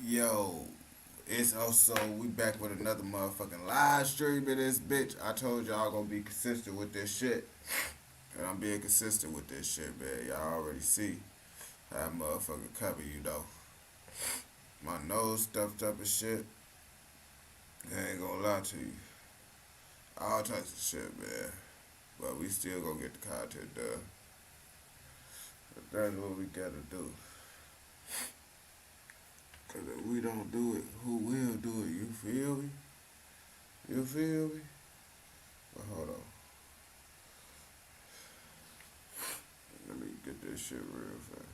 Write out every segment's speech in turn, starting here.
Yo, it's also we back with another motherfucking live stream in this bitch. I told y'all gonna be consistent with this shit. And I'm being consistent with this shit, man. Y'all already see how I motherfucking cover you though. My nose stuffed up and shit. I ain't gonna lie to you. All types of shit, man. But we still gonna get the content done. But that's what we gotta do. Cause if we don't do it, who will do it? You feel me? You feel me? But hold on. Let me get this shit real fast.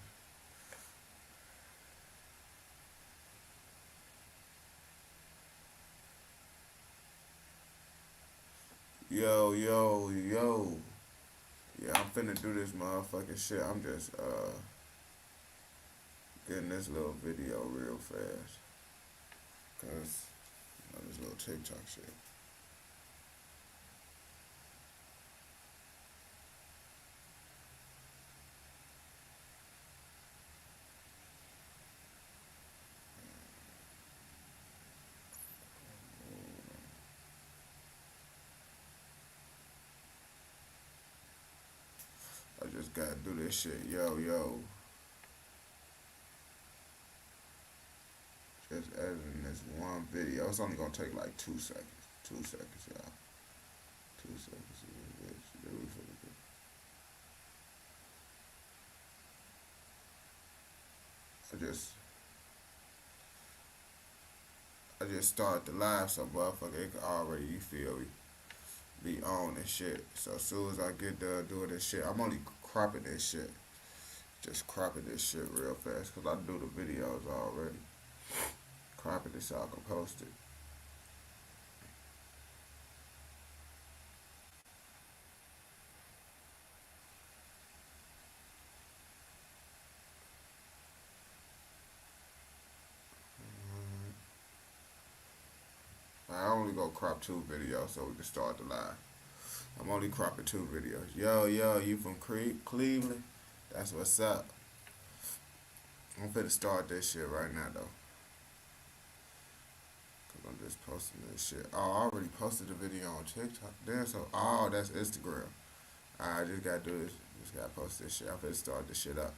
Yo, yo, yo. Yeah, I'm finna do this motherfucking shit. I'm just getting this little video real fast. Cause this little TikTok shit. I just gotta do this shit. Yo, yo. Just editing this one video. It's only gonna take like 2 seconds. 2 seconds, y'all. 2 seconds. Bitch. Then we finna do. I just I just started the live so motherfucker it could already, you feel me, be on and shit. So as soon as I get done doing this shit, I'm only cropping this shit. Just cropping this shit real fast because I do the videos already. Cropping it so I can post it. I only go crop 2 videos so we can start the live. I'm only cropping 2 videos. Yo, yo, you from Cleveland? That's what's up. I'm finna start this shit right now though. Cause I'm just posting this shit. Oh, I already posted the video on TikTok. Damn, so, oh, that's Instagram. I just gotta do this. Just gotta post this shit. I'm finna start this shit up.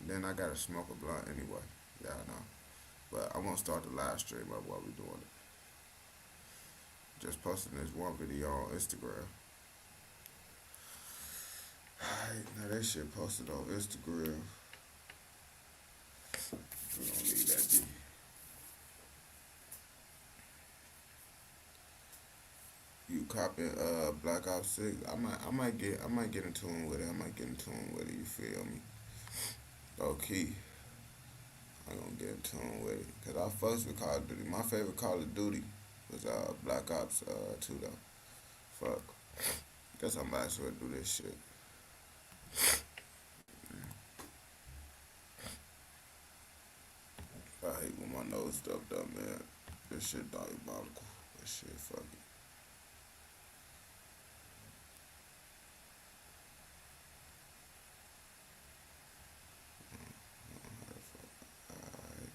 And then I gotta smoke a blunt anyway. Yeah, I know. But I won't start the live stream up while we doing it. Just posting this one video on Instagram. Alright, now that shit posted on Instagram. We don't need that D. You copying Black Ops 6. I might get in tune with it. I might get in tune with it, you feel me? Low key. I'm gonna get in tune with it. Cause I fucks with Call of Duty. My favorite Call of Duty was Black Ops 2 though. Fuck. Guess I might as well do this shit. I hate when my nose stuffed up, man. This shit diabolical. This shit fucking. Alright.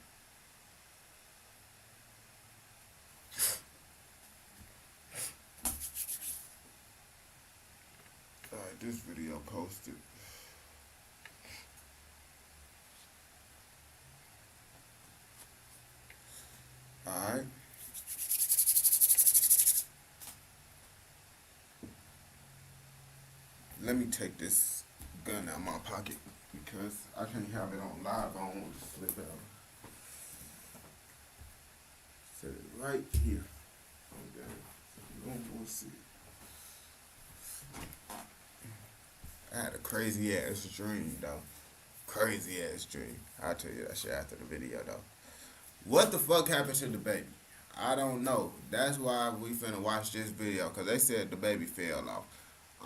Alright, this video posted. Alright. Let me take this gun out of my pocket because I can't have it on live. I don't want to slip out. Set it right here. Okay. So you don't want to see it. I had a crazy ass dream though. Crazy ass dream. I'll tell you that shit after the video though. What the fuck happened to the baby? I don't know. That's why we finna watch this video because they said the baby fell off.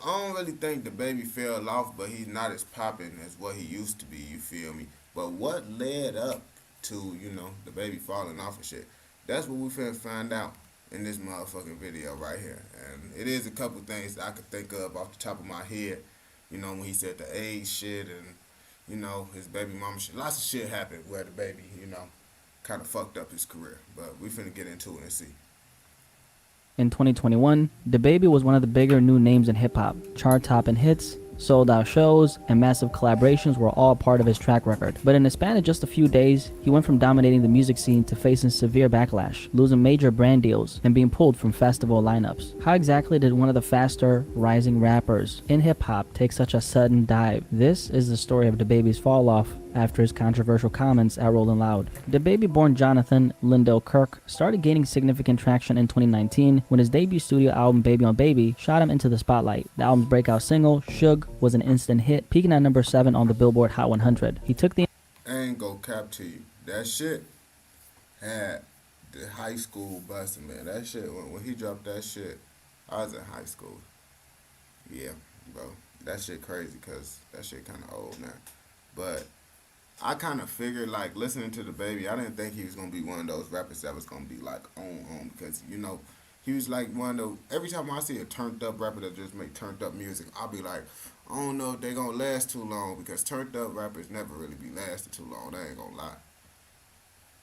I don't really think the baby fell off, but he's not as popping as what he used to be. You feel me? But what led up to the baby falling off and shit? That's what we finna find out in this motherfucking video right here. And it is a couple things I could think of off the top of my head. When he said the age shit and his baby mama shit. Lots of shit happened where the baby. kind of fucked up his career. But we finna get into it and see. In 2021, DaBaby was one of the bigger new names in hip-hop. Chart-topping hits, sold-out shows, and massive collaborations were all part of his track record. But in a span of just a few days, he went from dominating the music scene to facing severe backlash, losing major brand deals, and being pulled from festival lineups. How exactly did one of the faster rising rappers in hip-hop take such a sudden dive? This is the story of DaBaby's fall-off after his controversial comments at Rolling Loud. DaBaby, born Jonathan Lindell Kirk, started gaining significant traction in 2019 when his debut studio album Baby on Baby shot him into the spotlight. The album's breakout single, Suge, was an instant hit, peaking at number 7 on the Billboard Hot 100. He took the I ain't go cap to you. That shit had the high school busting, man. That shit, when he dropped that shit, I was in high school. Yeah, bro. That shit crazy because that shit kind of old now. But I kind of figured, like, listening to DaBaby, I didn't think he was going to be one of those rappers that was going to be, like, on, because, you know, he was, like, one of the, every time I see a turned-up rapper that just make turned-up music, I'll be like, I don't know if they going to last too long, because turned-up rappers never really be lasting too long, I ain't going to lie.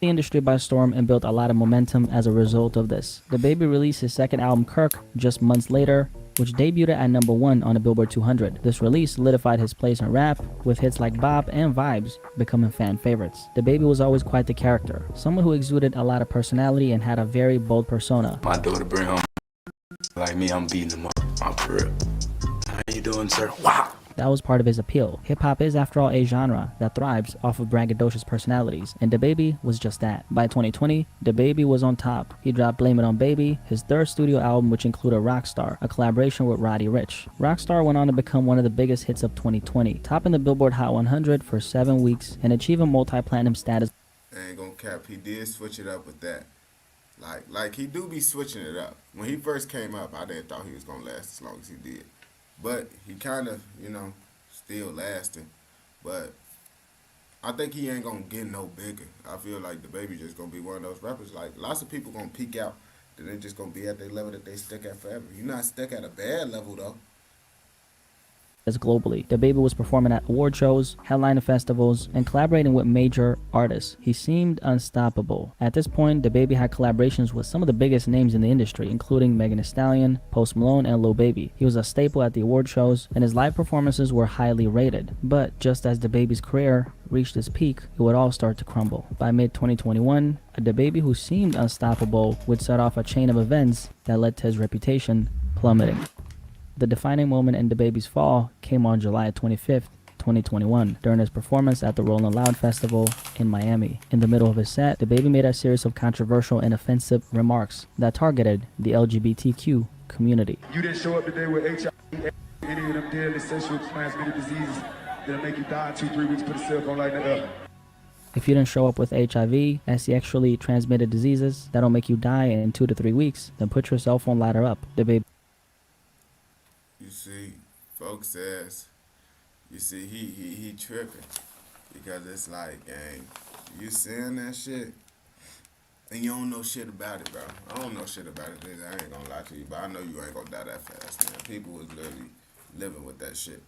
industry by storm and built a lot of momentum as a result of this. DaBaby released his second album, Kirk, just months later, which debuted at number 1 on the Billboard 200. This release solidified his place in rap, with hits like Bop and Vibes becoming fan favorites. DaBaby was always quite the character, someone who exuded a lot of personality and had a very bold persona. My daughter bring home like me, I'm beating them up. I'm for real. How you doing, sir? Wow. That was part of his appeal. Hip-hop is, after all, a genre that thrives off of braggadocious personalities, and DaBaby was just that. By 2020, DaBaby was on top. He dropped Blame It On Baby, his third studio album, which included Rockstar, a collaboration with Roddy Ricch. Rockstar went on to become one of the biggest hits of 2020, topping the Billboard Hot 100 for 7 weeks and achieving multi-platinum status. I ain't gonna cap, he did switch it up with that. Like he do be switching it up. When he first came up, I didn't thought he was gonna last as long as he did. But he kind of, you know, still lasting. But I think he ain't gonna get no bigger. I feel like DaBaby just gonna be one of those rappers. Like, lots of people gonna peak out, then they just gonna be at their level that they stuck at forever. You're not stuck at a bad level though. Globally. DaBaby was performing at award shows, headlining festivals, and collaborating with major artists. He seemed unstoppable. At this point, DaBaby had collaborations with some of the biggest names in the industry, including Megan Thee Stallion, Post Malone, and Lil Baby. He was a staple at the award shows, and his live performances were highly rated. But just as DaBaby's career reached its peak, it would all start to crumble. By mid-2021, a DaBaby who seemed unstoppable would set off a chain of events that led to his reputation plummeting. The defining moment in DaBaby's fall came on July 25th, 2021, during his performance at the Rolling Loud Festival in Miami. In the middle of his set, DaBaby made a series of controversial and offensive remarks that targeted the LGBTQ community. You didn't show up today with HIV, any of them deadly sexually transmitted diseases that'll make you die in 2-3 weeks, put a cell phone like that up. If you didn't show up with HIV, sexually transmitted diseases that'll make you die in 2 to 3 weeks, then put your cell phone lighter up. DaBaby. You see, folks says, you see, he tripping. Because it's like, gang, you saying that shit, and you don't know shit about it, bro. I don't know shit about it, nigga. I ain't gonna lie to you, but I know you ain't gonna die that fast, man. People was literally living with that shit.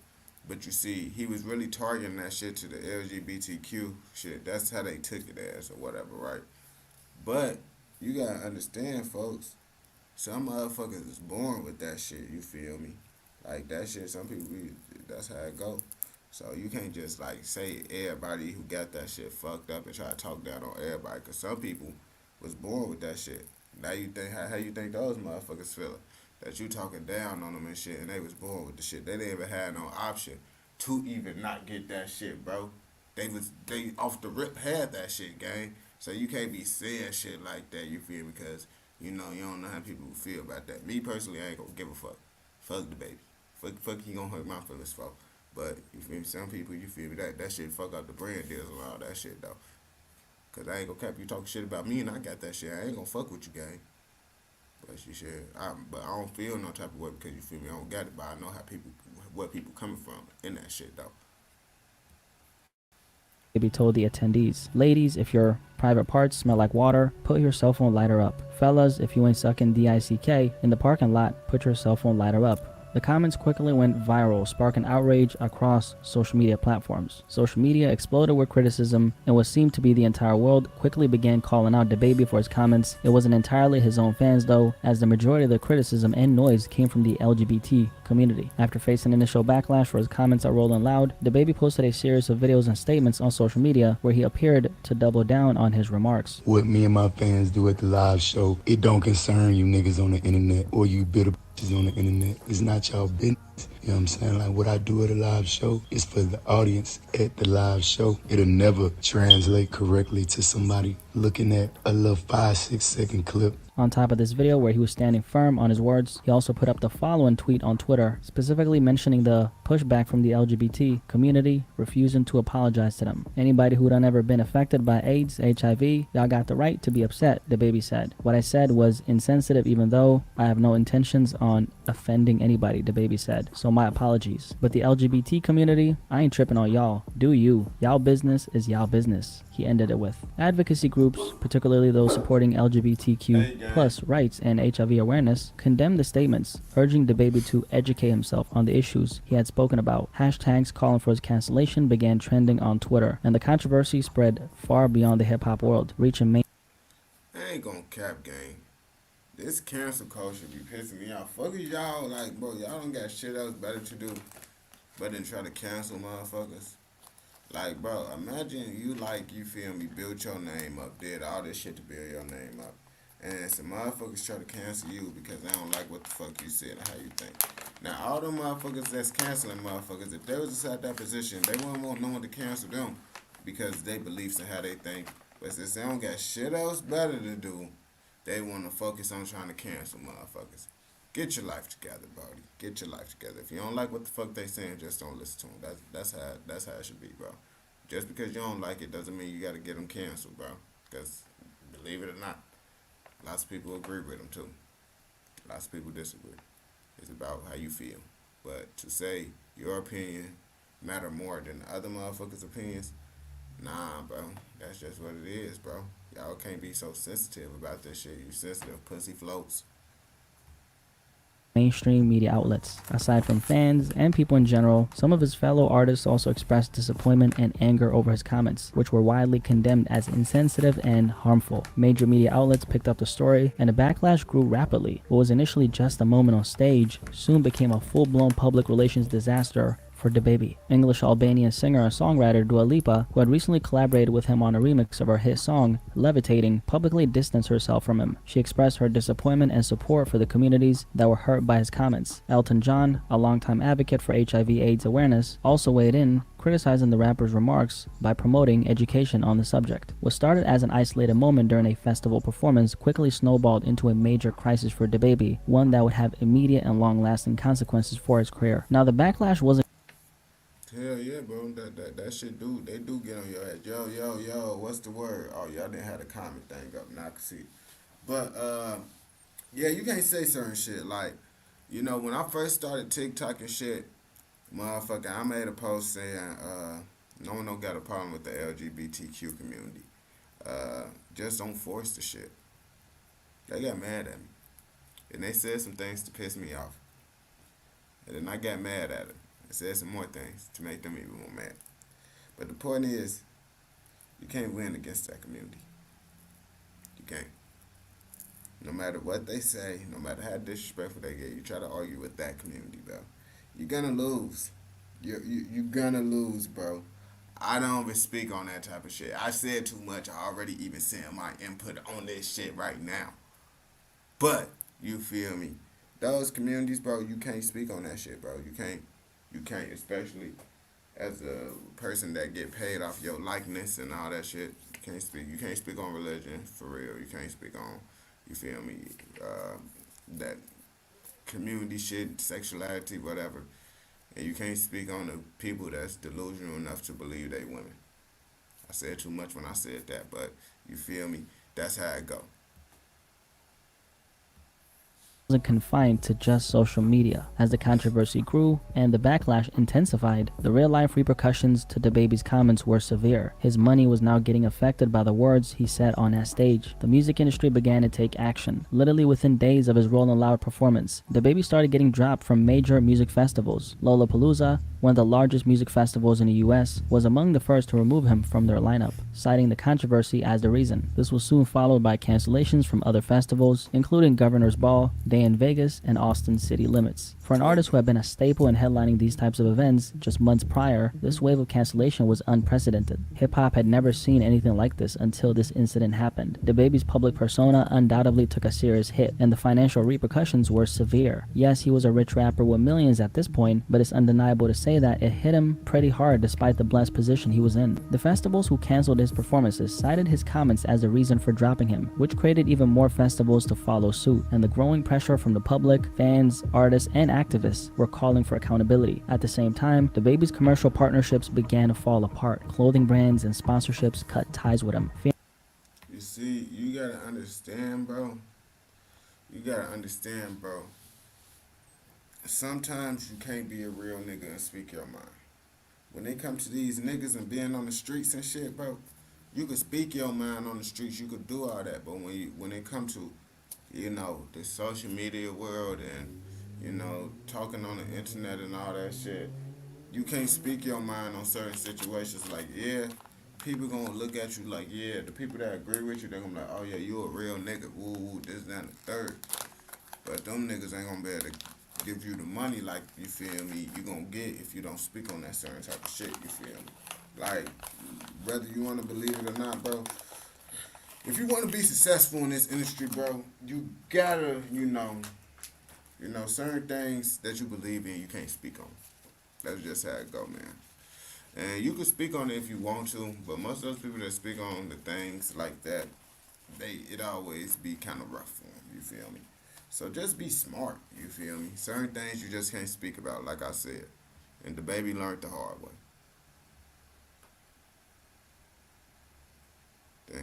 But you see, he was really targeting that shit to the LGBTQ shit. That's how they took it as or whatever, right? But you gotta understand, folks, some motherfuckers is born with that shit, you feel me? Like, that shit, some people, that's how it go. So you can't just, like, say everybody who got that shit fucked up and try to talk down on everybody. Because some people was born with that shit. Now you think, how you think those motherfuckers feeling? That you talking down on them and shit, and they was born with the shit. They didn't even have no option to even not get that shit, bro. They off the rip had that shit, gang. So you can't be saying shit like that, you feel me? Because, you know, you don't know how people feel about that. Me personally, I ain't gonna give a fuck. Fuck DaBaby. Fuck he gonna hurt my feelings for. But you feel me? Some people, you feel me? That shit fuck up the brand deals and all that shit though. Cause I ain't gonna cap you talking shit about me and I got that shit. I ain't gonna fuck with you, gang. But you should. But I don't feel no type of way because you feel me. I don't got it, but I know how people, where people coming from in that shit though. DaBaby told the attendees, "Ladies, if your private parts smell like water, put your cell phone lighter up. Fellas, if you ain't sucking DICK in the parking lot, put your cell phone lighter up. The comments quickly went viral, sparking outrage across social media platforms. Social media exploded with criticism, and what seemed to be the entire world quickly began calling out DaBaby for his comments. It wasn't entirely his own fans though, as the majority of the criticism and noise came from the LGBT community. After facing initial backlash for his comments on Rolling Loud, DaBaby posted a series of videos and statements on social media where he appeared to double down on his remarks. What me and my fans do at the live show, it don't concern you niggas on the internet or you bitter bitches on the internet. It's not y'all business. You know what I'm saying? Like what I do at a live show is for the audience at the live show. It'll never translate correctly to somebody looking at a little 5-6 second clip. On top of this video where he was standing firm on his words, he also put up the following tweet on Twitter, specifically mentioning the pushback from the LGBT community, refusing to apologize to them. Anybody who done ever been affected by AIDS, HIV, y'all got the right to be upset, DaBaby said. What I said was insensitive even though I have no intentions on offending anybody, DaBaby said. So my apologies. But the LGBT community, I ain't tripping on y'all. Do you. Y'all business is y'all business. He ended it with. Advocacy groups, particularly those supporting LGBTQ plus rights and HIV awareness, condemned the statements, urging DaBaby to educate himself on the issues he had spoken about. Hashtags calling for his cancellation began trending on Twitter, and the controversy spread far beyond the hip-hop world, reaching main. I ain't gonna cap, gang. This cancel culture be pissing me off. Fuck is y'all, like, bro, y'all don't got shit else better to do but then try to cancel motherfuckers. Like, bro, imagine you, like, you feel me, built your name up, did all this shit to build your name up, and some motherfuckers try to cancel you because they don't like what the fuck you said or how you think. Now, all them motherfuckers that's canceling motherfuckers, if they was just at that position, they wouldn't want no one to cancel them because they beliefs and how they think. But since they don't got shit else better to do, they want to focus on trying to cancel motherfuckers. Get your life together, Brody. Get your life together. If you don't like what the fuck they saying, just don't listen to them. That's how it should be, bro. Just because you don't like it doesn't mean you got to get them canceled, bro. Because believe it or not, lots of people agree with them too. Lots of people disagree. It's about how you feel. But to say your opinion matter more than the other motherfuckers' opinions, nah, bro. That's just what it is, bro. Y'all can't be so sensitive about this shit. You sensitive pussy floats. Mainstream media outlets. Aside from fans and people in general, some of his fellow artists also expressed disappointment and anger over his comments, which were widely condemned as insensitive and harmful. Major media outlets picked up the story, and the backlash grew rapidly. What was initially just a moment on stage soon became a full-blown public relations disaster for DaBaby. English-Albanian singer and songwriter Dua Lipa, who had recently collaborated with him on a remix of her hit song, Levitating, publicly distanced herself from him. She expressed her disappointment and support for the communities that were hurt by his comments. Elton John, a longtime advocate for HIV/AIDS awareness, also weighed in, criticizing the rapper's remarks by promoting education on the subject. What started as an isolated moment during a festival performance quickly snowballed into a major crisis for DaBaby, one that would have immediate and long-lasting consequences for his career. Now, the backlash wasn't. Hell yeah, bro. That shit they do get on your head. Yo, what's the word? Oh, y'all didn't have the comment thing up. Now I can see it. But, yeah, you can't say certain shit. Like, you know, when I first started TikTok and shit, motherfucker, I made a post saying, no one don't got a problem with the LGBTQ community. Just don't force the shit. They got mad at me. And they said some things to piss me off. And then I got mad at them. Said some more things to make them even more mad. But the point is, you can't win against that community. You can't. No matter what they say, no matter how disrespectful they get, you try to argue with that community, bro. You're gonna lose. You're gonna lose, bro. I don't even speak on that type of shit. I said too much. I already even sent my input on this shit right now. But, you feel me? Those communities, bro, you can't speak on that shit, bro. You can't, especially as a person that get paid off your likeness and all that shit. You can't speak on religion, for real. You can't speak on, you feel me, that community shit, sexuality, whatever. And you can't speak on the people that's delusional enough to believe they women. I said too much when I said that, but you feel me? That's how it go. wasn't confined to just social media. As the controversy grew and the backlash intensified, the real-life repercussions to DaBaby's comments were severe. His money was now getting affected by the words he said on that stage. The music industry began to take action. Literally within days of his Rolling Loud performance, DaBaby started getting dropped from major music festivals. Lollapalooza, one of the largest music festivals in the US, was among the first to remove him from their lineup, citing the controversy as the reason. This was soon followed by cancellations from other festivals, including Governor's Ball, Day in Vegas, and Austin City Limits. For an artist who had been a staple in headlining these types of events just months prior, this wave of cancellation was unprecedented. Hip-hop had never seen anything like this until this incident happened. DaBaby's public persona undoubtedly took a serious hit, and the financial repercussions were severe. Yes, he was a rich rapper with millions at this point, but it's undeniable to say that it hit him pretty hard despite the blessed position he was in. The festivals who canceled his performances cited his comments as a reason for dropping him, which created even more festivals to follow suit, and the growing pressure from the public, fans, artists, and activists were calling for accountability. At the same time, DaBaby's commercial partnerships began to fall apart. Clothing brands and sponsorships cut ties with him. You see, you gotta understand, bro. You gotta understand, bro. Sometimes you can't be a real nigga and speak your mind. When they come to these niggas and being on the streets and shit, bro, you could speak your mind on the streets, you could do all that, but when it come to, you know, the social media world and, you know, talking on the internet and all that shit, you can't speak your mind on certain situations. Like, yeah, people gonna look at you like, yeah, the people that agree with you, they're gonna be like, oh yeah, you a real nigga, woo, this, that, and the third. But them niggas ain't gonna be able to give you the money like, you feel me, you gonna get if you don't speak on that certain type of shit, you feel me? Like, whether you wanna believe it or not, bro, if you wanna be successful in this industry, bro, you gotta, you know, certain things that you believe in, you can't speak on. That's just how it go, man. And you can speak on it if you want to, but most of those people that speak on the things like that, it always be kind of rough for them, you feel me? So just be smart, you feel me? Certain things you just can't speak about, like I said. And DaBaby learned the hard way. Damn.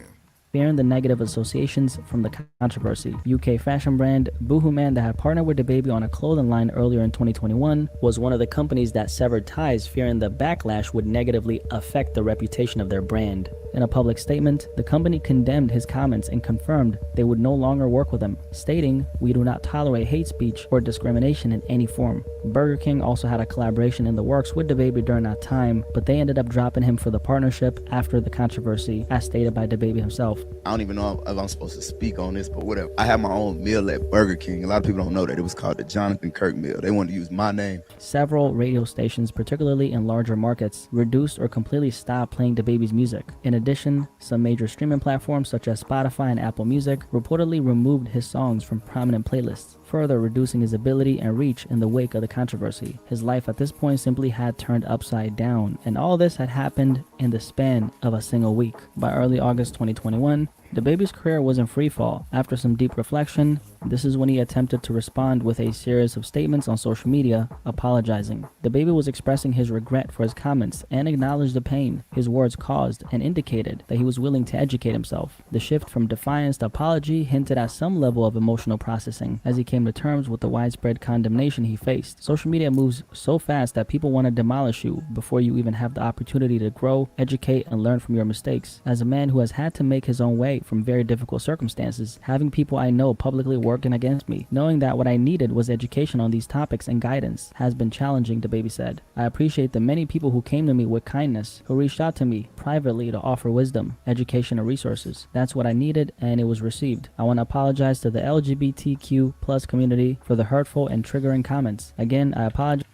Fearing the negative associations from the controversy, UK fashion brand Boohooman that had partnered with DaBaby on a clothing line earlier in 2021 was one of the companies that severed ties, fearing the backlash would negatively affect the reputation of their brand. In a public statement, the company condemned his comments and confirmed they would no longer work with him, stating, "We do not tolerate hate speech or discrimination in any form." Burger King also had a collaboration in the works with DaBaby during that time, but they ended up dropping him for the partnership after the controversy, as stated by DaBaby himself. I don't even know if I'm supposed to speak on this, but whatever. I had my own meal at Burger King. A lot of people don't know that. It was called the Jonathan Kirk meal. They wanted to use my name. Several radio stations, particularly in larger markets, reduced or completely stopped playing DaBaby's music. In addition, some major streaming platforms such as Spotify and Apple Music reportedly removed his songs from prominent playlists, further reducing his ability and reach in the wake of the controversy. His life at this point simply had turned upside down, and all this had happened in the span of a single week. By early August 2021, DaBaby's career was in freefall. After some deep reflection, this is when he attempted to respond with a series of statements on social media, apologizing. DaBaby was expressing his regret for his comments and acknowledged the pain his words caused and indicated that he was willing to educate himself. The shift from defiance to apology hinted at some level of emotional processing as he came to terms with the widespread condemnation he faced. Social media moves so fast that people want to demolish you before you even have the opportunity to grow, educate, and learn from your mistakes. As a man who has had to make his own way from very difficult circumstances, having people I know publicly working against me, knowing that what I needed was education on these topics and guidance, has been challenging, DaBaby said. I appreciate the many people who came to me with kindness, who reached out to me privately to offer wisdom, education, and resources. That's what I needed, and it was received. I want to apologize to the LGBTQ plus community for the hurtful and triggering comments. Again, I apologize.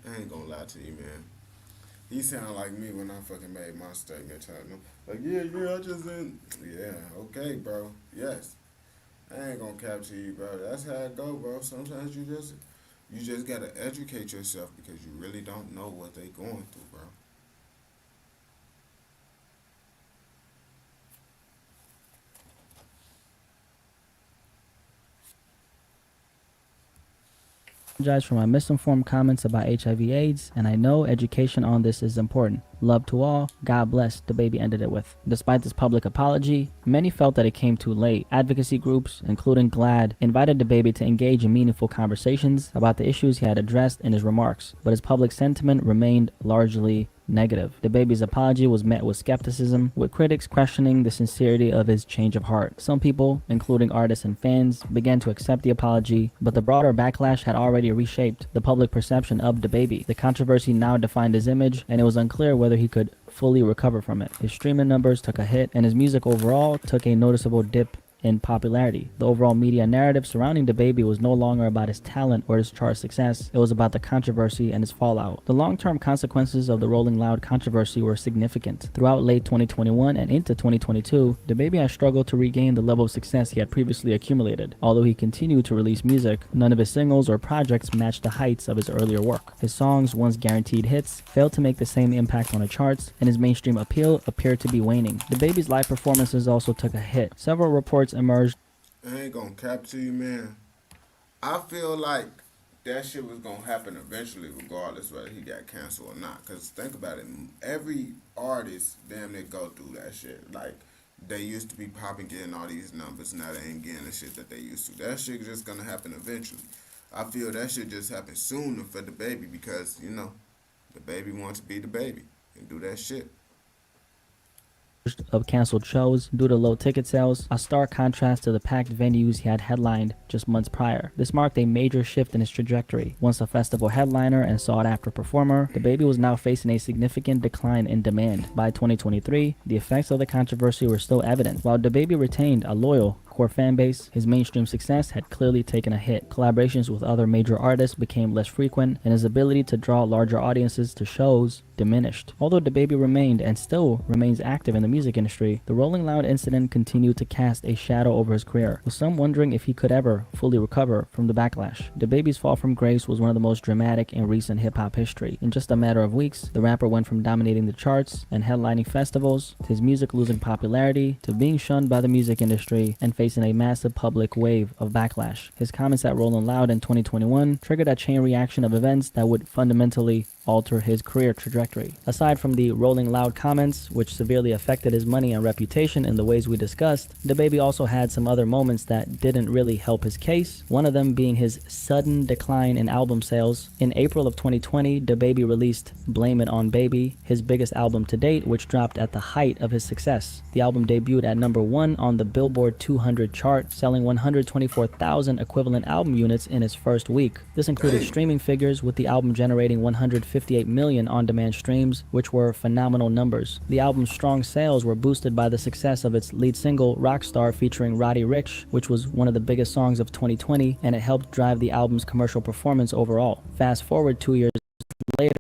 I ain't gonna lie to you, man. He sound like me when I fucking made my statement, telling him, like, yeah, I just didn't. Yeah, okay, bro. Yes. I ain't gonna cap to you, bro. That's how it go, bro. Sometimes you just gotta educate yourself because you really don't know what they going through, bro. Apologize for my misinformed comments about HIV/AIDS, and I know education on this is important. Love to all. God bless, the baby ended it with. Despite this public apology, many felt that it came too late. Advocacy groups, including GLAAD, invited the baby to engage in meaningful conversations about the issues he had addressed in his remarks, but his public sentiment remained largely negative. The baby's apology was met with skepticism, with critics questioning the sincerity of his change of heart. Some people, including artists and fans, began to accept the apology, but the broader backlash had already reshaped the public perception of the baby. The controversy now defined his image, and it was unclear whether he could fully recover from it. His streaming numbers took a hit, and his music overall took a noticeable dip in popularity. The overall media narrative surrounding the baby was no longer about his talent or his chart success. It was about the controversy and his fallout. The long-term consequences of the Rolling Loud controversy were significant. Throughout late 2021 and into 2022, the baby has struggled to regain the level of success he had previously accumulated. Although he continued to release music, none of his singles or projects matched the heights of his earlier work. His songs, once guaranteed hits, failed to make the same impact on the charts, and his mainstream appeal appeared to be waning. The baby's live performances also took a hit. Several reports emerged. I ain't gonna cap to you, man. I feel like that shit was gonna happen eventually, regardless whether he got canceled or not. Cause think about it, every artist damn near go through that shit. Like they used to be popping, getting all these numbers, now they ain't getting the shit that they used to. That shit just gonna happen eventually. I feel that shit just happen sooner for the baby because the baby wants to be the baby and do that shit. Of canceled shows due to low ticket sales, a stark contrast to the packed venues he had headlined just months prior. This marked a major shift in his trajectory. Once a festival headliner and sought-after performer, the baby was now facing a significant decline in demand. By 2023, the effects of the controversy were still evident. While the baby retained a loyal core fan base, his mainstream success had clearly taken a hit. Collaborations with other major artists became less frequent, and his ability to draw larger audiences to shows diminished. Although DaBaby remained and still remains active in the music industry, the Rolling Loud incident continued to cast a shadow over his career, with some wondering if he could ever fully recover from the backlash. DaBaby's fall from grace was one of the most dramatic in recent hip-hop history. In just a matter of weeks, the rapper went from dominating the charts and headlining festivals, to his music losing popularity, to being shunned by the music industry, and facing a massive public wave of backlash. His comments at Rolling Loud in 2021 triggered a chain reaction of events that would fundamentally alter his career trajectory. Aside from the Rolling Loud comments, which severely affected his money and reputation in the ways we discussed, DaBaby also had some other moments that didn't really help his case, one of them being his sudden decline in album sales. In April of 2020, DaBaby released Blame It On Baby, his biggest album to date, which dropped at the height of his success. The album debuted at number 1 on the Billboard 200 chart, selling 124,000 equivalent album units in its first week. This included streaming figures, with the album generating 158 million on-demand streams, which were phenomenal numbers. The album's strong sales were boosted by the success of its lead single, Rockstar, featuring Roddy Ricch, which was one of the biggest songs of 2020, and it helped drive the album's commercial performance overall. Fast forward 2 years later,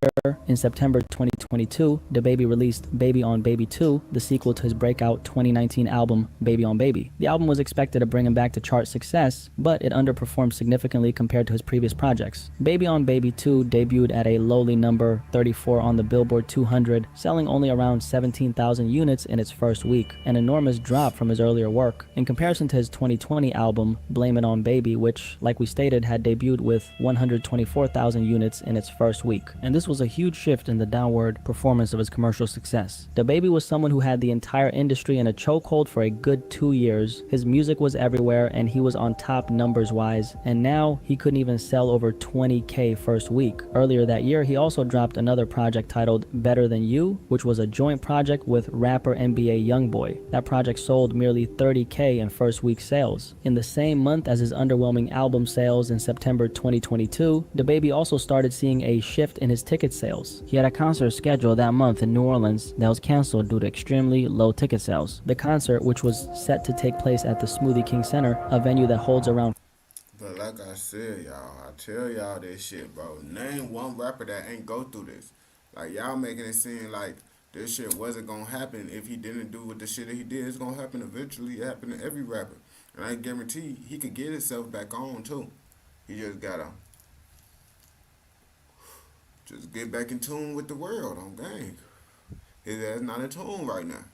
in September 2022, DaBaby released Baby on Baby 2, the sequel to his breakout 2019 album, Baby on Baby. The album was expected to bring him back to chart success, but it underperformed significantly compared to his previous projects. Baby on Baby 2 debuted at a lowly number 34 on the Billboard 200, selling only around 17,000 units in its first week, an enormous drop from his earlier work. In comparison to his 2020 album, Blame It On Baby, which, like we stated, had debuted with 124,000 units in its first week. And this was a huge shift in the downward performance of his commercial success. DaBaby was someone who had the entire industry in a chokehold for a good 2 years. His music was everywhere and he was on top numbers wise, and now he couldn't even sell over 20K first week. Earlier that year, he also dropped another project titled Better Than You, which was a joint project with rapper NBA Youngboy. That project sold merely 30K in first week sales. In the same month as his underwhelming album sales in September 2022, DaBaby also started seeing a shift in his ticket sales. He had a concert scheduled that month in New Orleans that was canceled due to extremely low ticket sales. The concert, which was set to take place at the Smoothie King Center, a venue that holds around. But like I said, y'all, I tell y'all this shit, bro. Name one rapper that ain't go through this. Like, y'all making it seem like this shit wasn't gonna happen if he didn't do what the shit that he did. It's gonna happen eventually. It happened to every rapper. And I guarantee he could get himself back on, too. He just gotta just get back in tune with the world on gang. His ass not in tune right now.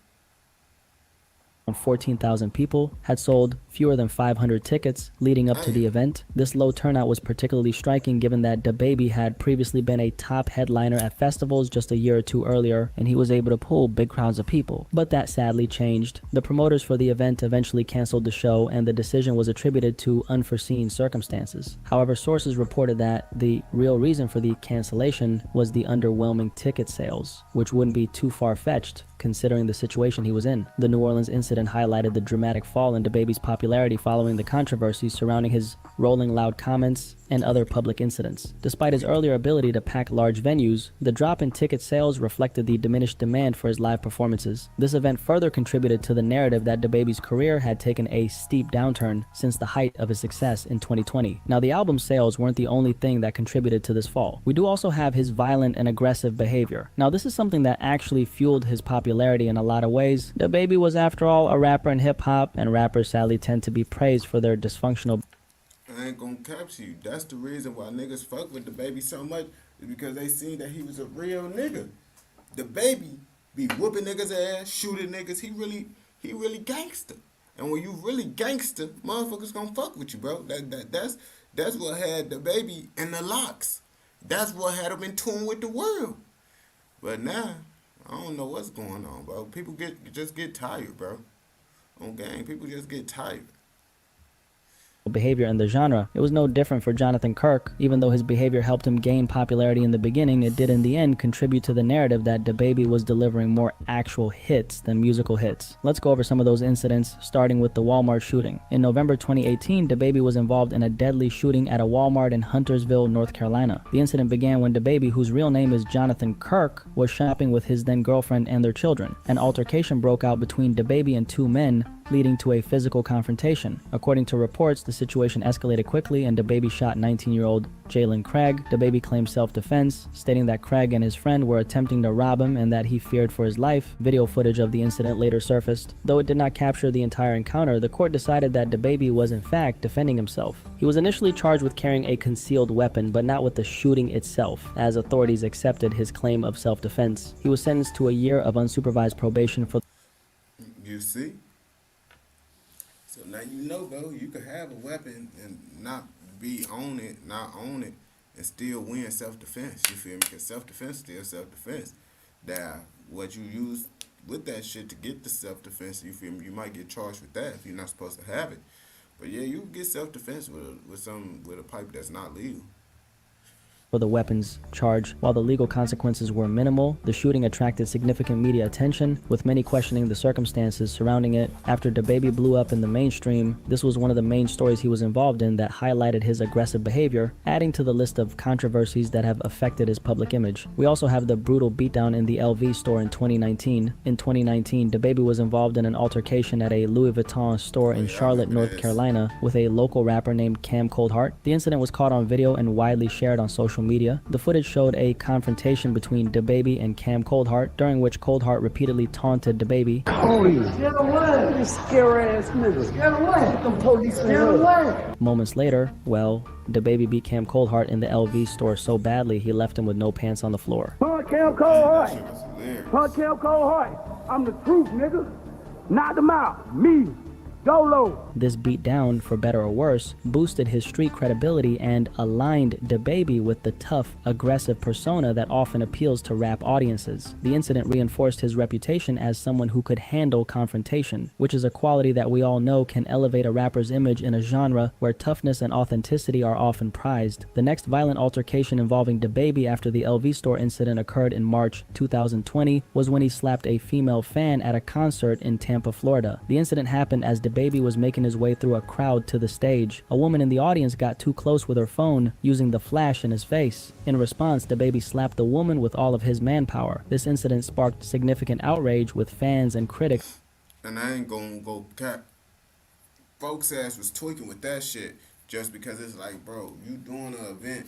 14,000 people, had sold fewer than 500 tickets leading up to the event. This low turnout was particularly striking given that DaBaby had previously been a top headliner at festivals just a year or two earlier, and he was able to pull big crowds of people. But that sadly changed. The promoters for the event eventually canceled the show, and the decision was attributed to unforeseen circumstances. However, sources reported that the real reason for the cancellation was the underwhelming ticket sales, which wouldn't be too far-fetched considering the situation he was in. The New Orleans incident highlighted the dramatic fall in DaBaby's popularity following the controversy surrounding his Rolling Loud comments and other public incidents. Despite his earlier ability to pack large venues, the drop in ticket sales reflected the diminished demand for his live performances. This event further contributed to the narrative that DaBaby's career had taken a steep downturn since the height of his success in 2020. Now, the album sales weren't the only thing that contributed to this fall. We do also have his violent and aggressive behavior. Now, this is something that actually fueled his popularity in a lot of ways. DaBaby was, after all, a rapper in hip-hop, and rappers sadly tend to be praised for their dysfunctional. I ain't gonna capture you. That's the reason why niggas fuck with DaBaby so much, is because they seen that he was a real nigga. DaBaby be whooping niggas ass, shooting niggas. He really gangster. And when you really gangster, motherfuckers gonna fuck with you, bro. That's what had DaBaby in the locks. That's what had him in tune with the world. But now, I don't know what's going on, bro. People just get tired, bro. On game, people just get tired. Behavior in the genre. It was no different for Jonathan Kirk. Even though his behavior helped him gain popularity in the beginning, it did in the end contribute to the narrative that DaBaby was delivering more actual hits than musical hits. Let's go over some of those incidents, starting with the Walmart shooting. In November 2018, DaBaby was involved in a deadly shooting at a Walmart in Huntersville, North Carolina. The incident began when DaBaby, whose real name is Jonathan Kirk, was shopping with his then girlfriend and their children. An altercation broke out between DaBaby and two men, leading to a physical confrontation. According to reports, the situation escalated quickly and DaBaby shot 19-year-old Jalen Craig. DaBaby claimed self-defense, stating that Craig and his friend were attempting to rob him and that he feared for his life. Video footage of the incident later surfaced. Though it did not capture the entire encounter, the court decided that DaBaby was in fact defending himself. He was initially charged with carrying a concealed weapon, but not with the shooting itself, as authorities accepted his claim of self-defense. He was sentenced to a year of unsupervised probation for... You see? So now you know, bro, you could have a weapon and not own it, and still win self-defense. You feel me? Because self-defense still self-defense. Now, what you use with that shit to get the self-defense, you feel me? You might get charged with that if you're not supposed to have it. But yeah, you can get self-defense with a pipe that's not legal. For the weapons charge. While the legal consequences were minimal, the shooting attracted significant media attention, with many questioning the circumstances surrounding it. After DaBaby blew up in the mainstream, this was one of the main stories he was involved in that highlighted his aggressive behavior, adding to the list of controversies that have affected his public image. We also have the brutal beatdown in the LV store in 2019. In 2019, DaBaby was involved in an altercation at a Louis Vuitton store in Charlotte, North Carolina, with a local rapper named Cam Coldheart. The incident was caught on video and widely shared on social media. The footage showed a confrontation between DaBaby and Cam Coldheart, during which Coldheart repeatedly taunted DaBaby. Get away! You scary ass niggas. Get away! Them police get away! Moments later, well, DaBaby beat Cam Coldheart in the LV store so badly he left him with no pants on the floor. Punk Cam Coldheart! Punk Cam Coldheart! I'm the truth, nigga. Knock them out. Me. Dolo. This beatdown, for better or worse, boosted his street credibility and aligned DaBaby with the tough, aggressive persona that often appeals to rap audiences. The incident reinforced his reputation as someone who could handle confrontation, which is a quality that we all know can elevate a rapper's image in a genre where toughness and authenticity are often prized. The next violent altercation involving DaBaby after the LV store incident occurred in March 2020 was when he slapped a female fan at a concert in Tampa, Florida. The incident happened as DaBaby was making his way through a crowd to the stage. A woman in the audience got too close with her phone, using the flash in his face. In response, DaBaby slapped the woman with all of his manpower. This incident sparked significant outrage with fans and critics. And I ain't gonna go cap. Folks' ass was tweaking with that shit just because it's like, bro, you doing an event,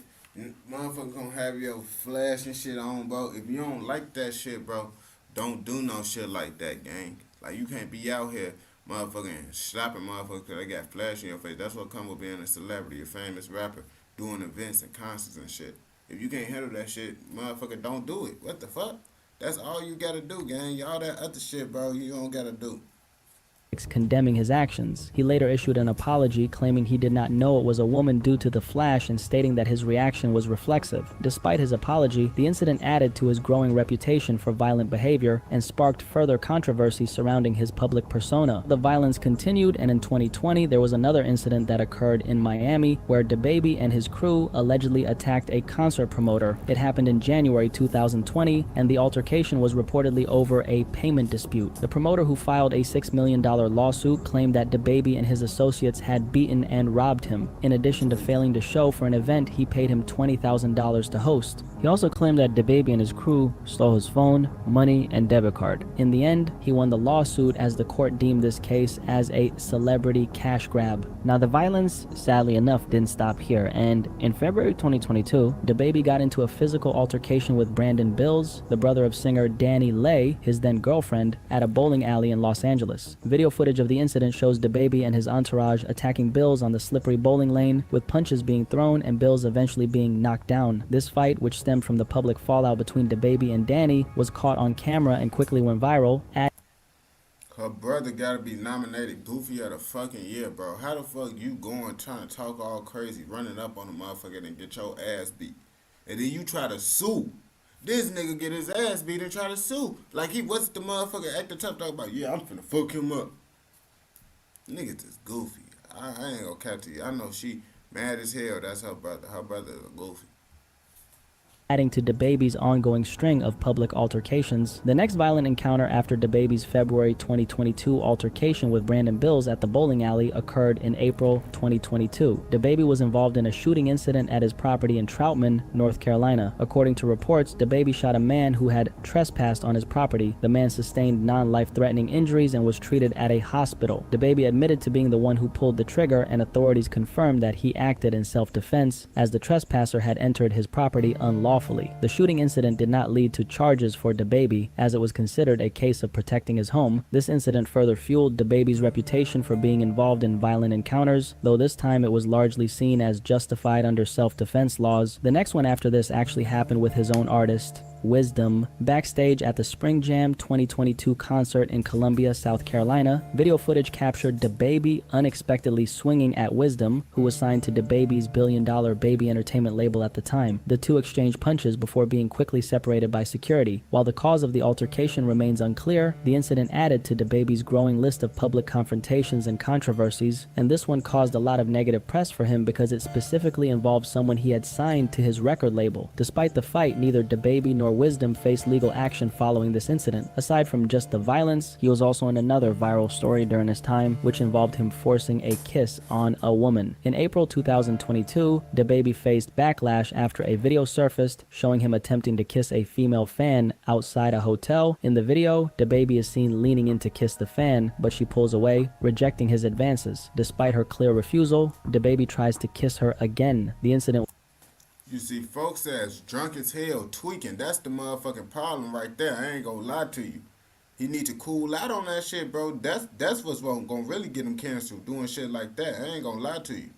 motherfucker gonna have your flash and shit on, bro. If you don't like that shit, bro, don't do no shit like that, gang. Like, you can't be out here motherfucking slapping motherfuckers because they got flash in your face. That's what come with being a celebrity, a famous rapper, doing events and concerts and shit. If you can't handle that shit, motherfucker, don't do it. What the fuck? That's all you gotta do, gang. All that other shit, bro, you don't gotta do. condemning his actions. He later issued an apology claiming he did not know it was a woman due to the flash and stating that his reaction was reflexive. Despite his apology, the incident added to his growing reputation for violent behavior and sparked further controversy surrounding his public persona. The violence continued, and in 2020 there was another incident that occurred in Miami where DaBaby and his crew allegedly attacked a concert promoter. It happened in January 2020, and the altercation was reportedly over a payment dispute. The promoter, who filed a $6 million lawsuit, claimed that DaBaby and his associates had beaten and robbed him. In addition to failing to show for an event he paid him $20,000 to host. He also claimed that DaBaby and his crew stole his phone, money, and debit card. In the end, he won the lawsuit as the court deemed this case as a celebrity cash grab. Now, the violence, sadly enough, didn't stop here, and in February 2022, DaBaby got into a physical altercation with Brandon Bills, the brother of singer Danny Lay, his then girlfriend, at a bowling alley in Los Angeles. Video footage of the incident shows DaBaby and his entourage attacking Bills on the slippery bowling lane, with punches being thrown and Bills eventually being knocked down. This fight, which stemmed from the public fallout between DaBaby and Danny, was caught on camera and quickly went viral. Her brother gotta be nominated Goofy of the fucking year, bro. How the fuck you going trying to talk all crazy, running up on a motherfucker and get your ass beat? And then you try to sue. This nigga get his ass beat and try to sue. Like he wasn't the motherfucker acting tough talk about, yeah, I'm finna fuck him up. Niggas is goofy. I ain't gonna cap to you. I know she mad as hell. That's her brother. Her brother is a goofy. Adding to DaBaby's ongoing string of public altercations. The next violent encounter after DaBaby's February 2022 altercation with Brandon Bills at the bowling alley occurred in April 2022. DaBaby was involved in a shooting incident at his property in Troutman, North Carolina. According to reports, DaBaby shot a man who had trespassed on his property. The man sustained non-life-threatening injuries and was treated at a hospital. DaBaby admitted to being the one who pulled the trigger, and authorities confirmed that he acted in self-defense as the trespasser had entered his property unlawfully. The shooting incident did not lead to charges for DaBaby, as it was considered a case of protecting his home. This incident further fueled DaBaby's reputation for being involved in violent encounters, though this time it was largely seen as justified under self-defense laws. The next one after this actually happened with his own artist, Wisdom. Backstage at the Spring Jam 2022 concert in Columbia, South Carolina, video footage captured DaBaby unexpectedly swinging at Wisdom, who was signed to DaBaby's billion-dollar Baby Entertainment label at the time. The two exchanged punches before being quickly separated by security. While the cause of the altercation remains unclear, the incident added to DaBaby's growing list of public confrontations and controversies, and this one caused a lot of negative press for him because it specifically involved someone he had signed to his record label. Despite the fight, neither DaBaby nor Wisdom faced legal action following this incident. Aside from just the violence, he was also in another viral story during his time, which involved him forcing a kiss on a woman. In April 2022, DaBaby faced backlash after a video surfaced showing him attempting to kiss a female fan outside a hotel. In the video, DaBaby is seen leaning in to kiss the fan, but she pulls away, rejecting his advances. Despite her clear refusal, DaBaby tries to kiss her again. The incident. You see, folks that's drunk as hell, tweaking. That's the motherfucking problem right there. I ain't gonna lie to you. He need to cool out on that shit, bro. That's what's gonna really get him canceled, doing shit like that. I ain't gonna lie to you.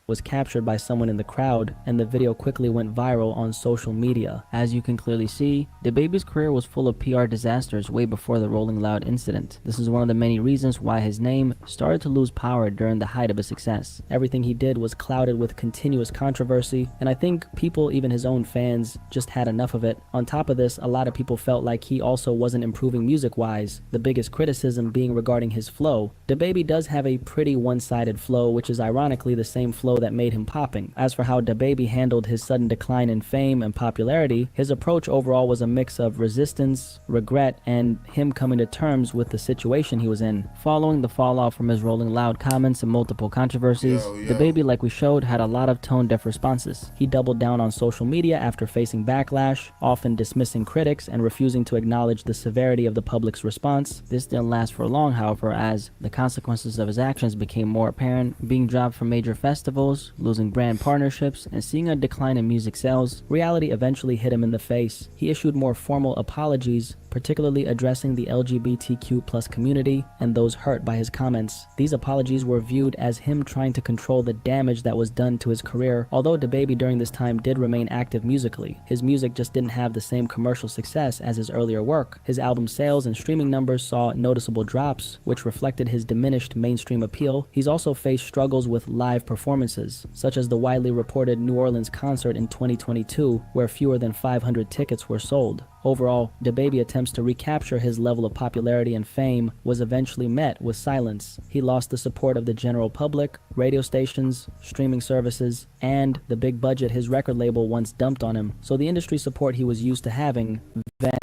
Was captured by someone in the crowd, and the video quickly went viral on social media. As you can clearly see, DaBaby's career was full of PR disasters way before the Rolling Loud incident. This is one of the many reasons why his name started to lose power during the height of his success. Everything he did was clouded with continuous controversy, and I think people, even his own fans, just had enough of it. On top of this, a lot of people felt like he also wasn't improving music-wise, the biggest criticism being regarding his flow. DaBaby does have a pretty one-sided flow, which is ironically the same flow that made him popping. As for how DaBaby handled his sudden decline in fame and popularity, his approach overall was a mix of resistance, regret, and him coming to terms with the situation he was in. Following the fallout from his Rolling Loud comments and multiple controversies, DaBaby, like we showed, had a lot of tone-deaf responses. He doubled down on social media after facing backlash, often dismissing critics and refusing to acknowledge the severity of the public's response. This didn't last for long, however, as the consequences of his actions became more apparent, being dropped from major festivals festivals, losing brand partnerships, and seeing a decline in music sales, reality eventually hit him in the face. He issued more formal apologies, particularly addressing the LGBTQ+ community and those hurt by his comments. These apologies were viewed as him trying to control the damage that was done to his career. Although DaBaby during this time did remain active musically, his music just didn't have the same commercial success as his earlier work. His album sales and streaming numbers saw noticeable drops, which reflected his diminished mainstream appeal. He's also faced struggles with live performances, such as the widely reported New Orleans concert in 2022, where fewer than 500 tickets were sold. Overall, DaBaby attempts to recapture his level of popularity and fame was eventually met with silence. He lost the support of the general public, radio stations, streaming services, and the big budget his record label once dumped on him, so the industry support he was used to having vanished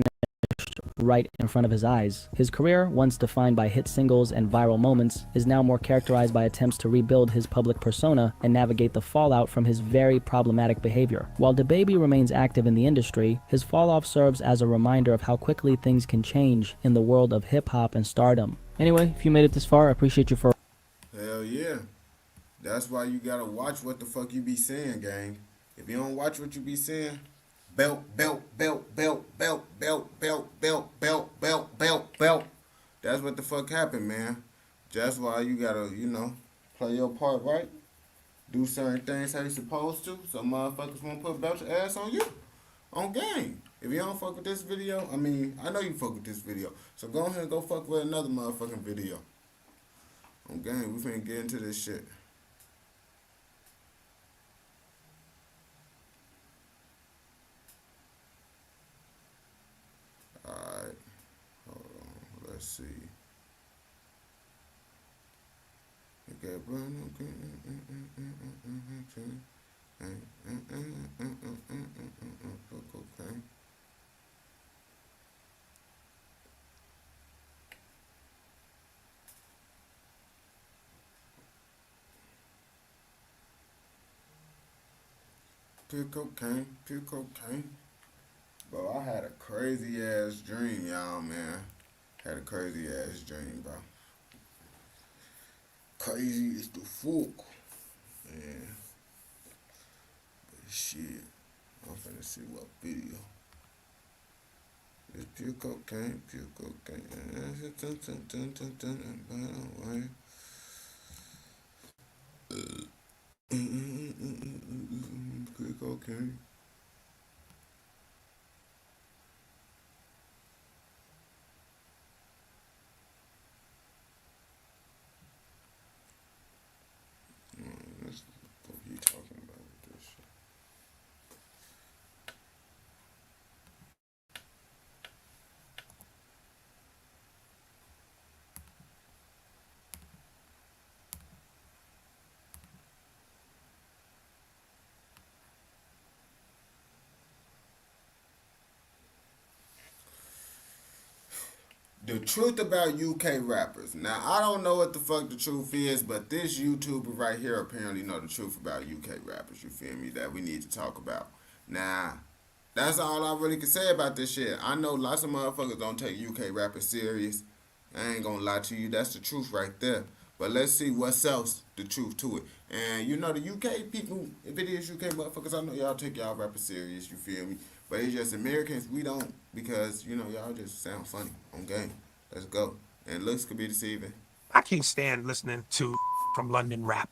right in front of his eyes. His career, once defined by hit singles and viral moments, is now more characterized by attempts to rebuild his public persona and navigate the fallout from his very problematic behavior. While DaBaby remains active in the industry, his falloff serves as a reminder of how quickly things can change in the world of hip-hop and stardom. Anyway, if you made it this far, I appreciate you for... Hell yeah. That's why you gotta watch what the fuck you be saying, gang. If you don't watch what you be saying, belt, belt, belt, belt, belt, belt, belt, belt, belt, belt, belt, belt. That's what the fuck happened, man. That's why you gotta, you know, play your part right. Do certain things how you supposed to. Some motherfuckers won't put belt your ass on you. On game. If you don't fuck with this video, I mean, I know you fuck with this video. So go ahead and go fuck with another motherfucking video. On game, we finna get into this shit. Alright, hold on, let's see. Okay. Pure cocaine, pure cocaine. Bro, I had a crazy ass dream, y'all, man. Had a crazy ass dream, bro. Crazy is the fuck. Man. But shit. I'm finna see what video. It's pure cocaine, pure cocaine. Pure cocaine. That's what you talking about with this shit. The truth about UK rappers. Now, I don't know what the fuck the truth is, but this YouTuber right here apparently know the truth about UK rappers, you feel me, that we need to talk about. Now, that's all I really can say about this shit. I know lots of motherfuckers don't take UK rappers serious. I ain't gonna lie to you, that's the truth right there. But let's see what's else the truth to it. And you know the UK people, if it is UK motherfuckers, I know y'all take y'all rappers serious, you feel me? But it's just Americans, we don't, because, you know, y'all just sound funny on game. Let's go. And looks could be deceiving. I can't stand listening to from London rap.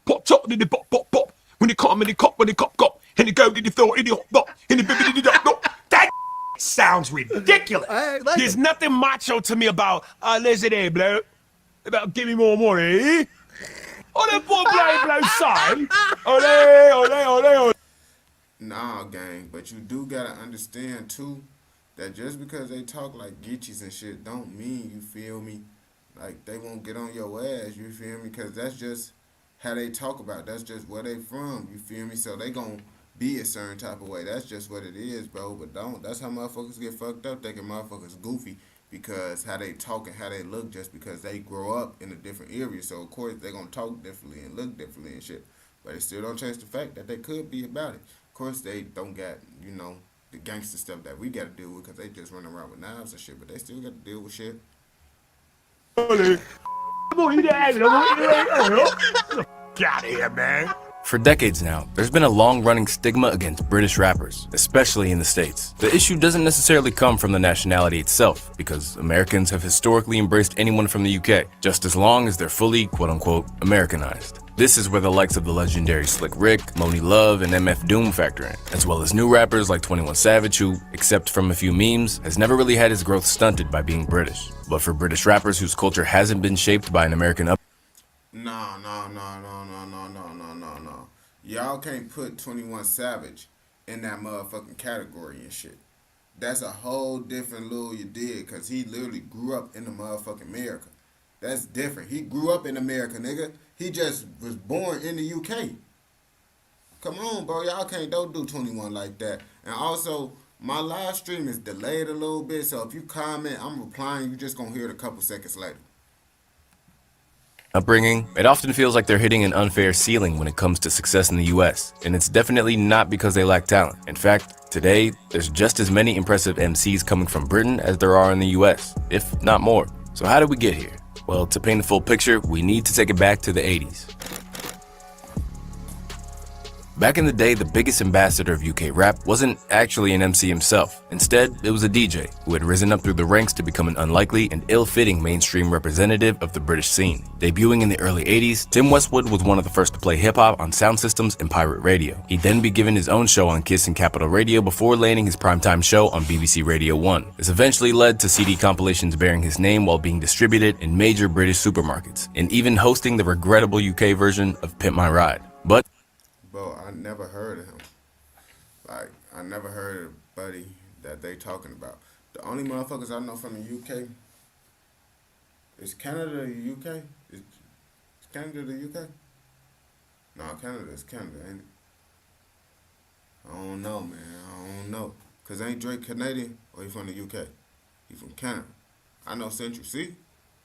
Pop, chop, did it pop, pop, pop. When it come, and it cop, when it cop, cop. And it go, did it throw, and it hop, hop. And it did it hop, That sounds ridiculous. There's nothing macho to me about, listen here, bloke. About give me more money. Oh, that boy blow side. Ole, ole, ole, ole. Nah, gang, but you do gotta understand too that just because they talk like Geechees and shit don't mean, you feel me, like they won't get on your ass, you feel me, because that's just how they talk about it. That's just where they from, you feel me, so they gonna be a certain type of way. That's just what it is, bro, but that's how motherfuckers get fucked up, thinking motherfuckers goofy because how they talk and how they look just because they grow up in a different area, so of course they gonna talk differently and look differently and shit, but it still don't change the fact that they could be about it. Of course they don't got, you know, the gangster stuff that we got to deal with because they just run around with knives and shit, but they still got to deal with shit. out of here, man. For decades now, there's been a long-running stigma against British rappers, especially in the States. The issue doesn't necessarily come from the nationality itself, because Americans have historically embraced anyone from the UK, just as long as they're fully, quote-unquote, Americanized. This is where the likes of the legendary Slick Rick, Moni Love, and MF Doom factor in, as well as new rappers like 21 Savage who, except from a few memes, has never really had his growth stunted by being British. But for British rappers whose culture hasn't been shaped by an American No. Y'all can't put 21 Savage in that motherfucking category and shit. That's a whole different Lil you did, because he literally grew up in the motherfucking America. That's different. He grew up in America, nigga. He just was born in the UK. Come on, bro. Y'all don't do 21 like that. And also, my live stream is delayed a little bit, so if you comment, I'm replying. You just gonna hear it a couple seconds later. upbringing, it often feels like they're hitting an unfair ceiling when it comes to success in the US, and it's definitely not because they lack talent. In fact, today, there's just as many impressive MCs coming from Britain as there are in the US, if not more. So how did we get here? Well, to paint the full picture, we need to take it back to the 80s. Back in the day, the biggest ambassador of UK rap wasn't actually an MC himself. Instead, it was a DJ who had risen up through the ranks to become an unlikely and ill-fitting mainstream representative of the British scene. Debuting in the early 80s, Tim Westwood was one of the first to play hip-hop on sound systems and pirate radio. He'd then be given his own show on Kiss and Capital Radio before landing his primetime show on BBC Radio 1. This eventually led to CD compilations bearing his name while being distributed in major British supermarkets, and even hosting the regrettable UK version of Pimp My Ride. But Bro, I never heard of him. Like, I never heard of Buddy that they talking about. The only motherfuckers I know from the UK is Canada the UK? Is Canada the UK? No, Canada is Canada, ain't it? I don't know, man. I don't know. Because ain't Drake Canadian or he from the UK? He from Canada. I know Central C.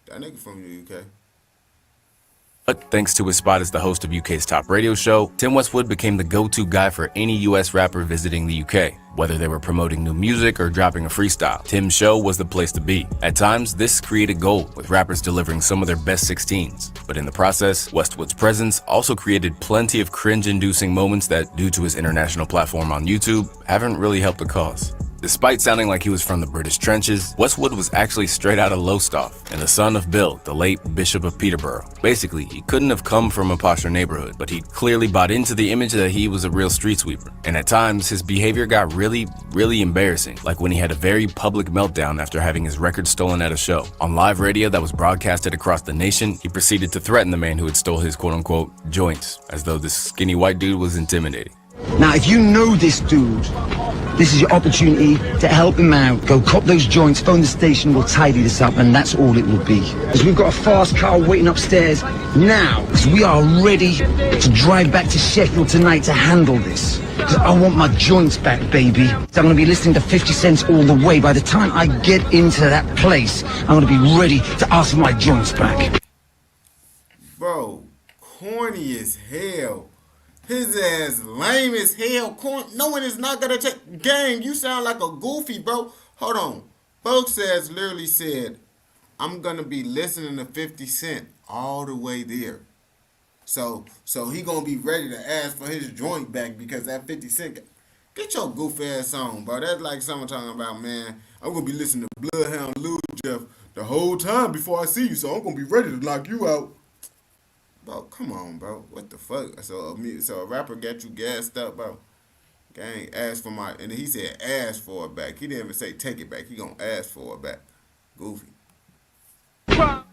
That nigga from the UK. But thanks to his spot as the host of UK's top radio show, Tim Westwood became the go-to guy for any US rapper visiting the UK. Whether they were promoting new music or dropping a freestyle, Tim's show was the place to be. At times, this created gold, with rappers delivering some of their best 16s. But in the process, Westwood's presence also created plenty of cringe-inducing moments that, due to his international platform on YouTube, haven't really helped the cause. Despite sounding like he was from the British trenches, Westwood was actually straight out of Lowestoft and the son of Bill, the late Bishop of Peterborough. Basically, he couldn't have come from a posher neighborhood, but he clearly bought into the image that he was a real street sweeper. And at times, his behavior got really embarrassing, like when he had a very public meltdown after having his record stolen at a show. On live radio that was broadcasted across the nation, he proceeded to threaten the man who had stole his quote-unquote joints, as though this skinny white dude was intimidating. Now, if you know this dude, this is your opportunity to help him out. Go cop those joints, phone the station, we'll tidy this up, and that's all it will be. Because we've got a fast car waiting upstairs now, because we are ready to drive back to Sheffield tonight to handle this. Because I want my joints back, baby. I'm going to be listening to 50 Cent all the way. By the time I get into that place, I'm going to be ready to ask for my joints back. Bro, corny as hell. His ass lame as hell. No one is not gonna take. Gang, you sound like a goofy, bro. Hold on. Folks says literally said, I'm gonna be listening to 50 Cent all the way there. So he gonna be ready to ask for his joint back because that 50 Cent. Get your goof ass on, bro. That's like someone talking about, man, I'm gonna be listening to Bloodhound Lil Jeff the whole time before I see you, so I'm gonna be ready to knock you out. Bro, come on, bro. What the fuck? So a rapper got you gassed up, bro. Gang, ask for my... And he said ask for it back. He didn't even say take it back. He gonna ask for it back. Goofy.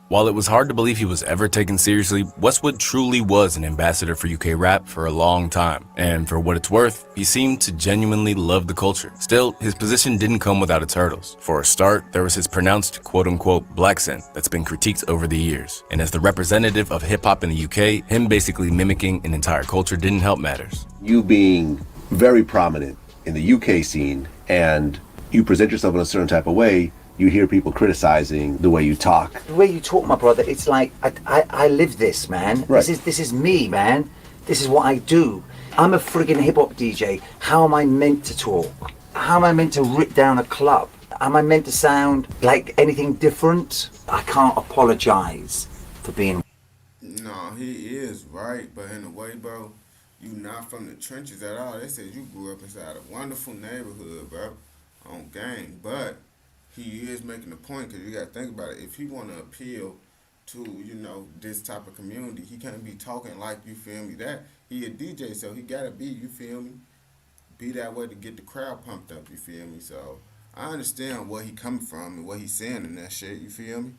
While it was hard to believe he was ever taken seriously, Westwood truly was an ambassador for UK rap for a long time. And for what it's worth, he seemed to genuinely love the culture. Still, his position didn't come without its hurdles. For a start, there was his pronounced quote-unquote black scent that's been critiqued over the years. And as the representative of hip-hop in the UK, him basically mimicking an entire culture didn't help matters. You being very prominent in the UK scene and you present yourself in a certain type of way, you hear people criticizing the way you talk. The way you talk, my brother, it's like, I live this, man. Right. This is me, man. This is what I do. I'm a friggin' hip-hop DJ. How am I meant to talk? How am I meant to rip down a club? Am I meant to sound like anything different? I can't apologize for being... No, he is was right, but in a way, bro, you not from the trenches at all. They said you grew up inside a wonderful neighborhood, bro, on gang. But he is making a point, because you got to think about it. If he want to appeal to, you know, this type of community, he can't be talking like, you feel me, that he a DJ, so he got to be, you feel me, be that way to get the crowd pumped up, you feel me? So I understand where he coming from and what he's saying in that shit, you feel me?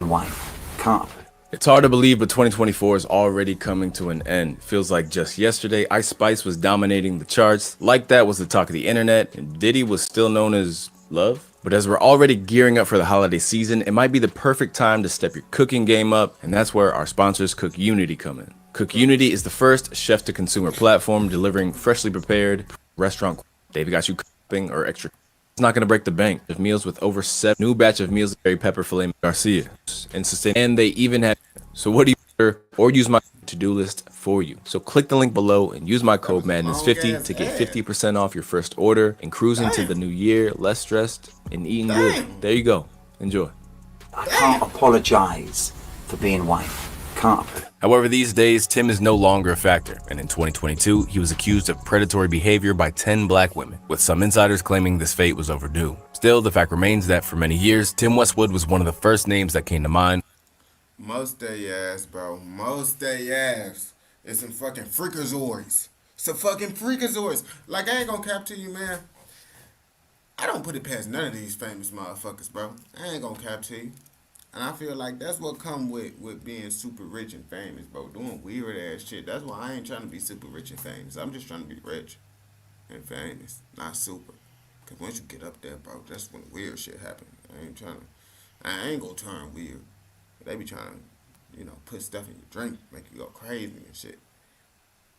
Wife, cop. It's hard to believe, but 2024 is already coming to an end. Feels like just yesterday, Ice Spice was dominating the charts. Like That was the talk of the internet, and Diddy was still known as Love. But as we're already gearing up for the holiday season, it might be the perfect time to step your cooking game up, and that's where our sponsors Cook Unity come in. Cook Unity is the first chef-to-consumer platform delivering freshly prepared restaurant. They've got you cooking or extra. It's not going to break the bank. Of meals with over 7 new batch of meals, Berry Pepper Filet Garcia, and sustain. And they even have. So what do you order or use my to-do list for you? So click the link below and use my code Madness50 to get 50% off your first order and cruise into the new year less stressed and eating good. There you go. Enjoy. I can't apologize for being white. Can't. However, these days, Tim is no longer a factor, and in 2022, he was accused of predatory behavior by 10 black women, with some insiders claiming this fate was overdue. Still, the fact remains that for many years, Tim Westwood was one of the first names that came to mind. Most they ass, bro. Most they ass. It's some fucking freakazoids. Some fucking freakazoids. Like, I ain't gonna cap to you, man. I don't put it past none of these famous motherfuckers, bro. I ain't gonna cap to you. And I feel like that's what come with being super rich and famous, bro. Doing weird ass shit. That's why I ain't trying to be super rich and famous. I'm just trying to be rich and famous, not super. Cause once you get up there, bro, that's when weird shit happen. I ain't gonna turn weird. They be trying to, you know, put stuff in your drink, make you go crazy and shit.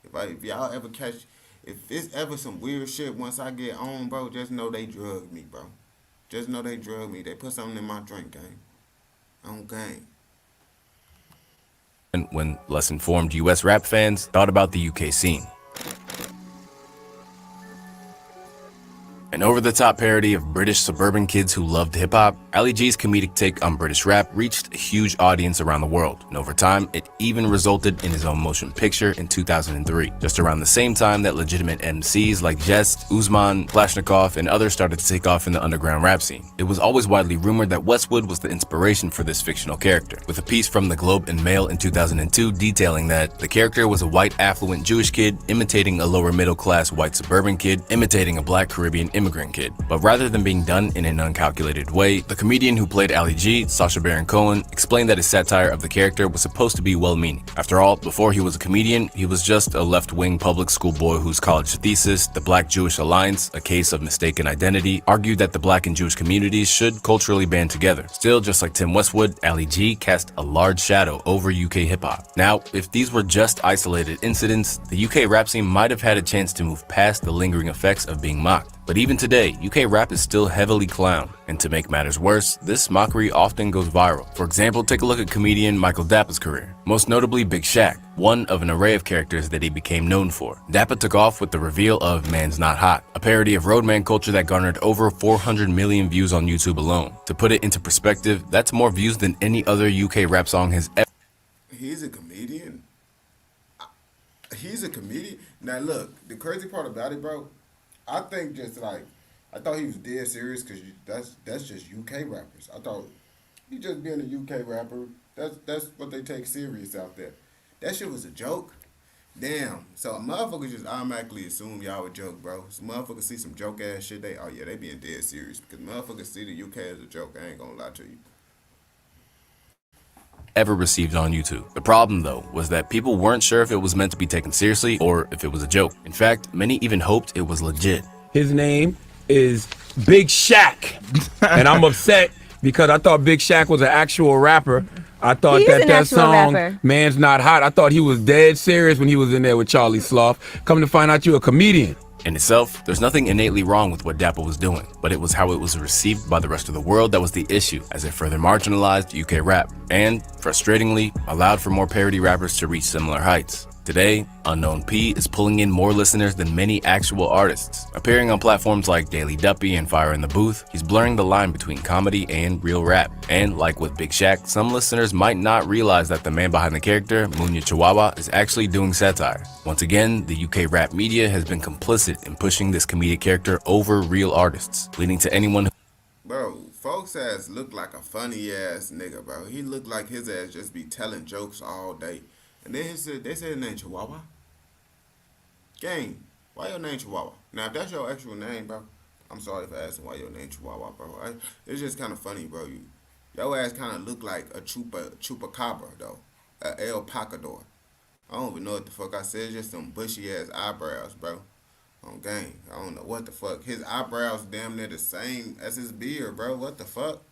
If y'all ever catch, if it's ever some weird shit once I get on, bro, just know they drugged me, bro. Just know they drugged me. They put something in my drink, gang. On game. And when less informed US rap fans thought about the UK scene. An over-the-top parody of British suburban kids who loved hip-hop, Ali G's comedic take on British rap reached a huge audience around the world, and over time, it even resulted in his own motion picture in 2003, just around the same time that legitimate MCs like Jest, Usman, Kalashnikov, and others started to take off in the underground rap scene. It was always widely rumored that Westwood was the inspiration for this fictional character, with a piece from the Globe and Mail in 2002 detailing that the character was a white affluent Jewish kid imitating a lower middle-class white suburban kid imitating a black Caribbean immigrant kid. But rather than being done in an uncalculated way, the comedian who played Ali G, Sacha Baron Cohen, explained that his satire of the character was supposed to be well-meaning. After all, before he was a comedian, he was just a left-wing public school boy whose college thesis, The Black-Jewish Alliance, A Case of Mistaken Identity, argued that the black and Jewish communities should culturally band together. Still, just like Tim Westwood, Ali G cast a large shadow over UK hip-hop. Now, if these were just isolated incidents, the UK rap scene might have had a chance to move past the lingering effects of being mocked. But even today, UK rap is still heavily clowned, and to make matters worse, this mockery often goes viral. For example, take a look at comedian Michael Dappa's career, most notably Big Shaq, one of an array of characters that he became known for. Dappa took off with the reveal of Man's Not Hot, a parody of roadman culture that garnered over 400 million views on YouTube alone. To put it into perspective, that's more views than any other UK rap song has ever. He's a comedian? He's a comedian? Now look, the crazy part about it, bro, I think just like, I thought he was dead serious because that's just UK rappers. I thought he just being a UK rapper, that's what they take serious out there. That shit was a joke? Damn. So motherfuckers just automatically assume y'all a joke, bro. So motherfuckers see some joke ass shit, they being dead serious because motherfuckers see the UK as a joke. I ain't gonna lie to you. Ever received on YouTube. The problem, though, was that people weren't sure if it was meant to be taken seriously or if it was a joke. In fact, many even hoped it was legit. His name is Big Shaq, and I'm upset because I thought Big Shaq was an actual rapper. I thought that song, rapper. Man's Not Hot, I thought he was dead serious when he was in there with Charlie Sloth. Come to find out you're a comedian. In itself, there's nothing innately wrong with what Dappa was doing, but it was how it was received by the rest of the world that was the issue, as it further marginalized UK rap, and, frustratingly, allowed for more parody rappers to reach similar heights. Today, Unknown P is pulling in more listeners than many actual artists. Appearing on platforms like Daily Duppy and Fire in the Booth, he's blurring the line between comedy and real rap. And like with Big Shaq, some listeners might not realize that the man behind the character, Munya Chihuahua, is actually doing satire. Once again, the UK rap media has been complicit in pushing this comedic character over real artists, leading to anyone who... Bro, folks ass look like a funny ass nigga, bro. He look like his ass just be telling jokes all day. And then they said his name Chihuahua. Gang, why your name Chihuahua? Now, if that's your actual name, bro, I'm sorry for asking why your name Chihuahua, bro. It's just kind of funny, bro. Your ass kind of look like a chupacabra, though. A El Pacador. I don't even know what the fuck I said. It's just some bushy ass eyebrows, bro. On gang, I don't know what the fuck. His eyebrows damn near the same as his beard, bro. What the fuck?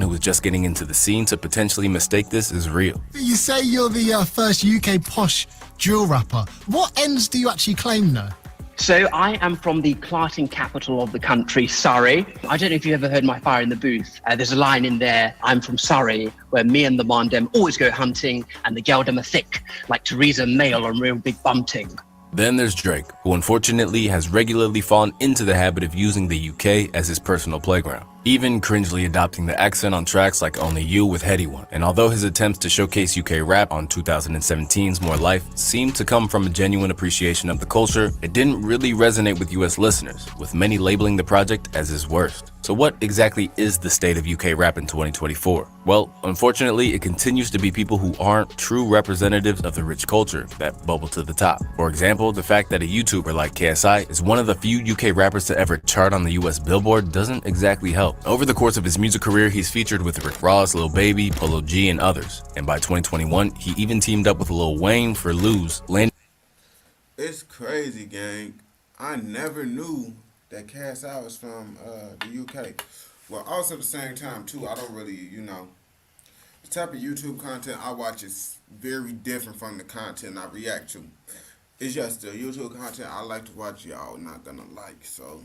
who was just getting into the scene to potentially mistake this is real. You say you're the first UK posh drill rapper. What ends do you actually claim though? So I am from the clarting capital of the country, Surrey. I don't know if you've ever heard my Fire in the Booth. There's a line in there, I'm from Surrey, where me and the man dem always go hunting and the gal dem are thick, like Theresa May on real big bunting. Then there's Drake, who unfortunately has regularly fallen into the habit of using the UK as his personal playground, even cringely adopting the accent on tracks like Only You with Heady One. And although his attempts to showcase UK rap on 2017's More Life seemed to come from a genuine appreciation of the culture, it didn't really resonate with US listeners, with many labeling the project as his worst. So what exactly is the state of UK rap in 2024? Well, unfortunately, it continues to be people who aren't true representatives of the rich culture that bubble to the top. For example, the fact that a YouTuber like KSI is one of the few UK rappers to ever chart on the US Billboard doesn't exactly help. Over the course of his music career, he's featured with Rick Ross, Lil Baby, Polo G, and others. And by 2021, he even teamed up with Lil Wayne for Lose, landing. It's crazy, gang. I never knew that KSI was from the UK. Well, also at the same time, too, I don't really, the type of YouTube content I watch is very different from the content I react to. It's just the YouTube content I like to watch, y'all not gonna like, so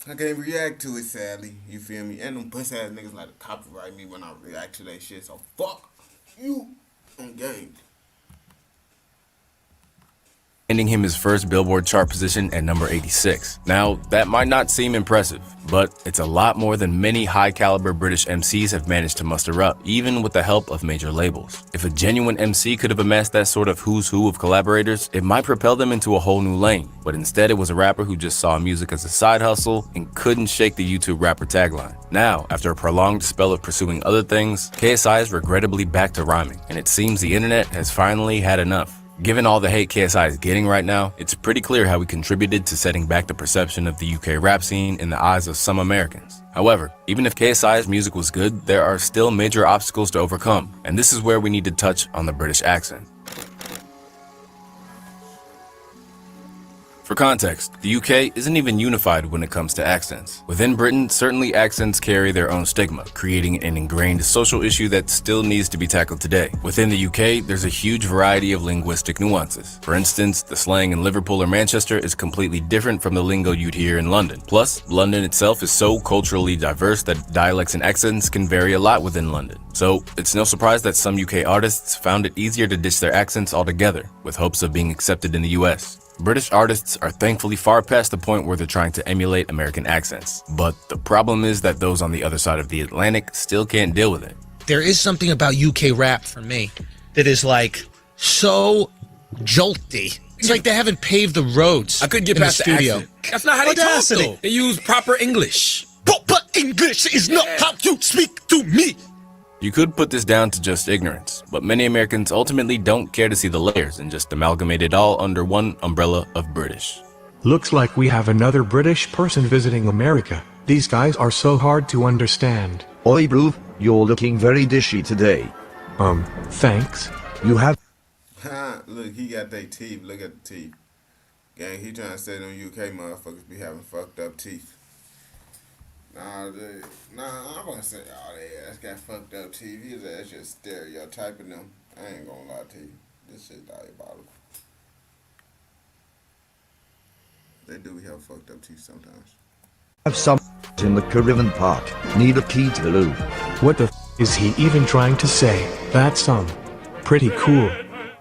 I can't react to it, sadly. You feel me? And them puss ass niggas like to copyright me when I react to that shit, so fuck you on game. Ending him his first Billboard chart position at number 86. Now, that might not seem impressive, but it's a lot more than many high-caliber British MCs have managed to muster up, even with the help of major labels. If a genuine MC could have amassed that sort of who's who of collaborators, it might propel them into a whole new lane, but instead it was a rapper who just saw music as a side hustle and couldn't shake the YouTube rapper tagline. Now, after a prolonged spell of pursuing other things, KSI is regrettably back to rhyming, and it seems the internet has finally had enough. Given all the hate KSI is getting right now, it's pretty clear how he contributed to setting back the perception of the UK rap scene in the eyes of some Americans. However, even if KSI's music was good, there are still major obstacles to overcome, and this is where we need to touch on the British accent. For context, the UK isn't even unified when it comes to accents. Within Britain, certainly accents carry their own stigma, creating an ingrained social issue that still needs to be tackled today. Within the UK, there's a huge variety of linguistic nuances. For instance, the slang in Liverpool or Manchester is completely different from the lingo you'd hear in London. Plus, London itself is so culturally diverse that dialects and accents can vary a lot within London. So, it's no surprise that some UK artists found it easier to ditch their accents altogether, with hopes of being accepted in the US. British artists are thankfully far past the point where they're trying to emulate American accents. But the problem is that those on the other side of the Atlantic still can't deal with it. There is something about UK rap for me that is like so jolty. It's like they haven't paved the roads. I couldn't get past the accent. That's not how they talk though. They use proper English. Proper English is not how you speak to me. You could put this down to just ignorance, but many Americans ultimately don't care to see the layers and just amalgamate it all under one umbrella of British. Looks like we have another British person visiting America. These guys are so hard to understand. Oi bro, you're looking very dishy today. Thanks. You have... Look, he got their teeth. Look at the teeth. Gang, he trying to say them UK motherfuckers be having fucked up teeth. Nah, I'm gonna say, they ass got fucked up teeth. His ass just stereotyping them. I ain't gonna lie to you. This shit diabolical. They do have fucked up teeth sometimes. Have some in the Caribbean Park. Need a key to the loo. What the is he even trying to say? That's pretty cool.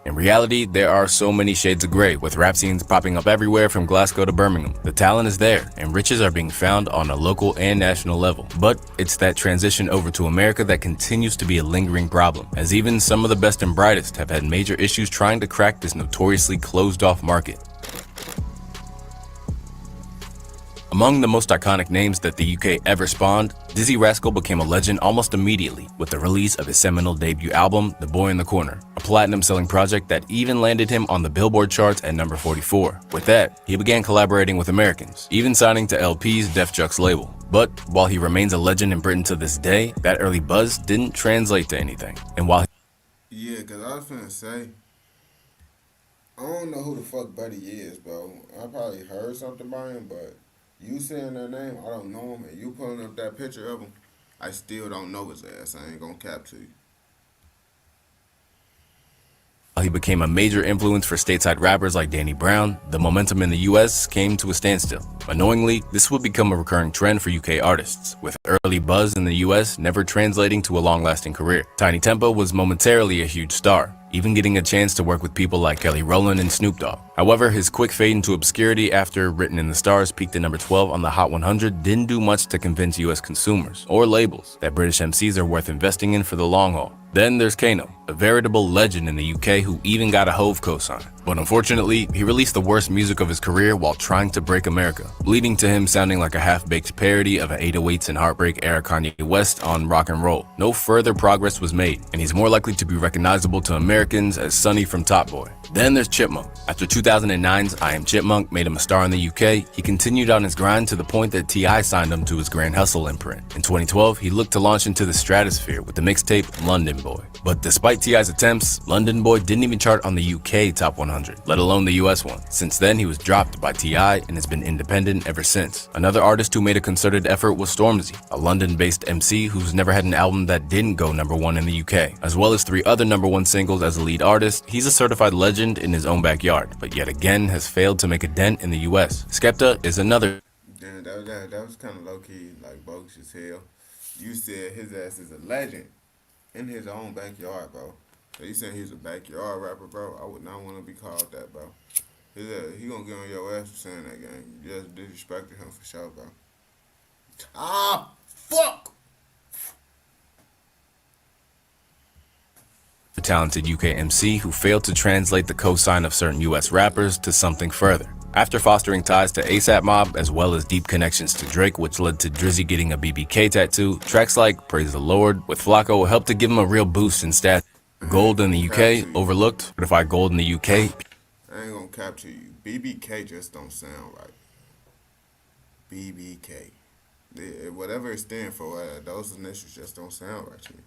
In reality, there are so many shades of gray, with rap scenes popping up everywhere from Glasgow to Birmingham. The talent is there, and riches are being found on a local and national level. But it's that transition over to America that continues to be a lingering problem, as even some of the best and brightest have had major issues trying to crack this notoriously closed-off market. Among the most iconic names that the UK ever spawned, Dizzee Rascal became a legend almost immediately with the release of his seminal debut album, The Boy in the Corner, a platinum-selling project that even landed him on the Billboard charts at number 44. With that, he began collaborating with Americans, even signing to LP's Def Jux label. But while he remains a legend in Britain to this day, that early buzz didn't translate to anything. And while Yeah, because I was finna say, I don't know who the fuck Buddy is, bro. I probably heard something about him, but you saying that name, I don't know him, and you pulling up that picture of him, I still don't know his ass. I ain't gonna cap to you. he became a major influence for stateside rappers like Danny Brown, the momentum in the US came to a standstill. Annoyingly, this would become a recurring trend for UK artists, with early buzz in the US never translating to a long-lasting career. Tiny Tempo was momentarily a huge star, even getting a chance to work with people like Kelly Rowland and Snoop Dogg. However, his quick fade into obscurity after Written in the Stars peaked at number 12 on the Hot 100 didn't do much to convince US consumers or labels that British MCs are worth investing in for the long haul. Then there's Kano, a veritable legend in the UK who even got a Hove cosign. But unfortunately, he released the worst music of his career while trying to break America, leading to him sounding like a half-baked parody of an 808s and Heartbreak era Kanye West on Rock and Roll. No further progress was made, and he's more likely to be recognizable to Americans as Sonny from Top Boy. Then there's Chipmunk. After 2009's I Am Chipmunk made him a star in the UK, he continued on his grind to the point that T.I. signed him to his Grand Hustle imprint. In 2012, he looked to launch into the stratosphere with the mixtape London Boy. But despite T.I.'s attempts, London Boy didn't even chart on the UK Top 100, let alone the US one. Since then, he was dropped by T.I. and has been independent ever since. Another artist who made a concerted effort was Stormzy, a London-based MC who's never had an album that didn't go #1 in the UK. As well as 3 other #1 singles as a lead artist, he's a certified legend in his own backyard, but yet again has failed to make a dent in the US. Skepta is another. Damn, that was kind of low-key, like, bogus as hell. You said his ass is a legend in his own backyard, bro. So you saying he's a backyard rapper, bro? I would not want to be called that, bro. He gonna get on your ass for saying that, gang. You just disrespected him for sure, bro. Ah, fuck! A talented UK MC who failed to translate the cosign of certain US rappers to something further. After fostering ties to ASAP Mob as well as deep connections to Drake, which led to Drizzy getting a BBK tattoo, tracks like Praise the Lord with Flacco helped to give him a real boost in stats. Gold in the UK, overlooked, certified gold in the UK. I ain't gonna cap to you. BBK just don't sound right. BBK. Whatever it stands for, those initials just don't sound right to me.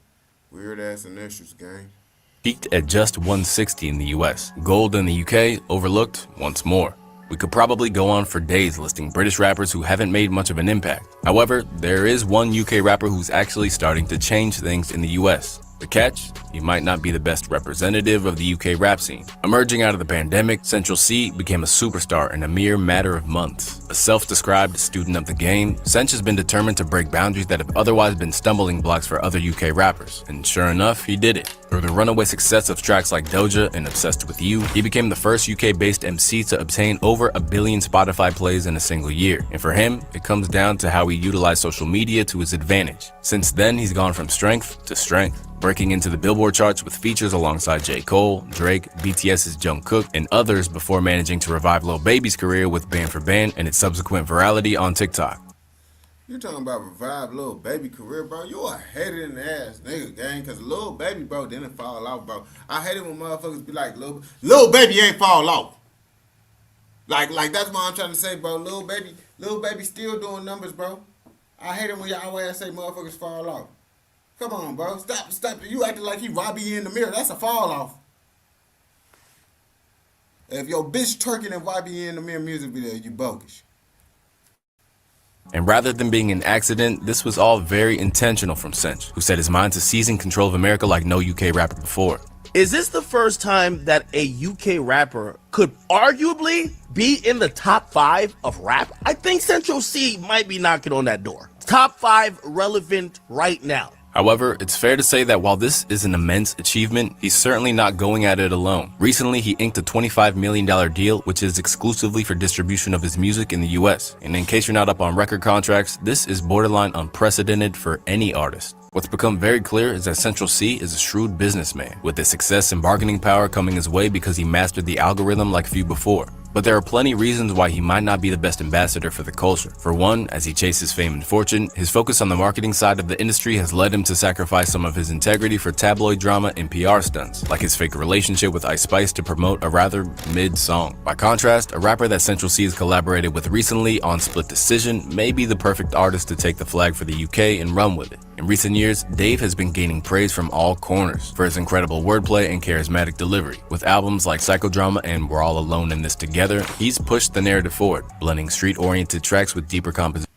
Weird ass initials, gang. Peaked at just 160 in the US. Gold in the UK, overlooked once more. We could probably go on for days listing British rappers who haven't made much of an impact. However, there is one UK rapper who's actually starting to change things in the US. The catch? He might not be the best representative of the UK rap scene. Emerging out of the pandemic, Central C became a superstar in a mere matter of months. A self-described student of the game, Cench has been determined to break boundaries that have otherwise been stumbling blocks for other UK rappers. And sure enough, he did it. Through the runaway success of tracks like Doja and Obsessed With You, he became the first UK-based MC to obtain over 1 billion Spotify plays in a single year. And for him, it comes down to how he utilized social media to his advantage. Since then, he's gone from strength to strength, breaking into the Billboard charts with features alongside J. Cole, Drake, BTS's Jungkook, and others before managing to revive Lil Baby's career with Band for Band and its subsequent virality on TikTok. You talking about revive Lil Baby career, bro? You a hater in the ass nigga, gang. Cause Lil Baby, bro, didn't fall off, bro. I hate it when motherfuckers be like, Lil Baby ain't fall off. Like that's what I'm trying to say, bro. Lil Baby still doing numbers, bro. I hate it when y'all always say motherfuckers fall off. Come on, bro. Stop. You acting like he robbing you in the mirror. That's a fall off. If your bitch twerking and robbing you in the mirror music video, you bogus. And rather than being an accident, this was all very intentional from Cench, who set his mind to seizing control of America like no UK rapper before. Is this the first time that a UK rapper could arguably be in the top 5 of rap? I think Central C might be knocking on that door. Top 5 relevant right now. However, it's fair to say that while this is an immense achievement, he's certainly not going at it alone. Recently, he inked a $25 million deal, which is exclusively for distribution of his music in the US. And in case you're not up on record contracts, this is borderline unprecedented for any artist. What's become very clear is that Central C is a shrewd businessman, with his success and bargaining power coming his way because he mastered the algorithm like few before. But there are plenty reasons why he might not be the best ambassador for the culture. For one, as he chases fame and fortune, his focus on the marketing side of the industry has led him to sacrifice some of his integrity for tabloid drama and PR stunts, like his fake relationship with Ice Spice to promote a rather mid song. By contrast, a rapper that Central C has collaborated with recently on Split Decision may be the perfect artist to take the flag for the UK and run with it. In recent years, Dave has been gaining praise from all corners for his incredible wordplay and charismatic delivery. With albums like Psychodrama and We're All Alone in This Together, he's pushed the narrative forward, blending street-oriented tracks with deeper composition.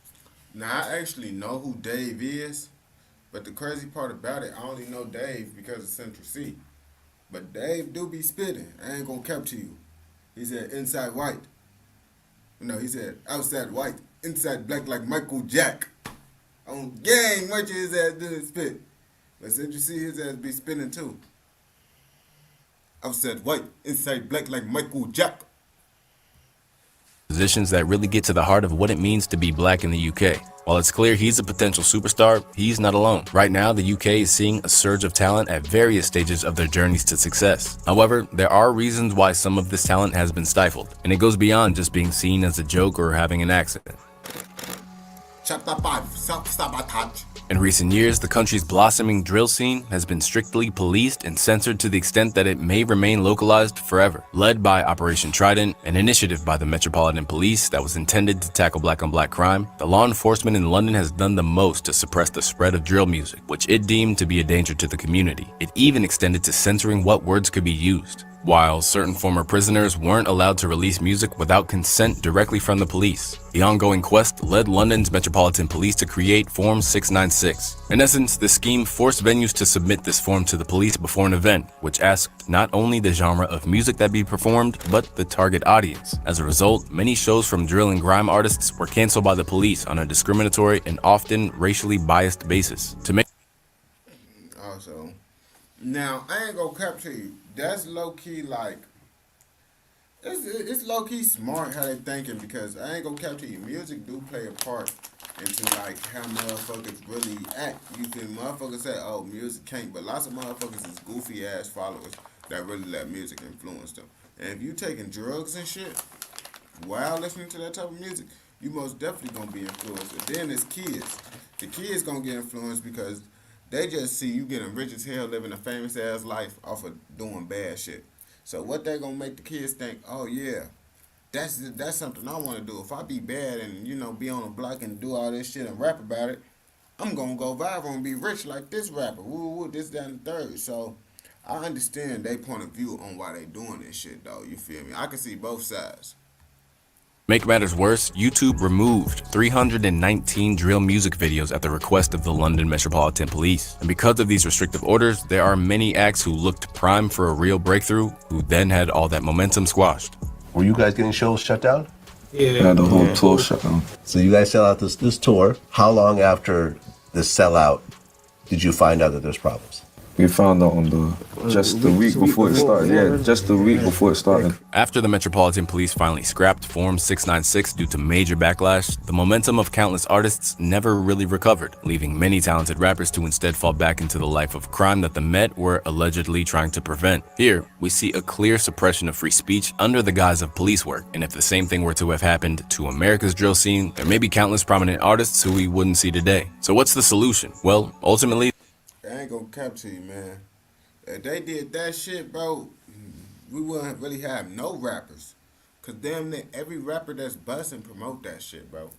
Now, I actually know who Dave is, but the crazy part about it, I only know Dave because of Central C. But Dave do be spitting. I ain't gonna cap to you. He said inside white. No, he said outside white, inside black like Michael Jack. On gang, much of his ass didn't spit. But Central C, his ass be spitting too. Outside white, inside black like Michael Jack. Positions that really get to the heart of what it means to be black in the UK. While it's clear he's a potential superstar, he's not alone. Right now, the UK is seeing a surge of talent at various stages of their journeys to success. However, there are reasons why some of this talent has been stifled, and it goes beyond just being seen as a joke or having an accident. Chapter 5, Self-Sabotage. In recent years, the country's blossoming drill scene has been strictly policed and censored to the extent that it may remain localized forever. Led by Operation Trident, an initiative by the Metropolitan Police that was intended to tackle black-on-black crime, the law enforcement in London has done the most to suppress the spread of drill music, which it deemed to be a danger to the community. It even extended to censoring what words could be used, while certain former prisoners weren't allowed to release music without consent directly from the police. The ongoing quest led London's Metropolitan Police to create Form 696. In essence, the scheme forced venues to submit this form to the police before an event, which asked not only the genre of music that be performed, but the target audience. As a result, many shows from drill and grime artists were canceled by the police on a discriminatory and often racially biased basis. To make Also, now I ain't gonna cap to you. That's low key like it's low key smart how they thinking, because I ain't gonna cap to you. Music do play a part into like how motherfuckers really act. You feel me? Motherfuckers say, "Oh, music can't," but lots of motherfuckers is goofy ass followers that really let music influence them. And if you taking drugs and shit while listening to that type of music, you most definitely gonna be influenced. And then it's kids. The kids gonna get influenced because they just see you getting rich as hell, living a famous ass life off of doing bad shit. So what they gonna make the kids think? Oh yeah, that's something I want to do. If I be bad and be on the block and do all this shit and rap about it, I'm gonna go viral and be rich like this rapper. Woo woo, this, that, and the third. So I understand their point of view on why they doing this shit though. You feel me? I can see both sides. Make matters worse, YouTube removed 319 drill music videos at the request of the London Metropolitan Police. And because of these restrictive orders, there are many acts who looked prime for a real breakthrough, who then had all that momentum squashed. Were you guys getting shows shut down? Yeah, the whole tour shut down. So you guys sell out this tour. How long after the sellout did you find out that there's problems? We found out on just the week before it started. Yeah, just the week before it started. After the Metropolitan Police finally scrapped Form 696 due to major backlash, the momentum of countless artists never really recovered, leaving many talented rappers to instead fall back into the life of crime that the Met were allegedly trying to prevent. Here, we see a clear suppression of free speech under the guise of police work, and if the same thing were to have happened to America's drill scene, there may be countless prominent artists who we wouldn't see today. So what's the solution? Well, ultimately, I ain't gonna cap to you, man. If they did that shit, bro, we wouldn't really have no rappers. Cause damn near every rapper that's busting promote that shit, bro.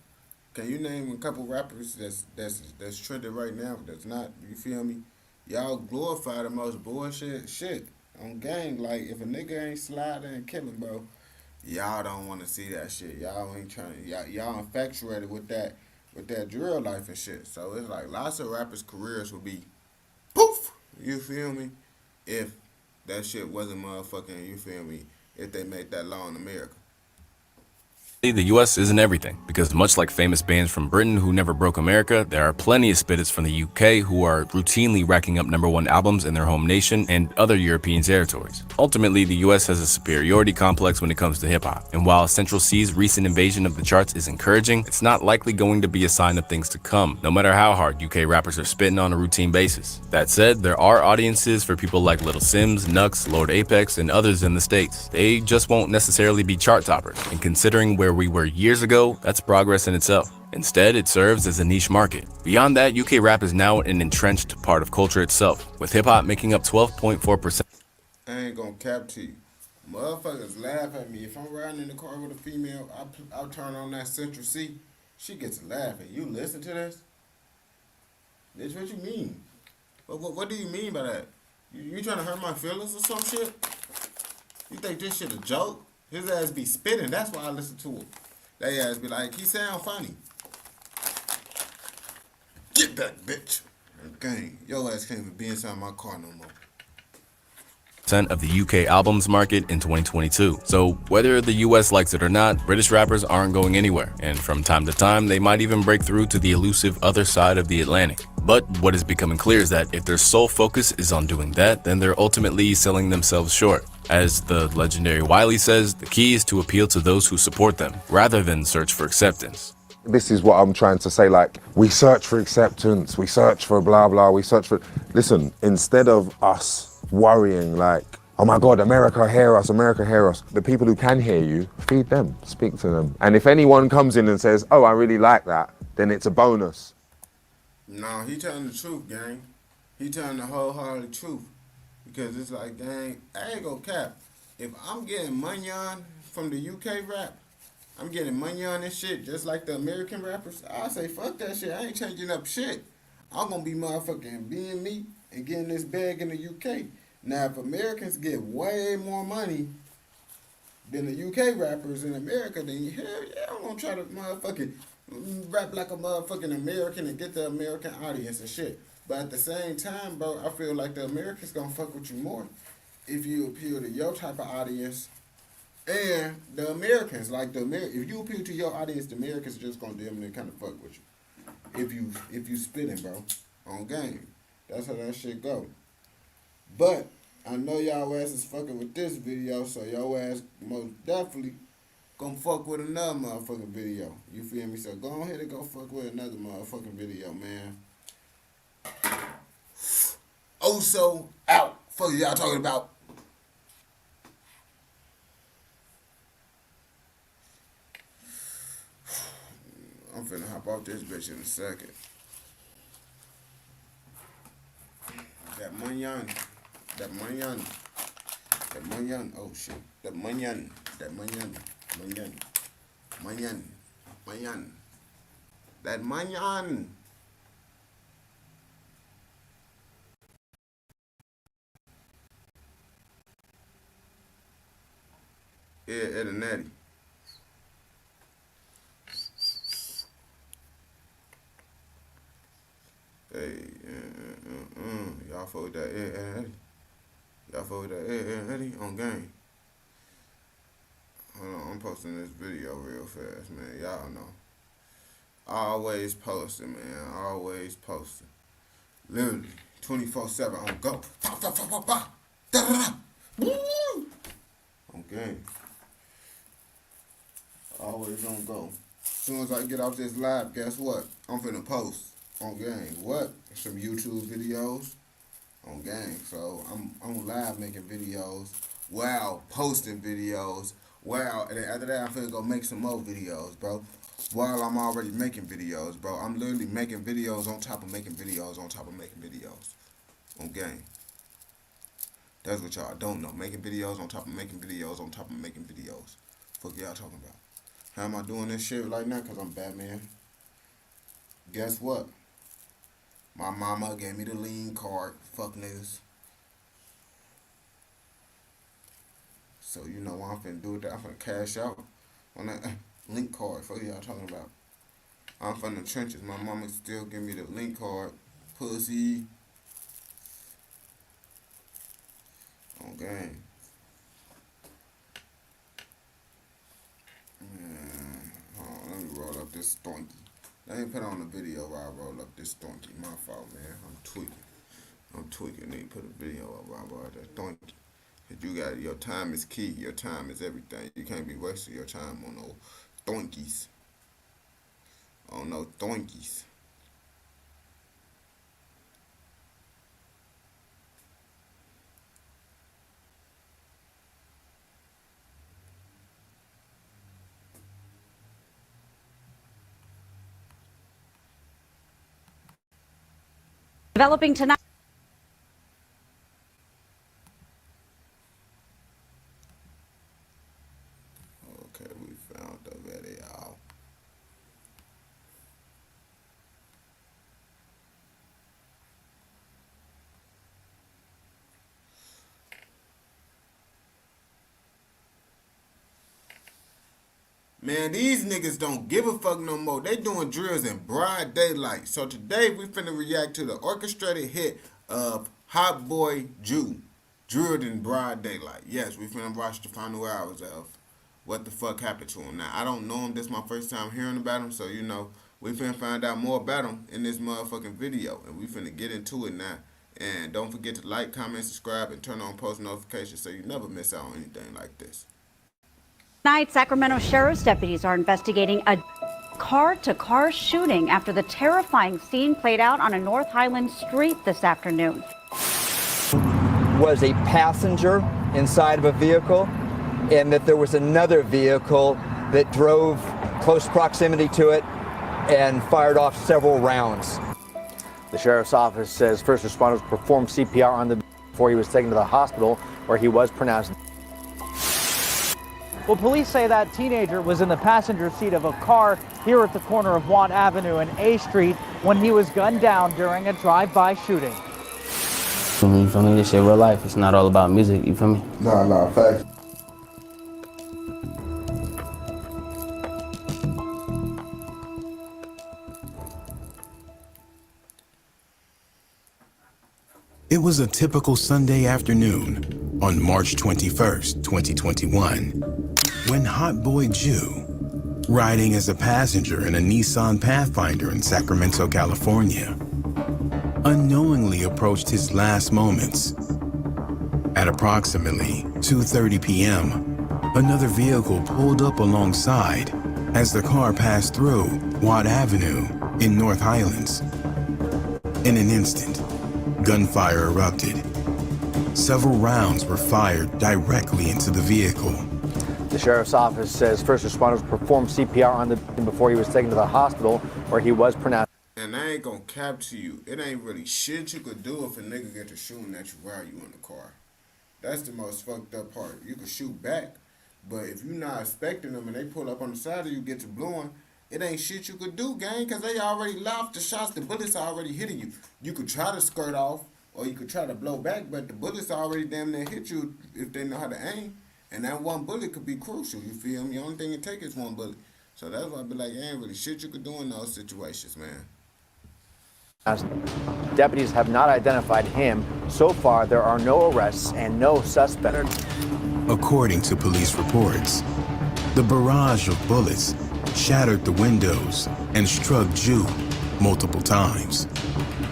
Can you name a couple rappers that's trending right now that's not, you feel me? Y'all glorify the most bullshit shit on gang. Like, if a nigga ain't sliding and killing, bro, y'all don't want to see that shit. Y'all ain't trying, y'all infatuated with that drill life and shit. So it's like lots of rappers' careers will be poof, you feel me? If that shit wasn't motherfucking, you feel me? If they made that law in America. The US isn't everything, because much like famous bands from Britain who never broke America, there are plenty of spitters from the UK who are routinely racking up #1 albums in their home nation and other European territories. Ultimately, the US has a superiority complex when it comes to hip-hop, and while Central C's recent invasion of the charts is encouraging, it's not likely going to be a sign of things to come, no matter how hard UK rappers are spitting on a routine basis. That said, there are audiences for people like Little Sims, Nux, Lord Apex, and others in the States. They just won't necessarily be chart toppers, and considering where we were years ago, that's progress in itself. Instead, it serves as a niche market. Beyond that, UK rap is now an entrenched part of culture itself, with hip-hop making up 12.4%. I ain't gonna cap to you. Motherfuckers laugh at me. If I'm riding in the car with a female, I'll turn on that Central C. She gets laughing. You listen to this? Bitch, what you mean? What do you mean by that? You trying to hurt my feelings or some shit? You think this shit a joke? His ass be spitting. That's why I listen to him. They ass be like, he sound funny. Get back, bitch. Gang, your ass can't even be inside my car no more. Of the UK albums market in 2022. So whether the US likes it or not, British rappers aren't going anywhere, and from time to time they might even break through to the elusive other side of the Atlantic. But what is becoming clear is that if their sole focus is on doing that, then they're ultimately selling themselves short. As the legendary Wiley says, the key is to appeal to those who support them, rather than search for acceptance. This is what I'm trying to say, like, we search for acceptance, we search for blah, blah, we search for... Listen, instead of us worrying like, oh my God, America hear us, the people who can hear you, feed them, speak to them. And if anyone comes in and says, oh, I really like that, then it's a bonus. No, he telling the truth, gang. He telling the wholehearted truth. Because it's like, gang, I ain't gonna cap. If I'm getting money on from the UK rap, I'm getting money on this shit just like the American rappers, I say, fuck that shit. I ain't changing up shit. I'm gonna be motherfucking being me and getting this bag in the UK. Now, if Americans get way more money than the UK rappers in America, then hell yeah, I'm gonna try to motherfucking rap like a motherfucking American and get the American audience and shit. But at the same time, bro, I feel like the Americans gonna fuck with you more if you appeal to your type of audience and the Americans. Like if you appeal to your audience, the Americans just gonna damn near kind of fuck with you. If you spitting, bro, on game. That's how that shit go. But I know y'all ass is fucking with this video, so y'all ass most definitely gonna fuck with another motherfucking video. You feel me? So go ahead and go fuck with another motherfucking video, man. Oso out. Fuck y'all talking about. I'm finna hop off this bitch in a second. That manyan. Oh shit. That manyan. That manyan. Yeah, Ed and Natty. Hey, y'all fuck with that Ed and Eddie. Y'all fuck with that Ed and Eddie on game. Hold on, I'm posting this video real fast, man. Y'all know. Always posting, man. Always posting. Literally, 24/7 on go. On game. Always on go. As soon as I get off this live, guess what? I'm finna post on game. What? Some YouTube videos on game. So I'm live making videos while posting videos. Wow, and then after that, I'm finna go make some more videos, bro. While I'm already making videos, bro. I'm literally making videos on top of making videos on top of making videos on game. That's what y'all don't know. Making videos on top of making videos on top of making videos. Fuck y'all talking about. How am I doing this shit like now? Because I'm Batman. Guess what? My mama gave me the lean card. Fuck niggas. So you know what I'm finna do with that? I'm finna cash out on that link card. Fuck y'all talking about. I'm from the trenches. My mama still give me the link card. Pussy. On game. Man. Stonky. Let me put on the video while I roll up this Stonky. My fault, man. I'm tweaking. They put a video up while I roll that Stonky. You got your time is key. Your time is everything. You can't be wasting your time on no Stonkies. On no Stonkies. Developing tonight. Okay, we found the video. Man, these niggas don't give a fuck no more. They doing drills in broad daylight. So today we finna react to the orchestrated hit of Hot Boy Jew, drilled in broad daylight. Yes, we finna watch the final hours of what the fuck happened to him. Now, I don't know him. This is my first time hearing about him. So, you know, we finna find out more about him in this motherfucking video. And we finna get into it now. And don't forget to like, comment, subscribe, and turn on post notifications so you never miss out on anything like this. Tonight, Sacramento Sheriff's deputies are investigating a car-to-car shooting after the terrifying scene played out on a North Highland street this afternoon. Was a passenger inside of a vehicle, and that there was another vehicle that drove close proximity to it and fired off several rounds. The sheriff's office says first responders performed CPR on the before he was taken to the hospital, where he was pronounced. Well, police say that teenager was in the passenger seat of a car here at the corner of Watt Avenue and A Street when he was gunned down during a drive-by shooting. You feel me? This shit real life. It's not all about music. You feel me? Nah, facts. It was a typical Sunday afternoon on March 21st, 2021, when Hot Boy Jew, riding as a passenger in a Nissan Pathfinder in Sacramento, California, unknowingly approached his last moments. At approximately 2:30 p.m., another vehicle pulled up alongside as the car passed through Watt Avenue in North Highlands. In an instant, gunfire erupted. Several rounds were fired directly into the vehicle. The sheriff's office says first responders performed CPR on the before he was taken to the hospital, where he was pronounced. And I ain't gonna cap to you. It ain't really shit you could do if a nigga get to shooting at you while you in the car. That's the most fucked up part. You can shoot back, but if you not expecting them and they pull up on the side of you, get to blowing, it ain't shit you could do, gang, because they already lost the shots. The bullets are already hitting you. You could try to skirt off, or you could try to blow back, but the bullets already damn near hit you if they know how to aim. And that one bullet could be crucial, you feel me? The only thing it take is one bullet. So that's why I be like, ain't really shit you could do in those situations, man. Deputies have not identified him. So far, there are no arrests and no suspects. According to police reports, the barrage of bullets shattered the windows and struck Jew multiple times.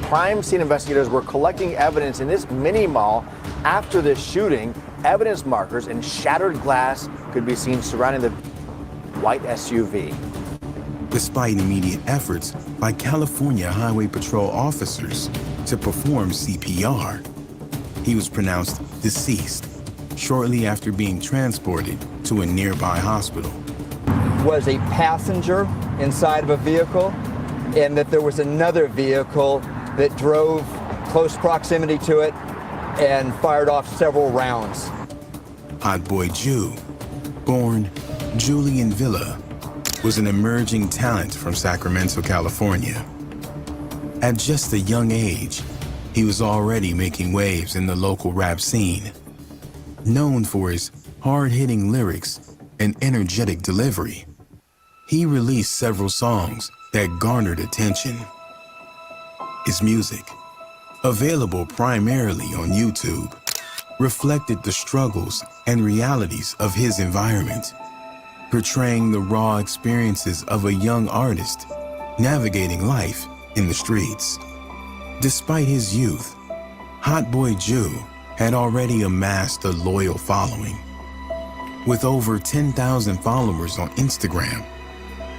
Crime scene investigators were collecting evidence in this mini mall after this shooting. Evidence markers and shattered glass could be seen surrounding the white SUV. Despite immediate efforts by California Highway Patrol officers to perform CPR, he was pronounced deceased shortly after being transported to a nearby hospital. Was a passenger inside of a vehicle, and that there was another vehicle that drove close proximity to it and fired off several rounds. Hot Boy Jew, born Julian Villa, was an emerging talent from Sacramento, California. At just a young age, he was already making waves in the local rap scene. Known for his hard-hitting lyrics and energetic delivery, he released several songs that garnered attention. His music, available primarily on YouTube, reflected the struggles and realities of his environment. portraying the raw experiences of a young artist navigating life in the streets. Despite his youth, Hot Boy Jew had already amassed a loyal following. With over 10,000 followers on Instagram,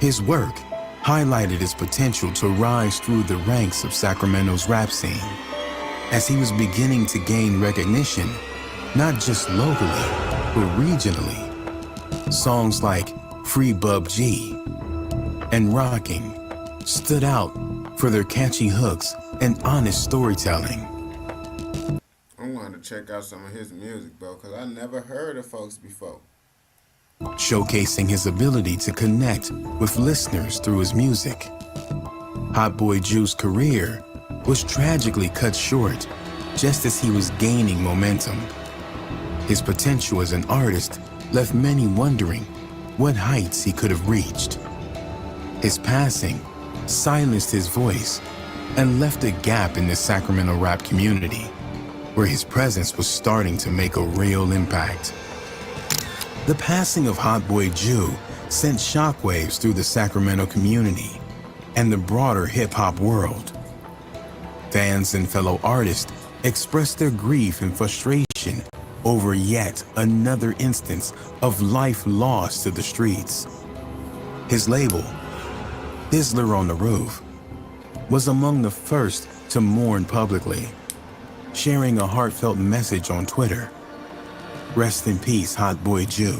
his work highlighted his potential to rise through the ranks of Sacramento's rap scene, as he was beginning to gain recognition, not just locally, but regionally. Songs like Free Bub G and Rocking stood out for their catchy hooks and honest storytelling. I wanted to check out some of his music, bro, because I never heard of folks before. Showcasing his ability to connect with listeners through his music. Hot Boy Jew's career was tragically cut short just as he was gaining momentum. His potential as an artist left many wondering what heights he could have reached. His passing silenced his voice and left a gap in the Sacramento rap community, where his presence was starting to make a real impact. The passing of Hot Boy Jew sent shockwaves through the Sacramento community and the broader hip-hop world. Fans and fellow artists expressed their grief and frustration over yet another instance of life lost to the streets. His label, Dizzler on the Roof, was among the first to mourn publicly, sharing a heartfelt message on Twitter. Rest in peace, Hot Boy Jew.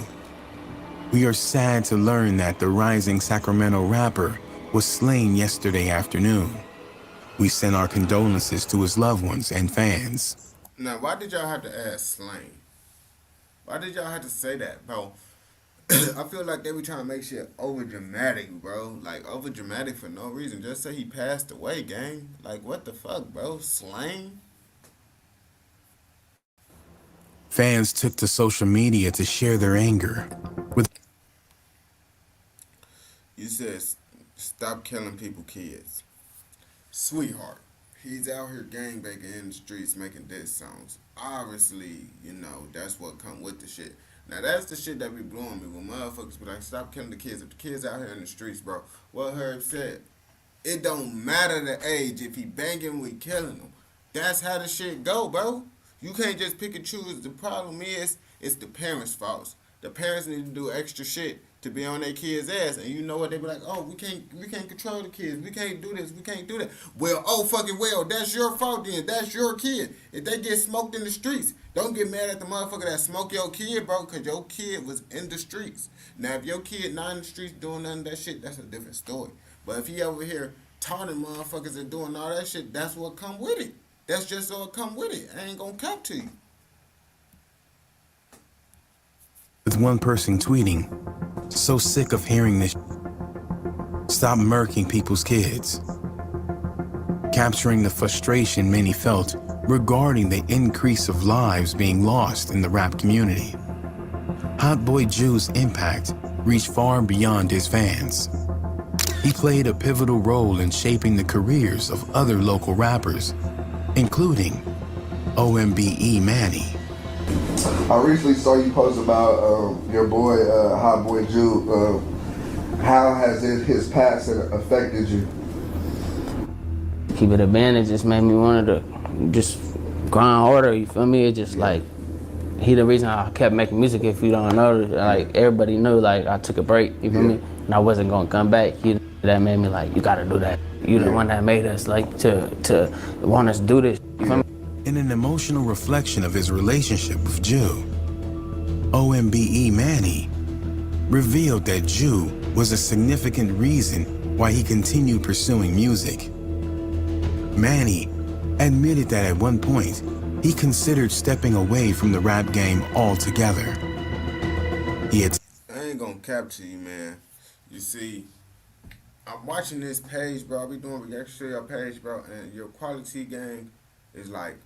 We are sad to learn that the rising Sacramento rapper was slain yesterday afternoon. We send our condolences to his loved ones and fans. Now, why did y'all have to add slain? Why did y'all have to say that, bro? I feel like they were trying to make shit over dramatic, bro. Like, over dramatic for no reason. Just say he passed away, gang. Like, what the fuck, bro? Slain? Fans took to social media to share their anger with. You said, stop killing people, kids. Sweetheart, he's out here gangbanging in the streets making diss songs. Obviously, you know, that's what come with the shit. Now, that's the shit that be blowing me when motherfuckers be like, stop killing the kids. If the kids out here in the streets, bro, what Herb said, it don't matter the age. If he banging, we killing him. That's how the shit go, bro. You can't just pick and choose. The problem is, it's the parents' fault. The parents need to do extra shit to be on their kids' ass. And you know what? They be like, oh, we can't control the kids. We can't do this. We can't do that. Well, oh, fucking well, that's your fault then. That's your kid. If they get smoked in the streets, don't get mad at the motherfucker that smoked your kid, bro, because your kid was in the streets. Now, if your kid not in the streets doing none of that shit, that's a different story. But if he over here taunting motherfuckers and doing all that shit, that's what come with it. That's just what come with it. I ain't gonna cap to you. With one person tweeting, so sick of hearing this. Stop murking people's kids. Capturing the frustration many felt regarding the increase of lives being lost in the rap community. Hot Boy Jew's impact reached far beyond his fans. He played a pivotal role in shaping the careers of other local rappers, including OMBE Manny. I recently saw you post about your boy, Hot Boy Jew. How has his passing affected you? Keep it a band, it just made me want to just grind harder, you feel me? It just like, he the reason I kept making music. If you don't know, like everybody knew, like I took a break, you feel me? And I wasn't gonna come back. That made me like, you gotta do that. You the one that made us like to want us to do this, you feel me? In an emotional reflection of his relationship with Jew, OMBE Manny revealed that Jew was a significant reason why he continued pursuing music. Manny admitted that at one point, he considered stepping away from the rap game altogether. I ain't gonna cap to you, man. You see, I'm watching this page, bro. I be doing reactions to your page, bro, and your quality game is like,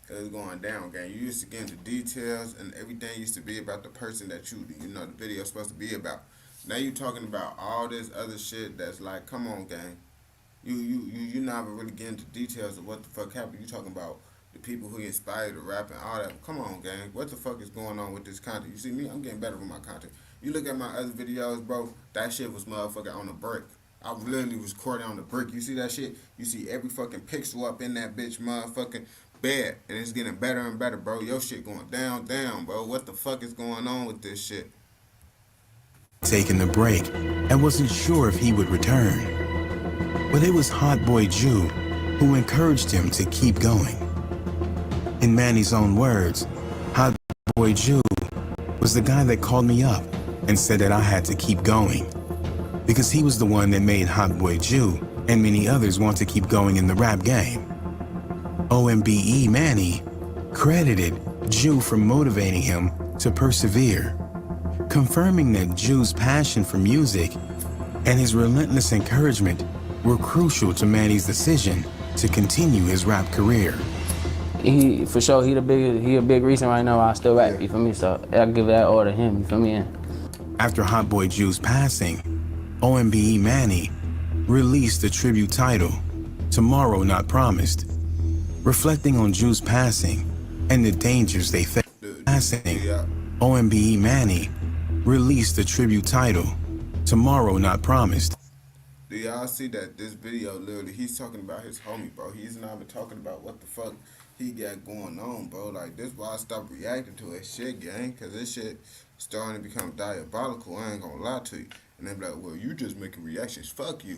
it's going down, gang. You used to get into details, and everything used to be about the person that you know, the video's supposed to be about. Now you talking about all this other shit that's like, come on, gang. You not even really getting into details of what the fuck happened. You talking about the people who inspired the rap and all that. Come on, gang. What the fuck is going on with this content? You see me? I'm getting better with my content. You look at my other videos, bro, that shit was motherfucking on the brick. I literally was recording on the brick. You see that shit? You see every fucking pixel up in that bitch motherfucking bed. And it's getting better and better, bro. Your shit going down, bro. What the fuck is going on with this shit? Taking the break and wasn't sure if he would return. But it was Hot Boy Jew who encouraged him to keep going. In Manny's own words, Hot Boy Jew was the guy that called me up and said that I had to keep going because he was the one that made Hot Boy Jew and many others want to keep going in the rap game. OMBE Manny credited Jew for motivating him to persevere, confirming that Jew's passion for music and his relentless encouragement were crucial to Manny's decision to continue his rap career. He, for sure, he a big reason right now I still rap, you feel me? So I give that all to him, you feel me? After Hot Boy Jew's passing, OMBE Manny released the tribute title, Tomorrow Not Promised, reflecting on Jew's passing and the dangers they faced. OMBE Manny released the tribute title, Tomorrow Not Promised. Do y'all see that this video, literally, he's talking about his homie, bro. He's not even talking about what the fuck he got going on, bro. Like, this is why I stopped reacting to his shit, gang, because this shit starting to become diabolical. I ain't gonna lie to you. And they be like, well, you just making reactions. Fuck you.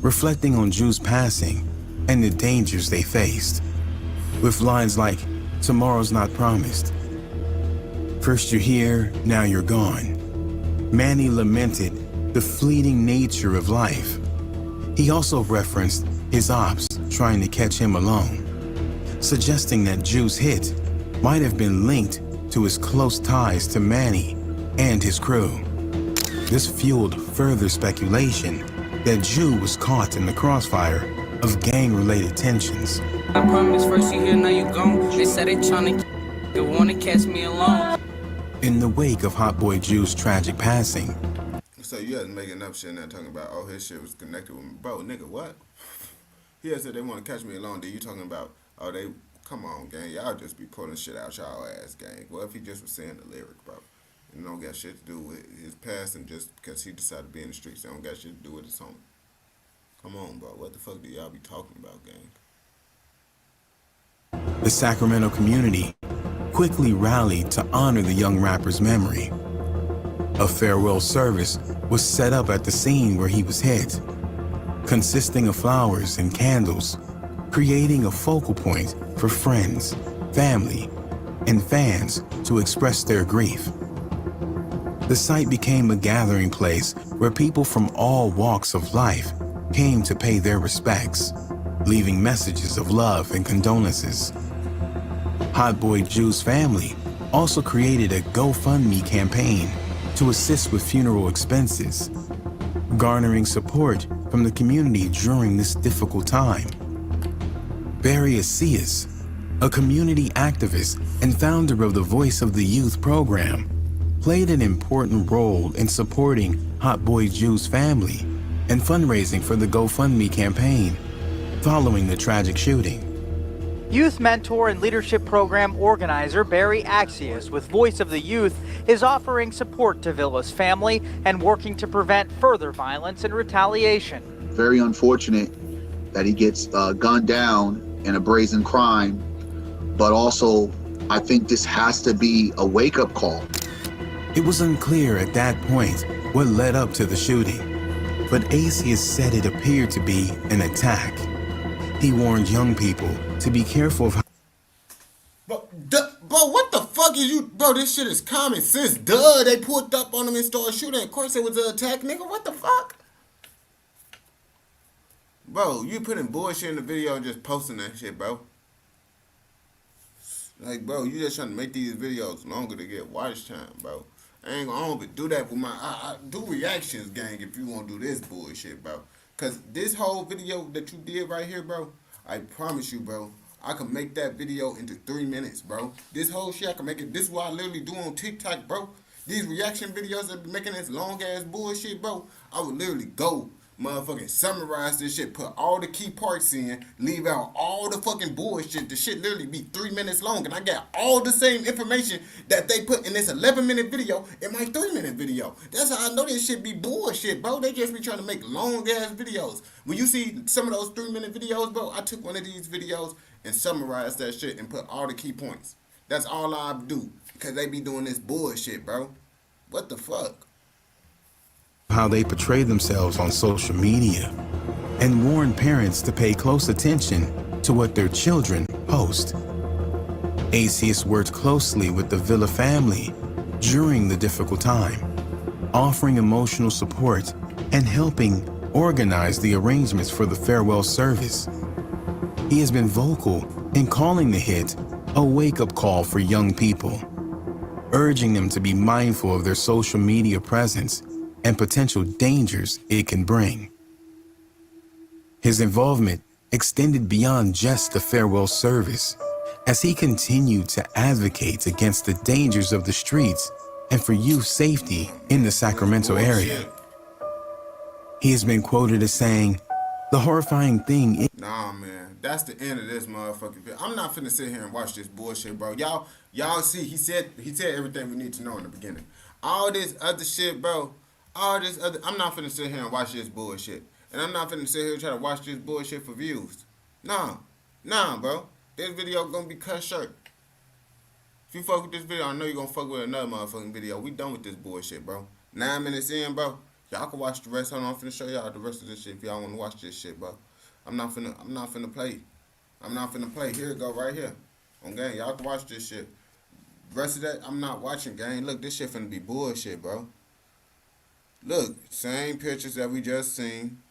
Reflecting on Jew's passing and the dangers they faced, with lines like, tomorrow's not promised. First you're here, now you're gone. Manny lamented the fleeting nature of life. He also referenced his ops trying to catch him alone, suggesting that Jew's hit might have been linked to his close ties to Manny and his crew. This fueled further speculation that Jew was caught in the crossfire of gang-related tensions. I promise, first you here, now you gone. They said they tryna they wanna catch me alone. In the wake of Hot Boy Jew's tragic passing. So you guys making up shit now talking about, oh, his shit was connected with me. Bro, nigga, what? He had said they want to catch me alone. Then you talking about, oh, they, come on, gang. Y'all just be pulling shit out y'all ass, gang. What if he just was saying the lyric, bro? It don't got shit to do with his passing just because he decided to be in the streets. It don't got shit to do with his homie. Come on, bro. What the fuck do y'all be talking about, gang? The Sacramento community quickly rallied to honor the young rapper's memory. A farewell service was set up at the scene where he was hit, consisting of flowers and candles, creating a focal point for friends, family, and fans to express their grief. The site became a gathering place where people from all walks of life came to pay their respects, leaving messages of love and condolences. Hot Boy Jew's family also created a GoFundMe campaign to assist with funeral expenses, garnering support from the community during this difficult time. Barry Acias, a community activist and founder of the Voice of the Youth program, played an important role in supporting Hot Boy Jew's family and fundraising for the GoFundMe campaign following the tragic shooting. Youth mentor and leadership program organizer Barry Axios with Voice of the Youth is offering support to Villa's family and working to prevent further violence and retaliation. Very unfortunate that he gets gunned down in a brazen crime, but also I think this has to be a wake-up call. It was unclear at that point what led up to the shooting, but Acius said it appeared to be an attack. He warned young people to be careful of how... Bro, what the fuck is you... Bro, this shit is common sense. Duh, they pulled up on him and started shooting. Of course it was an attack, nigga. What the fuck? Bro, you putting bullshit in the video and just posting that shit, bro. Like, bro, you just trying to make these videos longer to get watch time, bro. I ain't gonna do that with my... I do reactions, gang, if you want to do this bullshit, bro. Because this whole video that you did right here, bro, I promise you, bro, I can make that video into 3 minutes, bro. This whole shit, I can make it. This is what I literally do on TikTok, bro. These reaction videos that be making this long-ass bullshit, bro, I would literally go motherfucking summarize this shit, put all the key parts in, leave out all the fucking bullshit. The shit literally be 3 minutes long, and I got all the same information that they put in this 11-minute video in my 3-minute video. That's how I know this shit be bullshit, bro. They just be trying to make long-ass videos. When you see some of those 3-minute videos, bro, I took one of these videos and summarized that shit and put all the key points. That's all I do, because they be doing this bullshit, bro. What the fuck? How they portray themselves on social media and warn parents to pay close attention to what their children post. ACS worked closely with the Villa family during the difficult time, offering emotional support and helping organize the arrangements for the farewell service. He has been vocal in calling the hit a wake-up call for young people, urging them to be mindful of their social media presence and potential dangers it can bring. His involvement extended beyond just the farewell service, as he continued to advocate against the dangers of the streets and for youth safety in the Sacramento area. He has been quoted as saying, "The horrifying thing is..." Nah, man, that's the end of this motherfucking video. I'm not finna sit here and watch this bullshit, bro. Y'all see, he said everything we need to know in the beginning. All this other shit, bro. I'm not finna sit here and watch this bullshit. And I'm not finna sit here and try to watch this bullshit for views. Nah, bro. This video gonna be cut short. If you fuck with this video, I know you're gonna fuck with another motherfucking video. We done with this bullshit, bro. 9 minutes in, bro. Y'all can watch the rest. Hold on, I'm finna show y'all the rest of this shit if y'all wanna watch this shit, bro. I'm not finna play. I'm not finna play. Here it go, right here. On gang, y'all can watch this shit. Rest of that, I'm not watching, gang. Look, this shit finna be bullshit, bro. Look, same pictures that we just seen.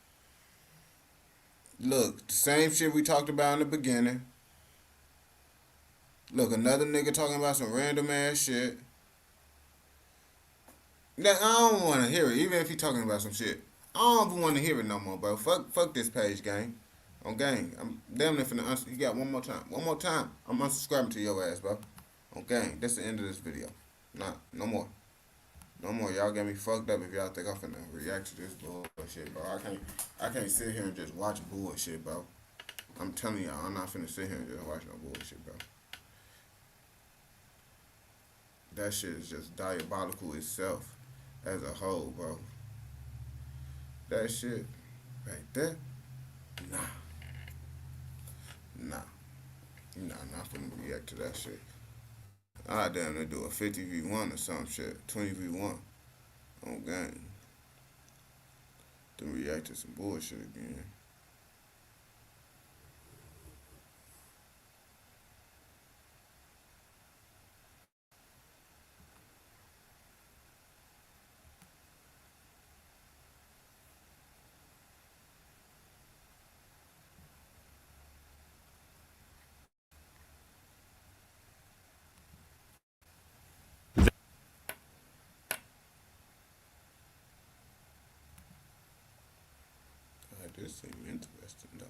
Look, the same shit we talked about in the beginning. Look, another nigga talking about some random ass shit. Now, I don't want to hear it, even if he talking about some shit. I don't even want to hear it no more, bro. Fuck this page, gang. On gang, I'm damn near finna you got one more time. One more time, I'm unsubscribing to your ass, bro. On gang, that's the end of this video. Nah, no more. No more. Y'all got me fucked up if y'all think I'm finna react to this bullshit, bro. I can't sit here and just watch bullshit, bro. I'm telling y'all, I'm not finna sit here and just watch no bullshit, bro. That shit is just diabolical itself as a whole, bro. That shit right there, nah, not finna react to that shit. I damn near do a 50v1 or some shit, 20v1 on game. Then react to some bullshit again. This seems interesting, though.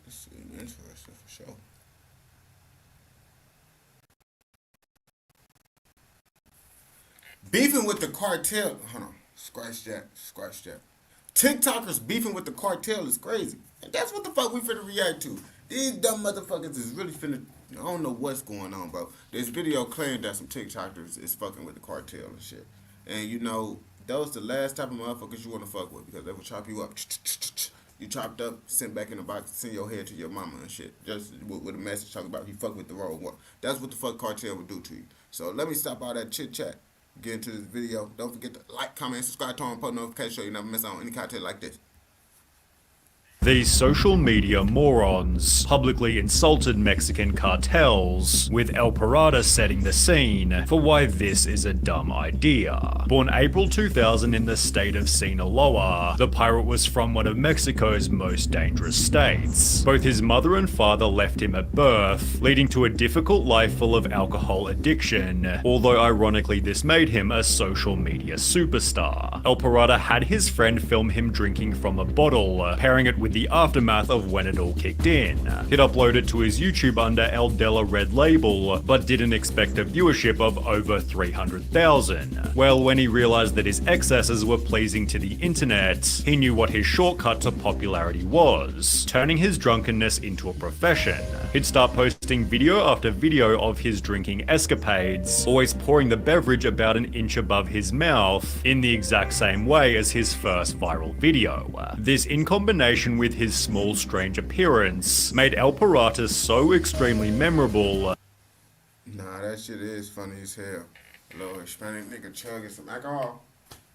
This seems interesting for sure. Beefing with the cartel. Hold on. Scratch that. TikTokers beefing with the cartel is crazy. And that's what the fuck we finna react to. These dumb motherfuckers is really finna... I don't know what's going on, bro. This video claimed that some TikTokers is fucking with the cartel and shit. And, you know... Those the last type of motherfuckers you want to fuck with, because they will chop you up. You chopped up, sent back in the box, send your head to your mama and shit. Just with a message talking about you fuck with the wrong one. That's what the fuck cartel would do to you. So let me stop all that chit chat. Get into this video. Don't forget to like, comment, subscribe, turn on post notifications so you never miss out on any content like this. These social media morons publicly insulted Mexican cartels, with El Pirata setting the scene for why this is a dumb idea. Born April 2000 in the state of Sinaloa, the pirate was from one of Mexico's most dangerous states. Both his mother and father left him at birth, leading to a difficult life full of alcohol addiction, although ironically this made him a social media superstar. El Pirata had his friend film him drinking from a bottle, pairing it with with the aftermath of when it all kicked in. He'd uploaded to his YouTube under El Della Red Label, but didn't expect a viewership of over 300,000. Well, when he realized that his excesses were pleasing to the internet, he knew what his shortcut to popularity was, turning his drunkenness into a profession. He'd start posting video after video of his drinking escapades, always pouring the beverage about an inch above his mouth, in the exact same way as his first viral video. This, in combination with his small, strange appearance, made El Pirata so extremely memorable. Nah, that shit is funny as hell. A little Hispanic nigga chugging some alcohol,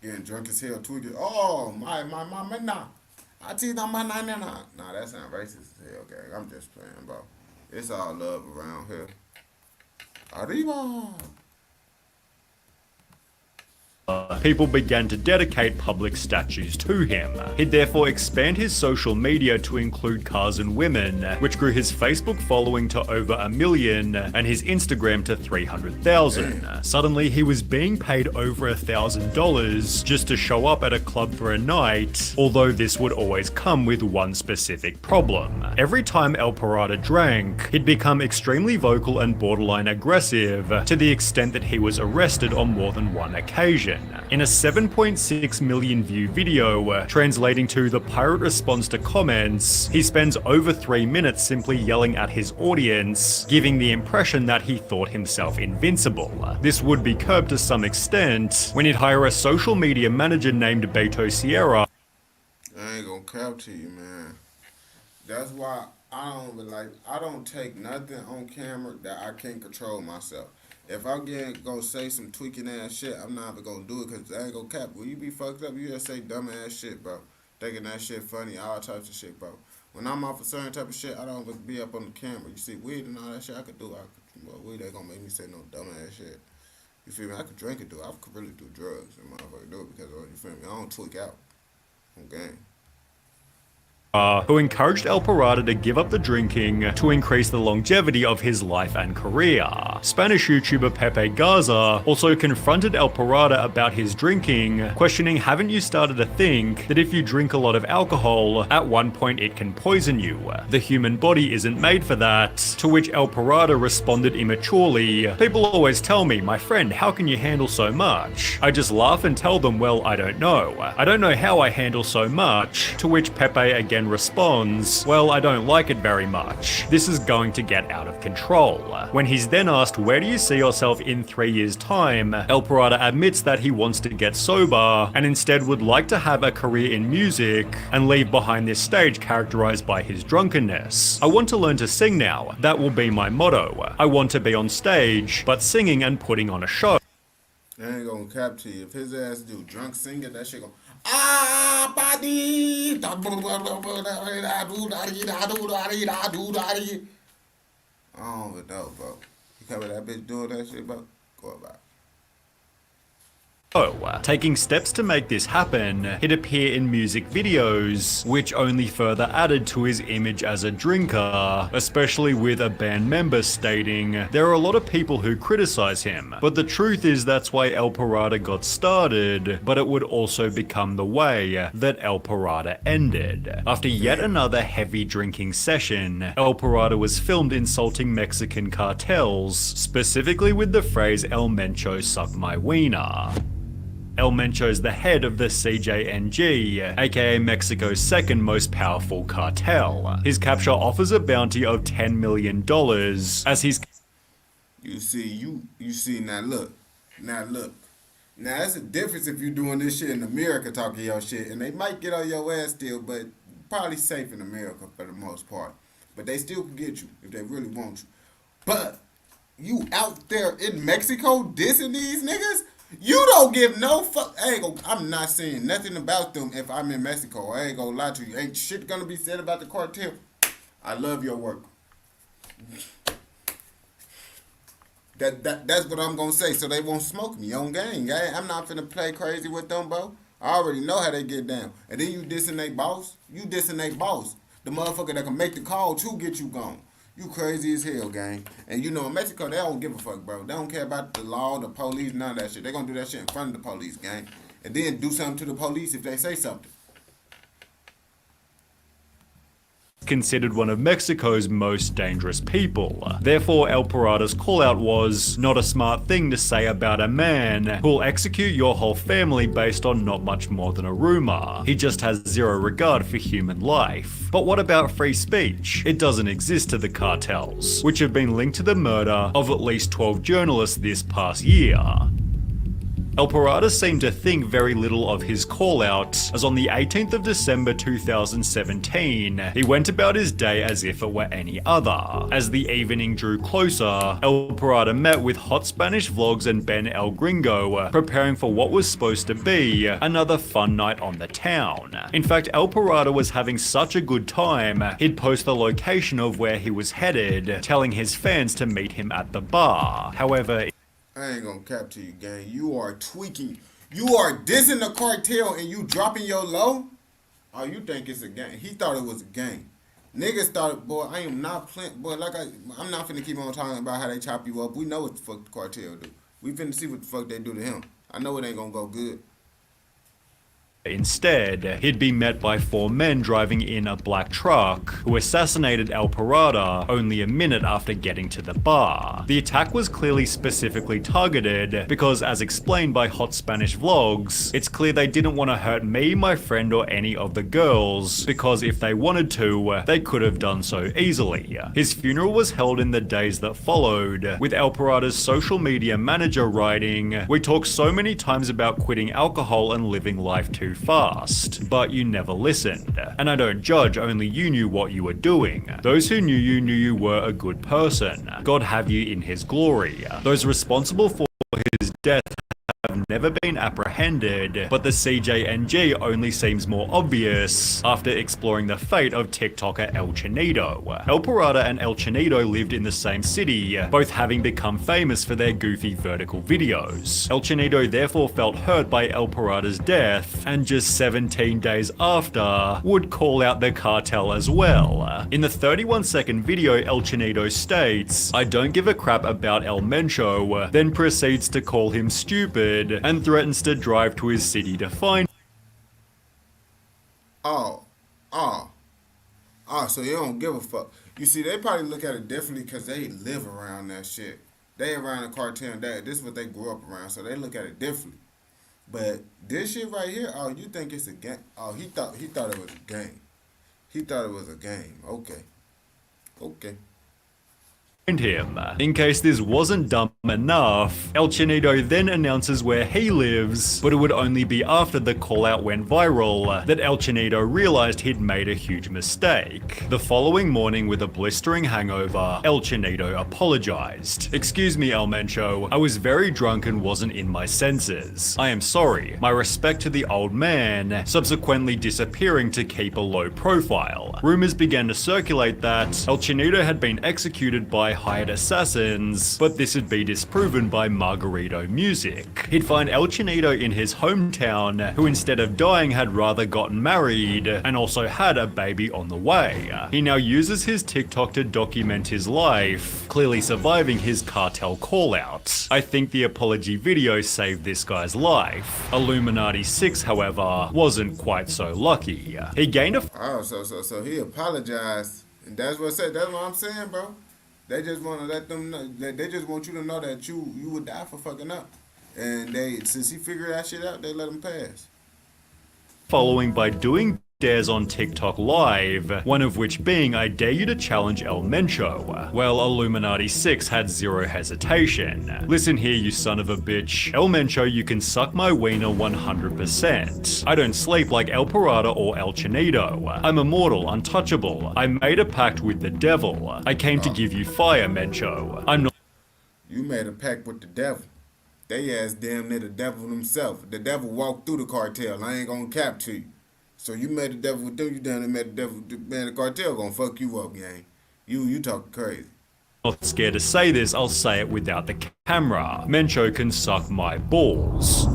getting drunk as hell, tweaking. Oh, my mama, nah. I tell you, my nah. Nah, that sound racist as hell, gang. I'm just playing, bro. It's all love around here. Arriba! People began to dedicate public statues to him. He'd therefore expand his social media to include cars and women, which grew his Facebook following to over 1 million and his Instagram to 300,000. Suddenly, he was being paid over $1,000 just to show up at a club for a night, although this would always come with one specific problem. Every time El Pirata drank, he'd become extremely vocal and borderline aggressive, to the extent that he was arrested on more than one occasion. In a 7.6 million view video, translating to the pirate response to comments, he spends over 3 minutes simply yelling at his audience, giving the impression that he thought himself invincible. This would be curbed to some extent when he'd hire a social media manager named Beto Sierra. I ain't gonna cap to you, man. That's why I don't take nothing on camera that I can't control myself. If I'm gonna say some tweaking ass shit, I'm not even gonna do it because I ain't gonna cap. When you be fucked up, you just say dumb ass shit, bro. Thinking that shit funny, all types of shit, bro. When I'm off a certain type of shit, I don't be up on the camera. You see, weed and all that shit, I could do. Weed ain't gonna make me say no dumb ass shit. You feel me? I could drink and do it. I could really do drugs and motherfucker do it because, you feel me? I don't tweak out on game. Who encouraged El Pirata to give up the drinking to increase the longevity of his life and career. Spanish YouTuber Pepe Garza also confronted El Pirata about his drinking, questioning, haven't you started to think that if you drink a lot of alcohol, at one point it can poison you? The human body isn't made for that, to which El Pirata responded immaturely, people always tell me, my friend, how can you handle so much? I just laugh and tell them, well, I don't know. I don't know how I handle so much, to which Pepe again responds, well, I don't like it very much. This is going to get out of control. When he's then asked, where do you see yourself in 3 years' time? El Pirata admits that he wants to get sober and instead would like to have a career in music and leave behind this stage characterized by his drunkenness. I want to learn to sing now. That will be my motto. I want to be on stage, but singing and putting on a show. I ain't gonna cap to you. If his ass do drunk singing, that shit gon' body. I don't even know, bro. You cover that bitch doing that shit, bro? Go about it. Taking steps to make this happen, he'd appear in music videos, which only further added to his image as a drinker, especially with a band member stating, there are a lot of people who criticize him, but the truth is that's why El Pirata got started, but it would also become the way that El Pirata ended. After yet another heavy drinking session, El Pirata was filmed insulting Mexican cartels, specifically with the phrase El Mencho suck my wiener. El Mencho's the head of the CJNG, aka Mexico's second most powerful cartel. His capture offers a bounty of $10 million as he's... You see, now look. Now that's a difference if you doing this shit in America talking your shit, and they might get on your ass still, but probably safe in America for the most part. But they still can get you if they really want you. But you out there in Mexico dissing these niggas? You don't give no fuck. I'm not saying nothing about them if I'm in Mexico. I ain't gonna lie to you. Ain't shit gonna be said about the cartel. I love your work. That's what I'm gonna say, so they won't smoke me on gang. I'm not finna play crazy with them, bro. I already know how they get down. And then you dissing they boss. The motherfucker that can make the call to get you gone. You crazy as hell, gang. And you know, in Mexico, they don't give a fuck, bro. They don't care about the law, the police, none of that shit. They gonna do that shit in front of the police, gang. And then do something to the police if they say something. considered one of Mexico's most dangerous people. Therefore, El Parada's callout was not a smart thing to say about a man who'll execute your whole family based on not much more than a rumor. He just has zero regard for human life. But what about free speech? It doesn't exist to the cartels, which have been linked to the murder of at least 12 journalists this past year. El Parada seemed to think very little of his call-out, as on the 18th of December 2017, he went about his day as if it were any other. As the evening drew closer, El Parada met with Hot Spanish Vlogs and Ben El Gringo, preparing for what was supposed to be another fun night on the town. In fact, El Parada was having such a good time, he'd post the location of where he was headed, telling his fans to meet him at the bar. However, I ain't gonna cap to you, gang. You are tweaking. You are dissing the cartel and you dropping your low? Oh, you think it's a game. He thought it was a game. Niggas thought, boy, I am not playing. Boy, I'm not finna keep on talking about how they chop you up. We know what the fuck the cartel do. We finna see what the fuck they do to him. I know it ain't gonna go good. instead, he'd be met by 4 men driving in a black truck who assassinated El Parada only a minute after getting to the bar. The attack was clearly specifically targeted because, as explained by Hot Spanish Vlogs, it's clear they didn't want to hurt me, my friend, or any of the girls, because if they wanted to, they could have done so easily. His funeral was held in the days that followed, with El Parada's social media manager writing, "We talk so many times about quitting alcohol and living life too fast, but you never listened. And I don't judge, only you knew what you were doing. Those who knew you were a good person. God have you in his glory. Those responsible for his death have never been apprehended, but the CJNG only seems more obvious after exploring the fate of TikToker El Chinito. El Parada and El Chinito lived in the same city, both having become famous for their goofy vertical videos. El Chinito therefore felt hurt by El Parada's death, and just 17 days after, would call out the cartel as well. In the 31-second video, El Chinito states, "I don't give a crap about El Mencho," then proceeds to call him stupid and threatens to drive to his city to find. So you don't give a fuck. You see, they probably look at it differently because they live around that shit. They around the cartel and that. This is what they grew up around, so they look at it differently. But this shit right here, oh, you think it's a game? Oh, he thought it was a game. He thought it was a game. Okay. Him. In case this wasn't dumb enough, El Chinito then announces where he lives, but it would only be after the call-out went viral that El Chinito realized he'd made a huge mistake. The following morning, with a blistering hangover, El Chinito apologized. "Excuse me, El Mencho, I was very drunk and wasn't in my senses. I am sorry. My respect to the old man," subsequently disappearing to keep a low profile. Rumors began to circulate that El Chinito had been executed by hired assassins, but this would be disproven by Margarito Music. He'd find El Chinito in his hometown, who instead of dying had rather gotten married, and also had a baby on the way. He now uses his TikTok to document his life, clearly surviving his cartel call-out. I think the apology video saved this guy's life. Illuminati 6, however, wasn't quite so lucky. He gained a So he apologized, and that's what I'm saying, bro. They just want to let them know. They just want you to know that you would die for fucking up. And since he figured that shit out, they let him pass. Following by doing dares on TikTok Live, one of which being I dare you to challenge El Mencho. Well, Illuminati 6 had zero hesitation. "Listen here, you son of a bitch. El Mencho, you can suck my wiener 100%. I don't sleep like El Parada or El Chinito. I'm immortal, untouchable. I made a pact with the devil. I came to give you fire, Mencho. I'm not..." You made a pact with the devil. They ass damn near the devil himself. The devil walked through the cartel. I ain't gonna cap to you. So you met the devil with them, you down there met the devil, man, the cartel gonna fuck you up, gang. You talking crazy. Not scared to say this, I'll say it without the camera. Mencho can suck my balls.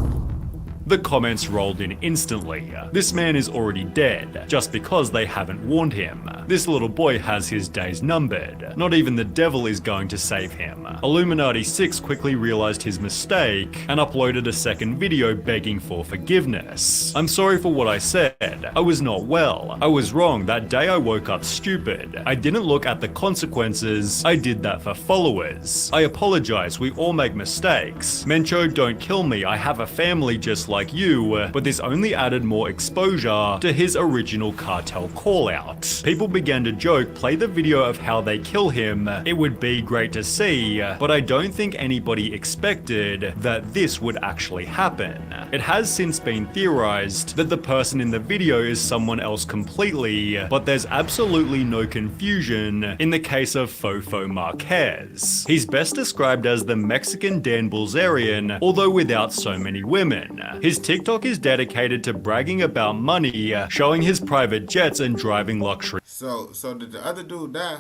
The comments rolled in instantly. This man is already dead, just because they haven't warned him. This little boy has his days numbered. Not even the devil is going to save him. Illuminati 6 quickly realized his mistake and uploaded a second video begging for forgiveness. I'm sorry for what I said. I was not well. I was wrong. That day I woke up stupid. I didn't look at the consequences. I did that for followers. I apologize. We all make mistakes. Mencho, don't kill me. I have a family just like you, but this only added more exposure to his original cartel call-out. People began to joke, play the video of how they kill him. It would be great to see, but I don't think anybody expected that this would actually happen. It has since been theorized that the person in the video is someone else completely, but there's absolutely no confusion in the case of Fofo Marquez. He's best described as the Mexican Dan Bilzerian, although without so many women. His TikTok is dedicated to bragging about money, showing his private jets and driving luxury. So did the other dude die?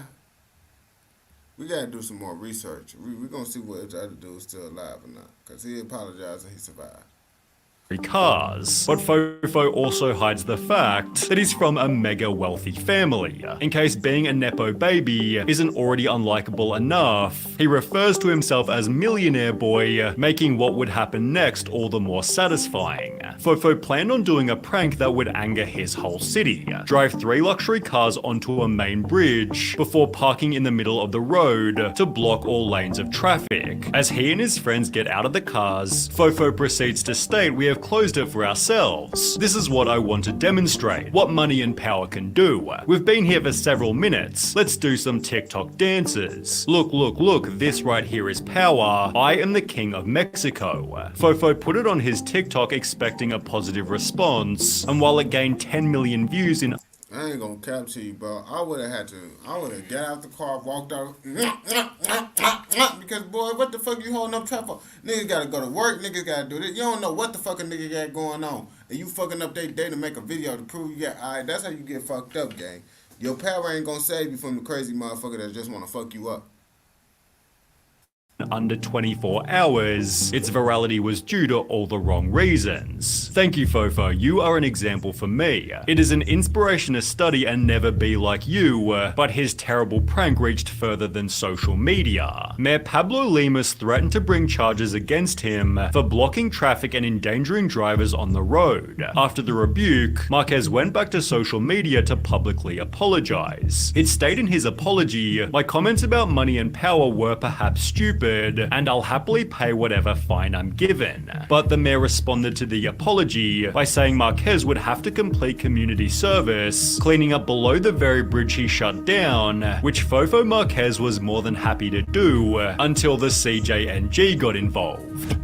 We gotta do some more research. We're gonna see if the other dude's still alive or not. Cause he apologized and he survived. Cars. But Fofo also hides the fact that he's from a mega wealthy family. In case being a Nepo baby isn't already unlikable enough, he refers to himself as Millionaire Boy, making what would happen next all the more satisfying. Fofo planned on doing a prank that would anger his whole city. Drive 3 luxury cars onto a main bridge before parking in the middle of the road to block all lanes of traffic. As he and his friends get out of the cars, Fofo proceeds to state, "We have closed it for ourselves. This is what I want to demonstrate, what money and power can do. We've been here for several minutes. Let's do some TikTok dances. Look, look, look, this right here is power. I am the king of Mexico." Fofo put it on his TikTok expecting a positive response, and while it gained 10 million views in I ain't gonna cap to you, bro. I would have got out the car, walked out, because boy, what the fuck you holding up trap for? Niggas gotta go to work, niggas gotta do this. You don't know what the fuck a nigga got going on. And you fucking up their day to make a video to prove you got, alright, that's how you get fucked up, gang. Your power ain't gonna save you from the crazy motherfucker that just wanna fuck you up. under 24 hours, its virality was due to all the wrong reasons. Thank you, Fofo, you are an example for me. It is an inspiration to study and never be like you, but his terrible prank reached further than social media. Mayor Pablo Lemus threatened to bring charges against him for blocking traffic and endangering drivers on the road. After the rebuke, Marquez went back to social media to publicly apologize. It stated in his apology, "My comments about money and power were perhaps stupid, and I'll happily pay whatever fine I'm given." But the mayor responded to the apology by saying Marquez would have to complete community service, cleaning up below the very bridge he shut down, which Fofo Marquez was more than happy to do until the CJNG got involved.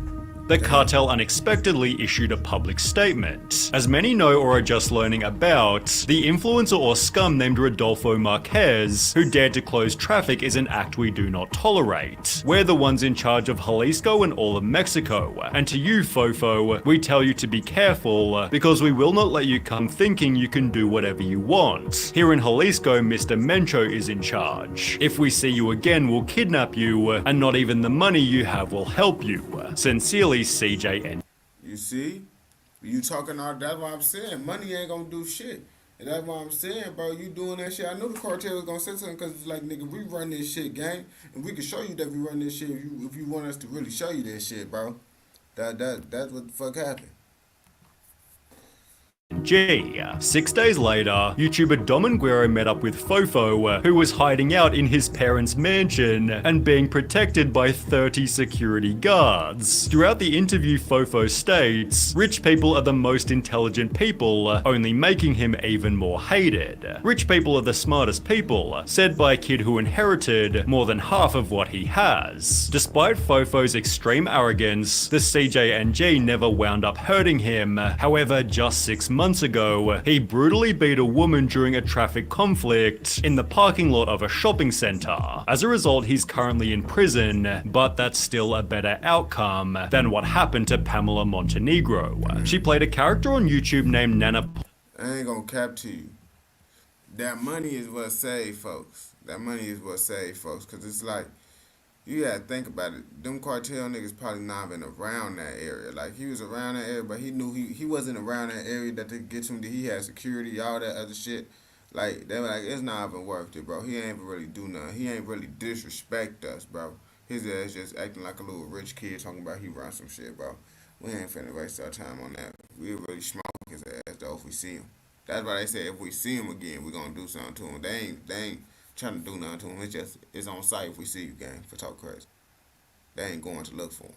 The cartel unexpectedly issued a public statement. As many know or are just learning about, the influencer or scum named Rodolfo Marquez, who dared to close traffic, is an act we do not tolerate. We're the ones in charge of Jalisco and all of Mexico, and to you, Fofo, we tell you to be careful, because we will not let you come thinking you can do whatever you want. Here in Jalisco, Mr. Mencho is in charge. If we see you again, we'll kidnap you, and not even the money you have will help you. Sincerely, CJN. You see? You talking all, that's what I'm saying. Money ain't gonna do shit. And that's what I'm saying, bro. You doing that shit. I knew the cartel was gonna say something because it's like, nigga, we run this shit, gang. And we can show you that we run this shit if you want us to really show you that shit, bro. That's what the fuck happened. 6 days later, YouTuber Dominguero met up with Fofo, who was hiding out in his parents' mansion and being protected by 30 security guards. Throughout the interview, Fofo states, "Rich people are the most intelligent people, only making him even more hated. Rich people are the smartest people," said by a kid who inherited more than half of what he has. Despite Fofo's extreme arrogance, the CJNG never wound up hurting him. However, just 6 months ago, he brutally beat a woman during a traffic conflict in the parking lot of a shopping center. As a result, he's currently in prison, but that's still a better outcome than what happened to Pamela Montenegro. She played a character on YouTube named Nana. I ain't gonna cap to you. That money is what saved folks. That money is what saved folks. Cause it's like, you gotta think about it. Them cartel niggas probably not even around that area. Like, he was around that area, but he knew he wasn't around that area that they get him. He had security, all that other shit. Like, they were like, it's not even worth it, bro. He ain't even really do nothing. He ain't really disrespect us, bro. His ass just acting like a little rich kid talking about he run some shit, bro. We ain't finna waste our time on that. We'll really smoke his ass, though, if we see him. That's why they say if we see him again, we gonna do something to him. They ain't trying to do nothing to him. It's on sight if we see you, gang, for talk crazy. They ain't going to look for him.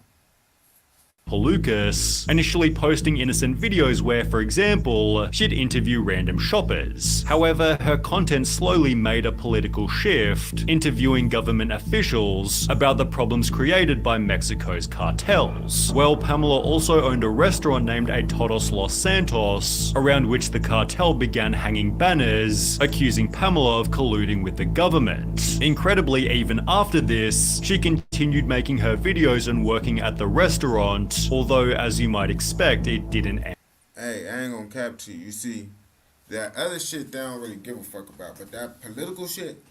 Lucas, initially posting innocent videos where, for example, she'd interview random shoppers. However, her content slowly made a political shift, interviewing government officials about the problems created by Mexico's cartels. Well, Pamela also owned a restaurant named A Todos Los Santos, around which the cartel began hanging banners, accusing Pamela of colluding with the government. Incredibly, even after this, she continued making her videos and working at the restaurant, although, as you might expect, it didn't end. Hey, I ain't gonna cap to you. You see, that other shit they don't really give a fuck about, but that political shit,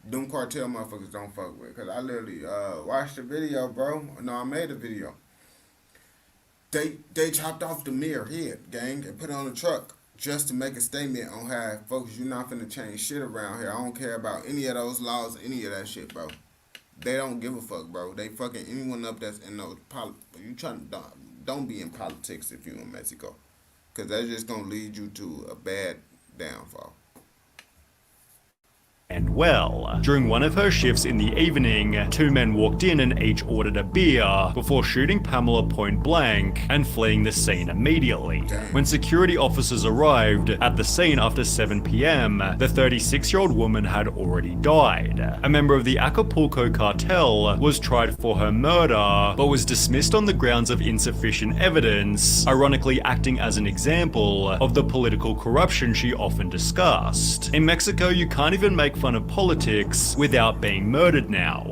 them cartel motherfuckers don't fuck with. Cause I literally watched the video, bro. No, I made a video. They chopped off the mirror head, gang, and put it on the truck just to make a statement on how, folks, you're not finna change shit around here. I don't care about any of those laws, any of that shit, bro. They don't give a fuck, bro. They fucking anyone up that's in those you trying to don't be in politics if you in Mexico, cause that's just gonna lead you to a bad downfall. And well, during one of her shifts in the evening, two men walked in and each ordered a beer before shooting Pamela point blank and fleeing the scene immediately. When security officers arrived at the scene after 7 p.m, the 36-year-old woman had already died. A member of the Acapulco cartel was tried for her murder, but was dismissed on the grounds of insufficient evidence, ironically acting as an example of the political corruption she often discussed. In Mexico, you can't even make fun of politics without being murdered now.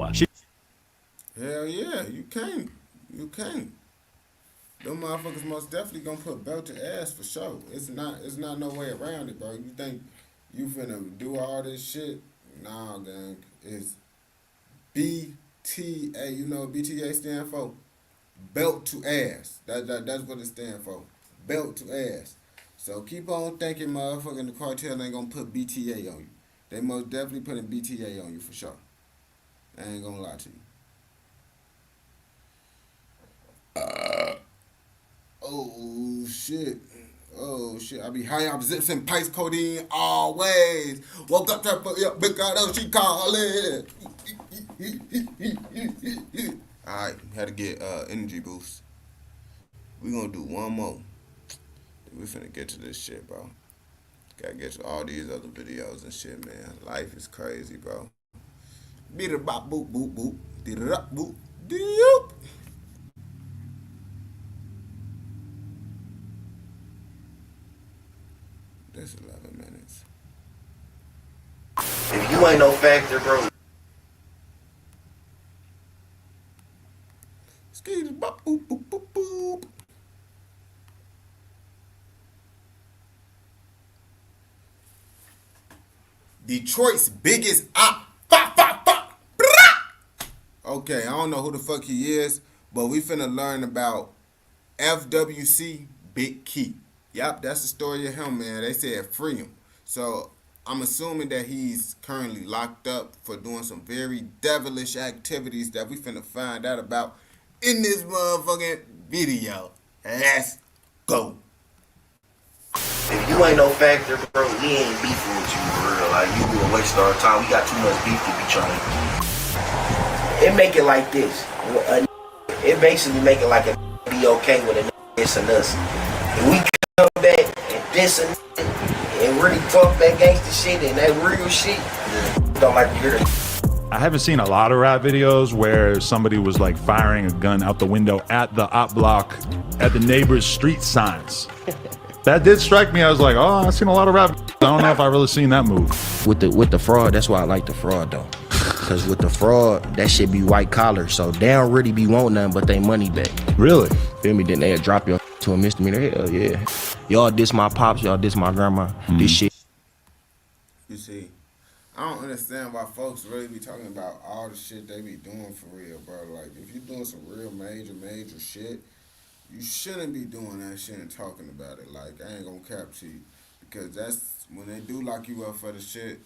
Hell yeah, you can't. You can't. Them motherfuckers most definitely gonna put belt to ass for sure. It's not no way around it, bro. You think you finna do all this shit? Nah, gang. It's BTA. You know what BTA stand for? Belt to ass. That's what it stand for. Belt to ass. So keep on thinking, motherfucking the cartel ain't gonna put BTA on you. They most definitely putting BTA on you for sure. I ain't gonna lie to you. Oh shit. Oh shit. I be high up zips and pipes codeine always. Woke up to big girl, she calling. Alright, had to get energy boost. We gonna do one more. We finna get to this shit, bro. Gotta get to all these other videos and shit, man. Life is crazy, bro. Beat it bop boop boop boop. Did it up boop. Doop. That's 11 minutes. If you ain't no factor, bro. Skate bop boop boop boop boop. Detroit's biggest op. Okay, I don't know who the fuck he is, but we finna learn about FWC Big Key. Yep, that's the story of him, man. They said free him. So I'm assuming that he's currently locked up for doing some very devilish activities that we finna find out about in this motherfucking video. Let's go. If you ain't no factor, bro, we ain't beefing with you for real. Like, you will waste our time. We got too much beef to be trying to. It make it like this. It basically make it like a be okay with a dissing us. If we come back and diss and really talk that gangster shit and that real shit, don't like to hear that. I haven't seen a lot of rap videos where somebody was like firing a gun out the window at the op block at the neighbor's street signs. That did strike me. I was like, oh, I've seen a lot of rap. I don't know if I've really seen that move. With the fraud, that's why I like the fraud though. Cause with the fraud, that shit be white collar, so they don't really be wanting nothing but they money back. Really? Feel me? Then they'll drop you to a misdemeanor. Hell yeah. Y'all diss my pops, y'all diss my grandma. This shit. You see, I don't understand why folks really be talking about all the shit they be doing for real, bro. Like, if you doing some real major shit, you shouldn't be doing that shit and talking about it. Like, I ain't gonna cap to you. Because that's, when they do lock you up for the shit,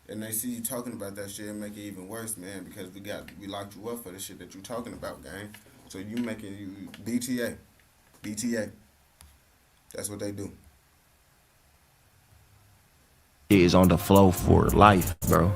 and they see you talking about that shit, it make it even worse, man, because we locked you up for the shit that you talking about, gang. So you making you BTA. That's what they do. Is on the flow for life, bro.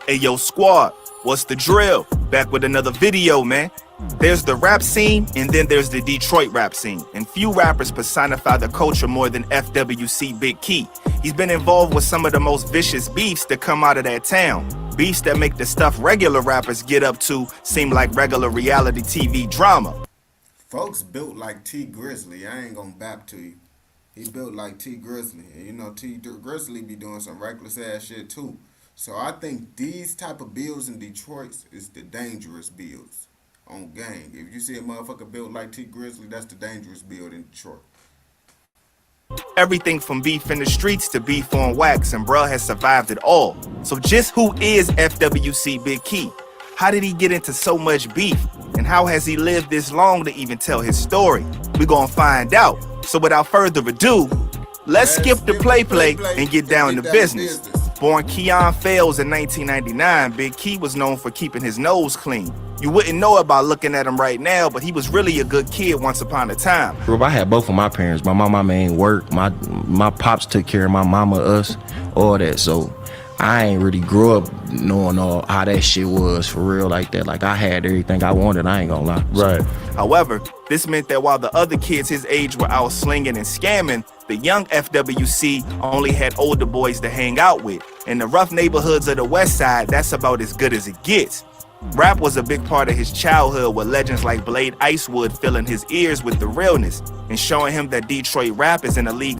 Hey yo, squad, what's the drill? Back with another video, man. There's the rap scene, and then there's the Detroit rap scene. And few rappers personify the culture more than FWC Big Key. He's been involved with some of the most vicious beefs that come out of that town. Beefs that make the stuff regular rappers get up to seem like regular reality TV drama. Folks built like T Grizzly. I ain't gonna bap to you. He built like T Grizzly. And you know T Grizzly be doing some reckless ass shit too. So I think these type of builds in Detroit is the dangerous builds on gang. If you see a motherfucker built like T Grizzly, that's the dangerous build in Detroit. Everything from beef in the streets to beef on wax, and bruh has survived it all. So just who is FWC Big Key? How did he get into so much beef? And how has he lived this long to even tell his story? We gonna find out. So without further ado, let's skip the play and get down to business. Born Keon Fales in 1999, Big Key was known for keeping his nose clean. You wouldn't know it by looking at him right now, but he was really a good kid once upon a time. Bro, I had both of my parents. My mama ain't work. My pops took care of my mama, us, all that. So I ain't really grew up knowing all how that shit was for real like that. Like, I had everything I wanted, I ain't gonna lie. Right. However, this meant that while the other kids his age were out slinging and scamming, the young FWC only had older boys to hang out with. In the rough neighborhoods of the West Side, that's about as good as it gets. Rap was a big part of his childhood, with legends like Blade Icewood filling his ears with the realness and showing him that Detroit rap is in a league.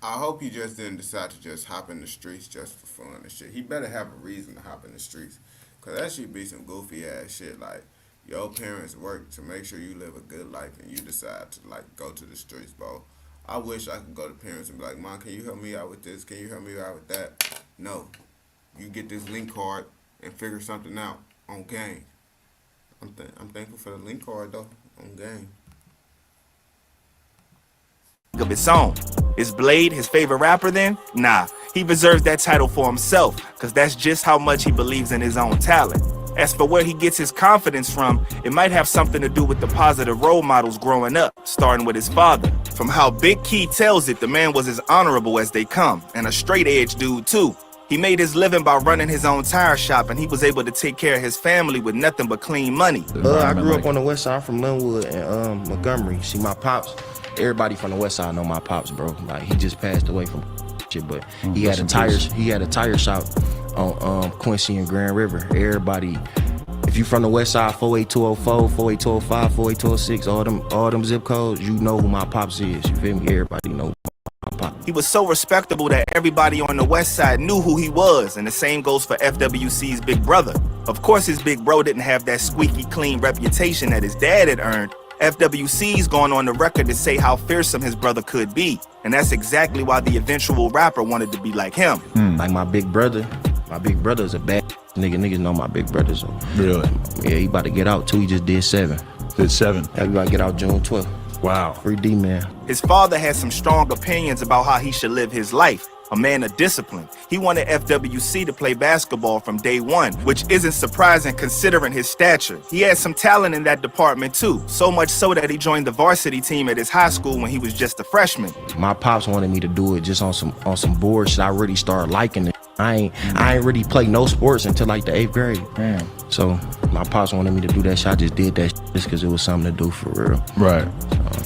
I hope he just didn't decide to just hop in the streets just for fun and shit. He better have a reason to hop in the streets. Because that should be some goofy ass shit. Like, your parents work to make sure you live a good life and you decide to, like, go to the streets, bro. I wish I could go to parents and be like, Mom, can you help me out with this? Can you help me out with that? No. You get this link card and figure something out on game. I'm thankful for the link card, though, on game. Of its own. Is Blade his favorite rapper then? Nah, he reserves that title for himself, cause that's just how much he believes in his own talent. As for where he gets his confidence from, it might have something to do with the positive role models growing up, starting with his father. From how Big Key tells it, the man was as honorable as they come, and a straight edge dude too. He made his living by running his own tire shop, and he was able to take care of his family with nothing but clean money. I grew up on the West Side from Linwood and Montgomery. See, my pops, everybody from the West Side know my pops, bro. Like, he just passed away from shit, but he had a tire shop on Quincy and Grand River. Everybody, if you from the West Side, 48204, 48205, 48206, all them zip codes, you know who my pops is. You feel me? Everybody know my pops. He was so respectable that everybody on the West Side knew who he was, and the same goes for FWC's big brother. Of course, his big bro didn't have that squeaky clean reputation that his dad had earned. FWC's gone on the record to say how fearsome his brother could be, and that's exactly why the eventual rapper wanted to be like him. Like my big brother is a bad nigga. Niggas know my big brother, so. Really? Yeah, he about to get out too. He just did 7. Did 7? Yeah, he about to get out June 12th. Wow. Free D, man. His father had some strong opinions about how he should live his life. A man of discipline. He wanted FWC to play basketball from day one, which isn't surprising considering his stature. He had some talent in that department too, so much so that he joined the varsity team at his high school when he was just a freshman. My pops wanted me to do it just on some board shit. I really started liking it. I ain't really played no sports until like the 8th grade. Man. So my pops wanted me to do that shit. I just did that shit just because it was something to do for real. Right.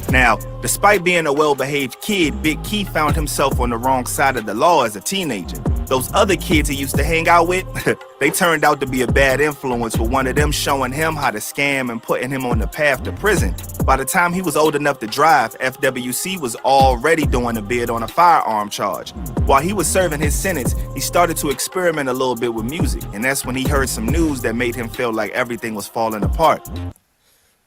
Now, despite being a well-behaved kid, Big Key found himself on the wrong side of the law as a teenager. Those other kids he used to hang out with, they turned out to be a bad influence, with one of them showing him how to scam and putting him on the path to prison. By the time he was old enough to drive, FWC was already doing a bid on a firearm charge. While he was serving his sentence, he started to experiment a little bit with music, and that's when he heard some news that made him feel like everything was falling apart.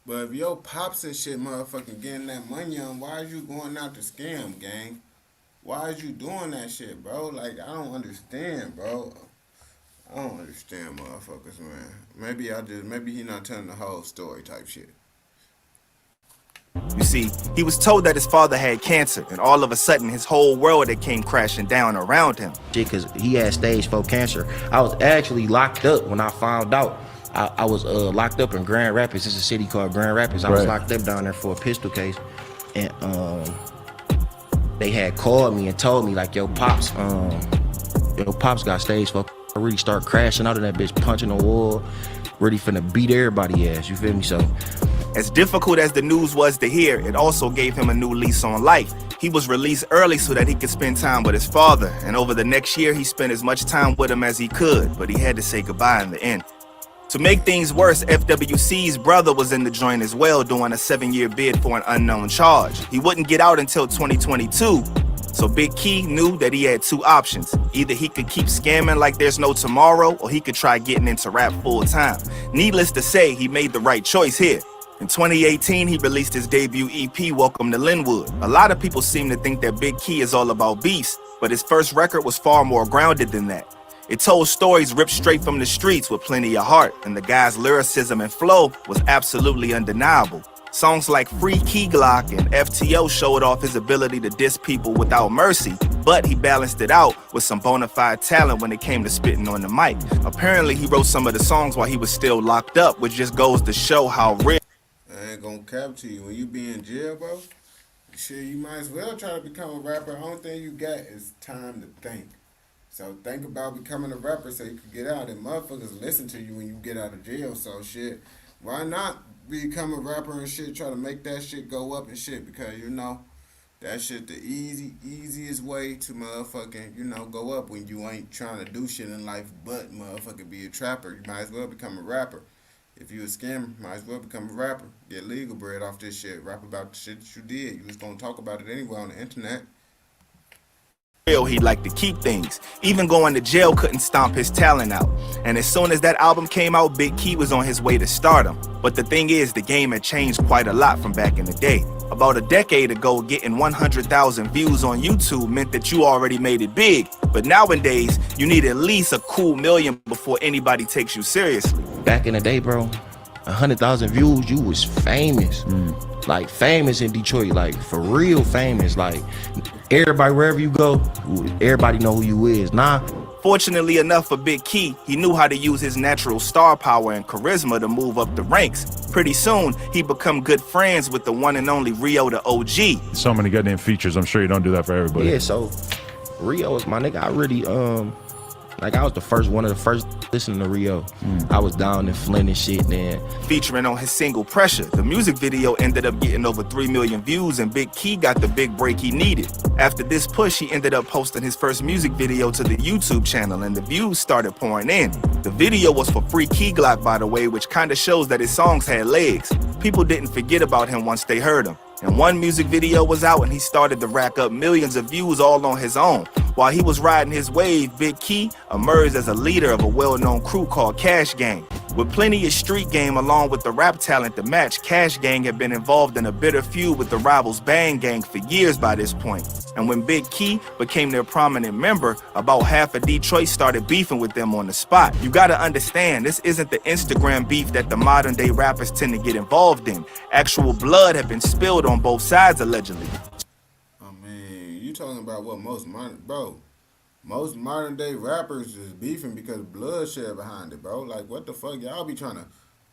But if your pops and shit motherfucking getting that money on, why are you going out to scam, gang? Why is you doing that shit, bro? Like, I don't understand, bro. I don't understand motherfuckers, man. Maybe he not telling the whole story type shit. You see, he was told that his father had cancer, and all of a sudden his whole world had came crashing down around him. Because he had stage 4 cancer. I was actually locked up when I found out. I was locked up in Grand Rapids. It's a city called Grand Rapids. I was locked up down there for a pistol case. And they had called me and told me, like, your pops got stage 4. I really start crashing out of that bitch, punching the wall, really finna beat everybody ass, you feel me? So, as difficult as the news was to hear, it also gave him a new lease on life. He was released early so that he could spend time with his father, and over the next year he spent as much time with him as he could, but he had to say goodbye in the end. To make things worse, FWC's brother was in the joint as well, doing a 7-year bid for an unknown charge. He wouldn't get out until 2022, so Big Key knew that he had 2 options. Either he could keep scamming like there's no tomorrow, or he could try getting into rap full time. Needless to say, he made the right choice here. In 2018, he released his debut EP, Welcome to Linwood. A lot of people seem to think that Big Key is all about beefs, but his first record was far more grounded than that. It told stories ripped straight from the streets with plenty of heart, and the guy's lyricism and flow was absolutely undeniable. Songs like Free Key Glock and FTO showed off his ability to diss people without mercy, but he balanced it out with some bona fide talent when it came to spitting on the mic. Apparently, he wrote some of the songs while he was still locked up, which just goes to show how real. I ain't gonna cap to you. When you be in jail, bro, shit, you might as well try to become a rapper. The only thing you got is time to think. So think about becoming a rapper so you can get out. And motherfuckers listen to you when you get out of jail. So shit, why not become a rapper and shit, try to make that shit go up and shit? Because, you know, that shit the easiest way to motherfucking, you know, go up when you ain't trying to do shit in life but motherfucking be a trapper. You might as well become a rapper. If you a scammer, might as well become a rapper. Get legal bread off this shit. Rap about the shit that you did. You was gonna talk about it anyway on the internet. He liked to keep things. Even going to jail couldn't stomp his talent out. And as soon as that album came out, Big Key was on his way to stardom. But the thing is, the game had changed quite a lot from back in the day. About a decade ago, getting 100,000 views on YouTube meant that you already made it big. But nowadays, you need at least a cool million before anybody takes you seriously. Back in the day, bro, 100,000 views, you was famous. Like, famous in Detroit, like, for real famous. Like, everybody, wherever you go, everybody know who you is. Fortunately enough for Big Key, he knew how to use his natural star power and charisma to move up the ranks. Pretty soon, he become good friends with the one and only Rio the OG. So many goddamn features. I'm sure you don't do that for everybody. Yeah, so Rio is my nigga. I really, like, I was one of the first listening to Rio. I was down in Flint and shit then. Featuring on his single Pressure, the music video ended up getting over 3 million views, and Big Key got the big break he needed. After this push, he ended up posting his first music video to the YouTube channel, and the views started pouring in. The video was for Free Key Glock, by the way, which kinda shows that his songs had legs. People didn't forget about him once they heard him. And one music video was out and he started to rack up millions of views all on his own. While he was riding his wave, Big Key emerged as a leader of a well-known crew called Cash Gang. With plenty of street game along with the rap talent to match, Cash Gang had been involved in a bitter feud with the rivals Bang Gang for years by this point. And when Big Key became their prominent member, about half of Detroit started beefing with them on the spot. You gotta understand, this isn't the Instagram beef that the modern day rappers tend to get involved in. Actual blood had been spilled on both sides allegedly. I mean, you talking about what most modern day rappers is beefing because bloodshed behind it, bro. Like, what the fuck? Y'all be trying to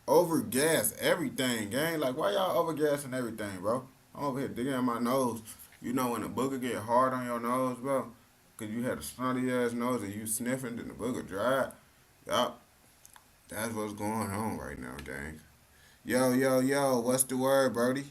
overgas everything, gang. Like, why y'all overgassing everything, bro? I'm over here digging in my nose. You know when the booger get hard on your nose, bro? Because you had a snotty ass nose and you sniffing and the booger dried. Yup. That's what's going on right now, gang. Yo, what's the word, Brody?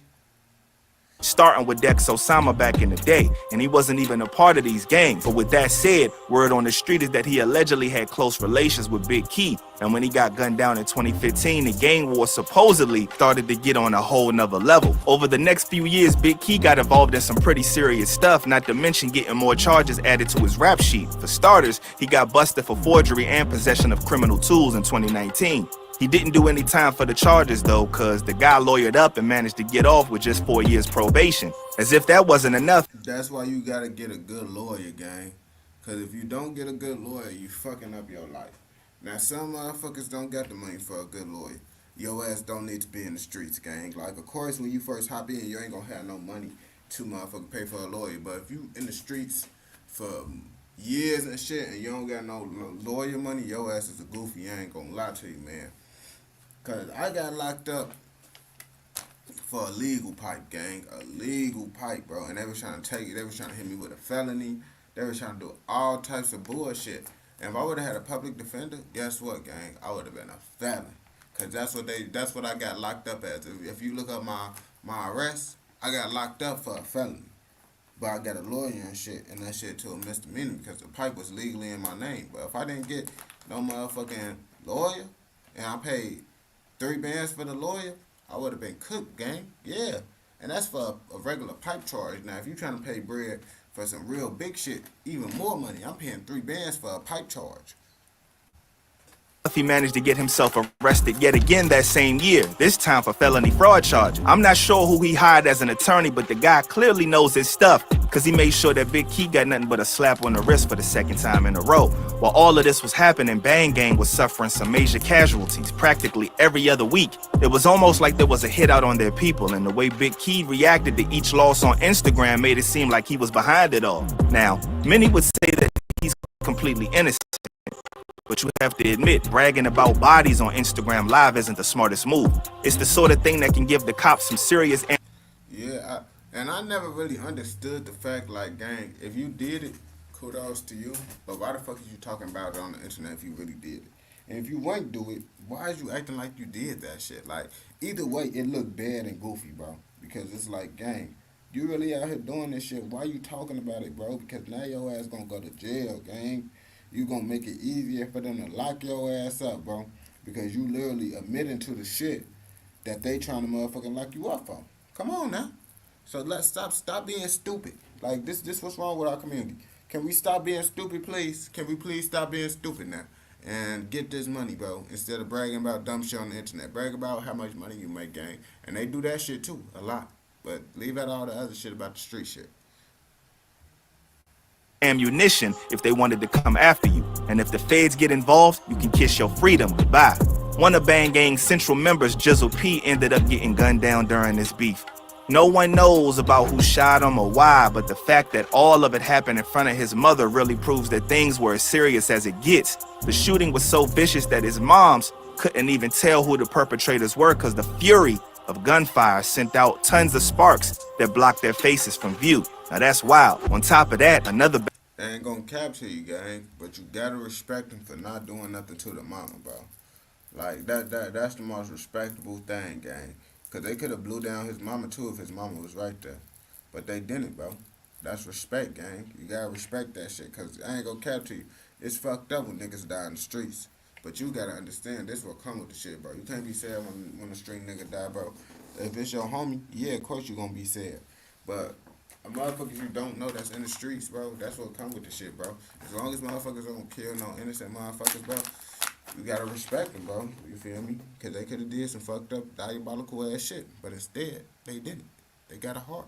Starting with Dex Osama back in the day, and he wasn't even a part of these gangs. But with that said, word on the street is that he allegedly had close relations with Big Key, and when he got gunned down in 2015, the gang war supposedly started to get on a whole nother level. Over the next few years, Big Key got involved in some pretty serious stuff, not to mention getting more charges added to his rap sheet. For starters, he got busted for forgery and possession of criminal tools in 2019. He didn't do any time for the charges though, cause the guy lawyered up and managed to get off with just 4 years probation. As if that wasn't enough. That's why you gotta get a good lawyer, gang. Cause if you don't get a good lawyer, you fucking up your life. Now some motherfuckers don't got the money for a good lawyer. Your ass don't need to be in the streets, gang. Like, of course, when you first hop in, you ain't gonna have no money to motherfucker pay for a lawyer. But if you in the streets for years and shit and you don't got no lawyer money, your ass is a goofy. I ain't gonna lie to you, man. Cause I got locked up for a legal pipe, gang. A legal pipe, bro. And they was trying to take it. They was trying to hit me with a felony. They was trying to do all types of bullshit. And if I would have had a public defender, guess what, gang? I would have been a felon. Cause that's what I got locked up as. If you look up my arrest, I got locked up for a felony. But I got a lawyer and shit, and that shit to a misdemeanor because the pipe was legally in my name. But if I didn't get no motherfucking lawyer, and I paid $3 for the lawyer, I would have been cooked, gang. Yeah. And that's for a regular pipe charge. Now, if you trying to pay bread for some real big shit, even more money, I'm paying $3 for a pipe charge. He managed to get himself arrested yet again that same year, this time for felony fraud charge. I'm not sure who he hired as an attorney, but the guy clearly knows his stuff because he made sure that Big Key got nothing but a slap on the wrist for the second time in a row. While all of this was happening, Bang Gang was suffering some major casualties practically every other week. It was almost like there was a hit out on their people, and the way Big Key reacted to each loss on Instagram made it seem like he was behind it all. Now, many would say that he's completely innocent. But you have to admit, bragging about bodies on Instagram Live isn't the smartest move. It's the sort of thing that can give the cops some serious... Yeah, and I never really understood the fact, like, gang, if you did it, kudos to you. But why the fuck is you talking about it on the internet if you really did it? And if you won't do it, why is you acting like you did that shit? Like, either way, it looked bad and goofy, bro. Because it's like, gang, you really out here doing this shit. Why you talking about it, bro? Because now your ass gonna go to jail, gang. You gonna make it easier for them to lock your ass up, bro. Because you literally admitting to the shit that they trying to motherfucking lock you up for. Come on now. So let's stop being stupid. Like, this what's wrong with our community. Can we stop being stupid, please? Can we please stop being stupid now? And get this money, bro. Instead of bragging about dumb shit on the internet. Brag about how much money you make, gang. And they do that shit too, a lot. But leave out all the other shit about the street shit. Ammunition if they wanted to come after you. And if the feds get involved, you can kiss your freedom goodbye. One of Bang Gang's central members, Jizzle P, ended up getting gunned down during this beef. No one knows about who shot him or why, but the fact that all of it happened in front of his mother really proves that things were as serious as it gets. The shooting was so vicious that his moms couldn't even tell who the perpetrators were because the fury of gunfire sent out tons of sparks that blocked their faces from view. Now that's wild. On top of that, another... They ain't gonna capture you, gang, but you gotta respect them for not doing nothing to the mama, bro. Like, that's the most respectable thing, gang. Because they could have blew down his mama, too, if his mama was right there. But they didn't, bro. That's respect, gang. You gotta respect that shit, because I ain't gonna capture you. It's fucked up when niggas die in the streets. But you gotta understand, this will come with the shit, bro. You can't be sad when a street nigga die, bro. If it's your homie, yeah, of course you gonna be sad. But... motherfuckers you don't know that's in the streets, bro, that's what come with the shit, bro. As long as motherfuckers don't kill no innocent motherfuckers, bro, you gotta respect them, bro. You feel me? Because they could have did some fucked up, diabolical ass shit. But instead, they didn't. They got a heart.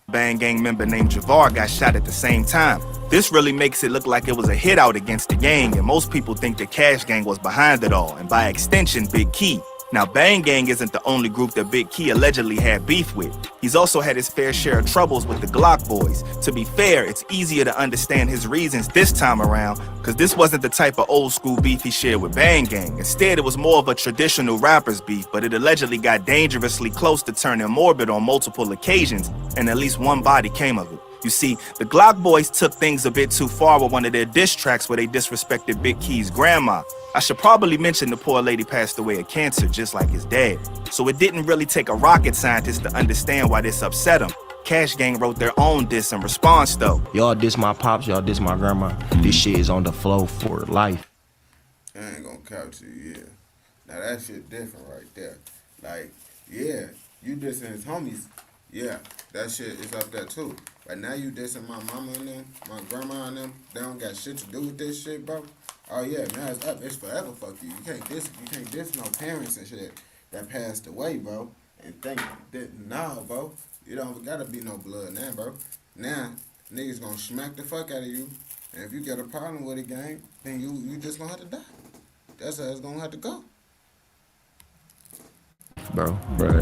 Bang Gang member named Javar got shot at the same time. This really makes it look like it was a hit out against the gang, and most people think the Cash Gang was behind it all, and by extension, Big Key. Now, Bang Gang isn't the only group that Big Key allegedly had beef with. He's also had his fair share of troubles with the Glock boys. To be fair, it's easier to understand his reasons this time around, because this wasn't the type of old school beef he shared with Bang Gang. Instead, it was more of a traditional rapper's beef, but it allegedly got dangerously close to turning morbid on multiple occasions, and at least one body came of it. You see, the Glock boys took things a bit too far with one of their diss tracks where they disrespected Big Key's grandma. I should probably mention the poor lady passed away of cancer just like his dad. So it didn't really take a rocket scientist to understand why this upset him. Cash Gang wrote their own diss in response though. Y'all diss my pops, y'all diss my grandma. This shit is on the flow for life. I ain't gonna couch you, yeah. Now that shit different right there. Like, yeah, you dissing his homies, yeah, that shit is up there too. But now you dissing my mama and them, my grandma and them, they don't got shit to do with this shit, bro. Oh yeah, now it's up. It's forever. Fuck you. You can't diss no parents and shit that passed away, bro. And think that nah, bro. You don't gotta be no blood now, bro. Now niggas gonna smack the fuck out of you, and if you got a problem with it, gang, then you just gonna have to die. That's how it's gonna have to go. Bro,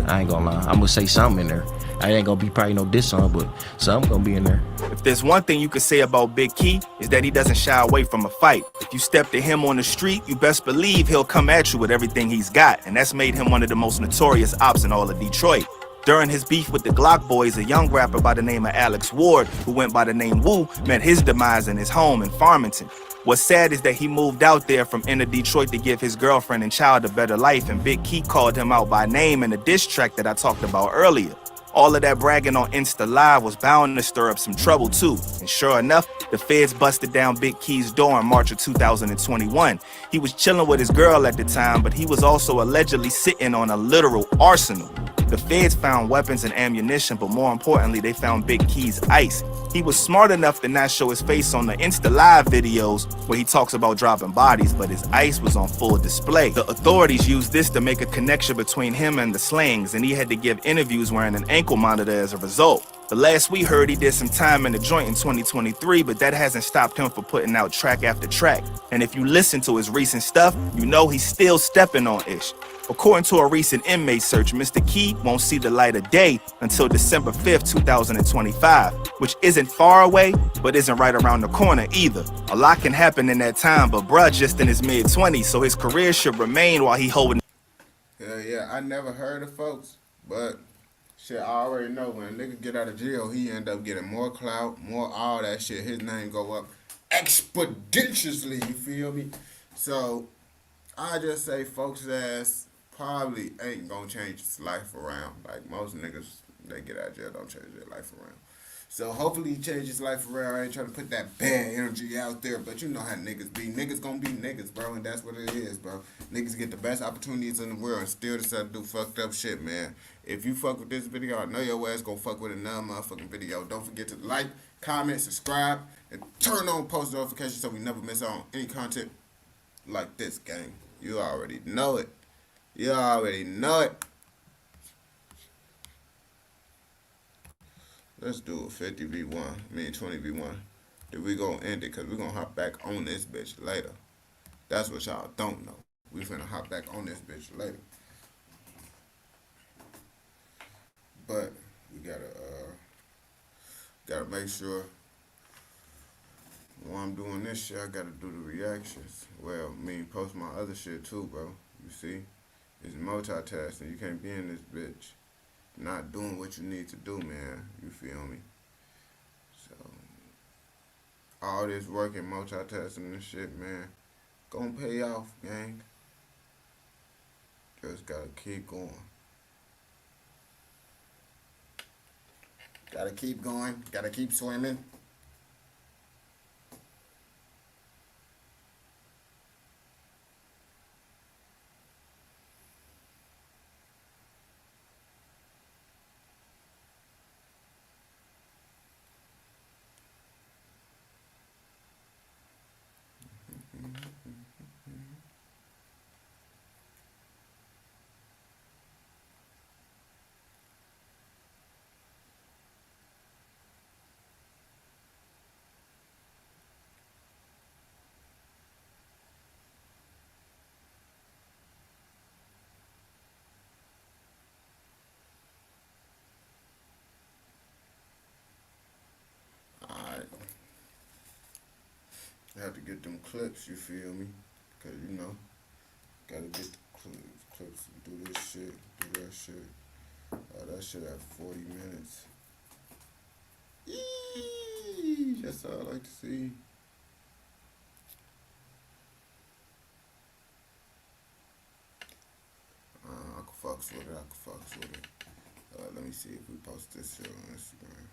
I ain't gonna lie. I'm gonna say something in there. I ain't gonna be probably no diss song, but something gonna be in there. If there's one thing you could say about Big Key, is that he doesn't shy away from a fight. If you step to him on the street, you best believe he'll come at you with everything he's got, and that's made him one of the most notorious ops in all of Detroit. During his beef with the Glock Boys, a young rapper by the name of Alex Ward, who went by the name Wu, met his demise in his home in Farmington. What's sad is that he moved out there from inner Detroit to give his girlfriend and child a better life, and Big Key called him out by name in the diss track that I talked about earlier. All of that bragging on Insta Live was bound to stir up some trouble too. And sure enough, the feds busted down Big Key's door in March of 2021. He was chilling with his girl at the time, but he was also allegedly sitting on a literal arsenal. The feds found weapons and ammunition, but more importantly, they found Big Key's ice. He was smart enough to not show his face on the Insta Live videos where he talks about dropping bodies, but his ice was on full display. The authorities used this to make a connection between him and the Slangs, and he had to give interviews wearing an ankle monitor as a result. The last we heard, he did some time in the joint in 2023, but that hasn't stopped him from putting out track after track. And if you listen to his recent stuff, you know he's still stepping on ish. According to a recent inmate search, Mr. Key won't see the light of day until December 5th, 2025, which isn't far away, but isn't right around the corner either. A lot can happen in that time, but bruh just in his mid-20s, so his career should remain while he holding. Hell yeah, I never heard of folks, but shit, I already know when a nigga get out of jail, he end up getting more clout, more all that shit. His name go up exponentially, you feel me? So, I just say folks' ass probably ain't gonna change his life around. Like most niggas, they get out of jail, don't change their life around. So hopefully he changes his life around. I ain't trying to put that bad energy out there, but you know how niggas be. Niggas gonna be niggas, bro, and that's what it is, bro. Niggas get the best opportunities in the world and still decide to do fucked up shit, man. If you fuck with this video, I know your ass gonna fuck with another motherfucking video. Don't forget to like, comment, subscribe, and turn on post notifications so we never miss out on any content like this, gang. You already know it. You already know it. Let's do a 50v1, 20v1. Then we gonna end it because we gonna hop back on this bitch later. That's what y'all don't know. We finna hop back on this bitch later. But we gotta make sure while I'm doing this shit, I gotta do the reactions. Well, post my other shit too, bro. You see? It's multitasking. You can't be in this bitch not doing what you need to do, man. You feel me? So, all this work and multitasking and shit, man, gonna pay off, gang. Just gotta keep going. Gotta keep going. Gotta keep swimming. I have to get them clips, you feel me? Because, you know, gotta get the clips and do this shit, do that shit. That shit at 40 minutes. Eeeeee, that's all I like to see. I can fucks with it, let me see if we post this shit on Instagram.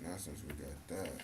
Now since we got that,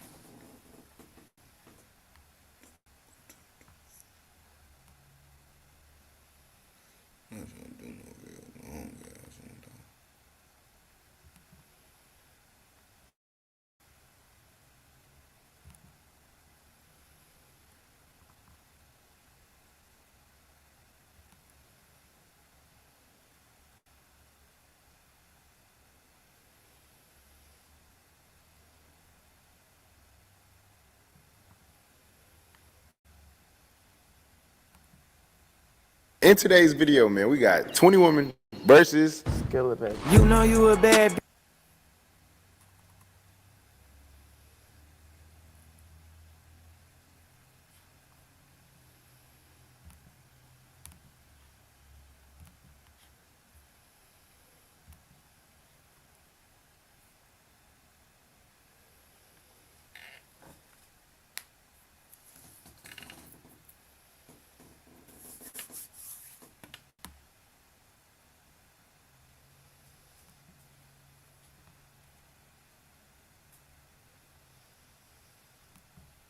In today's video, man, we got 20 women versus Skilla, baby. You know you a bad bitch.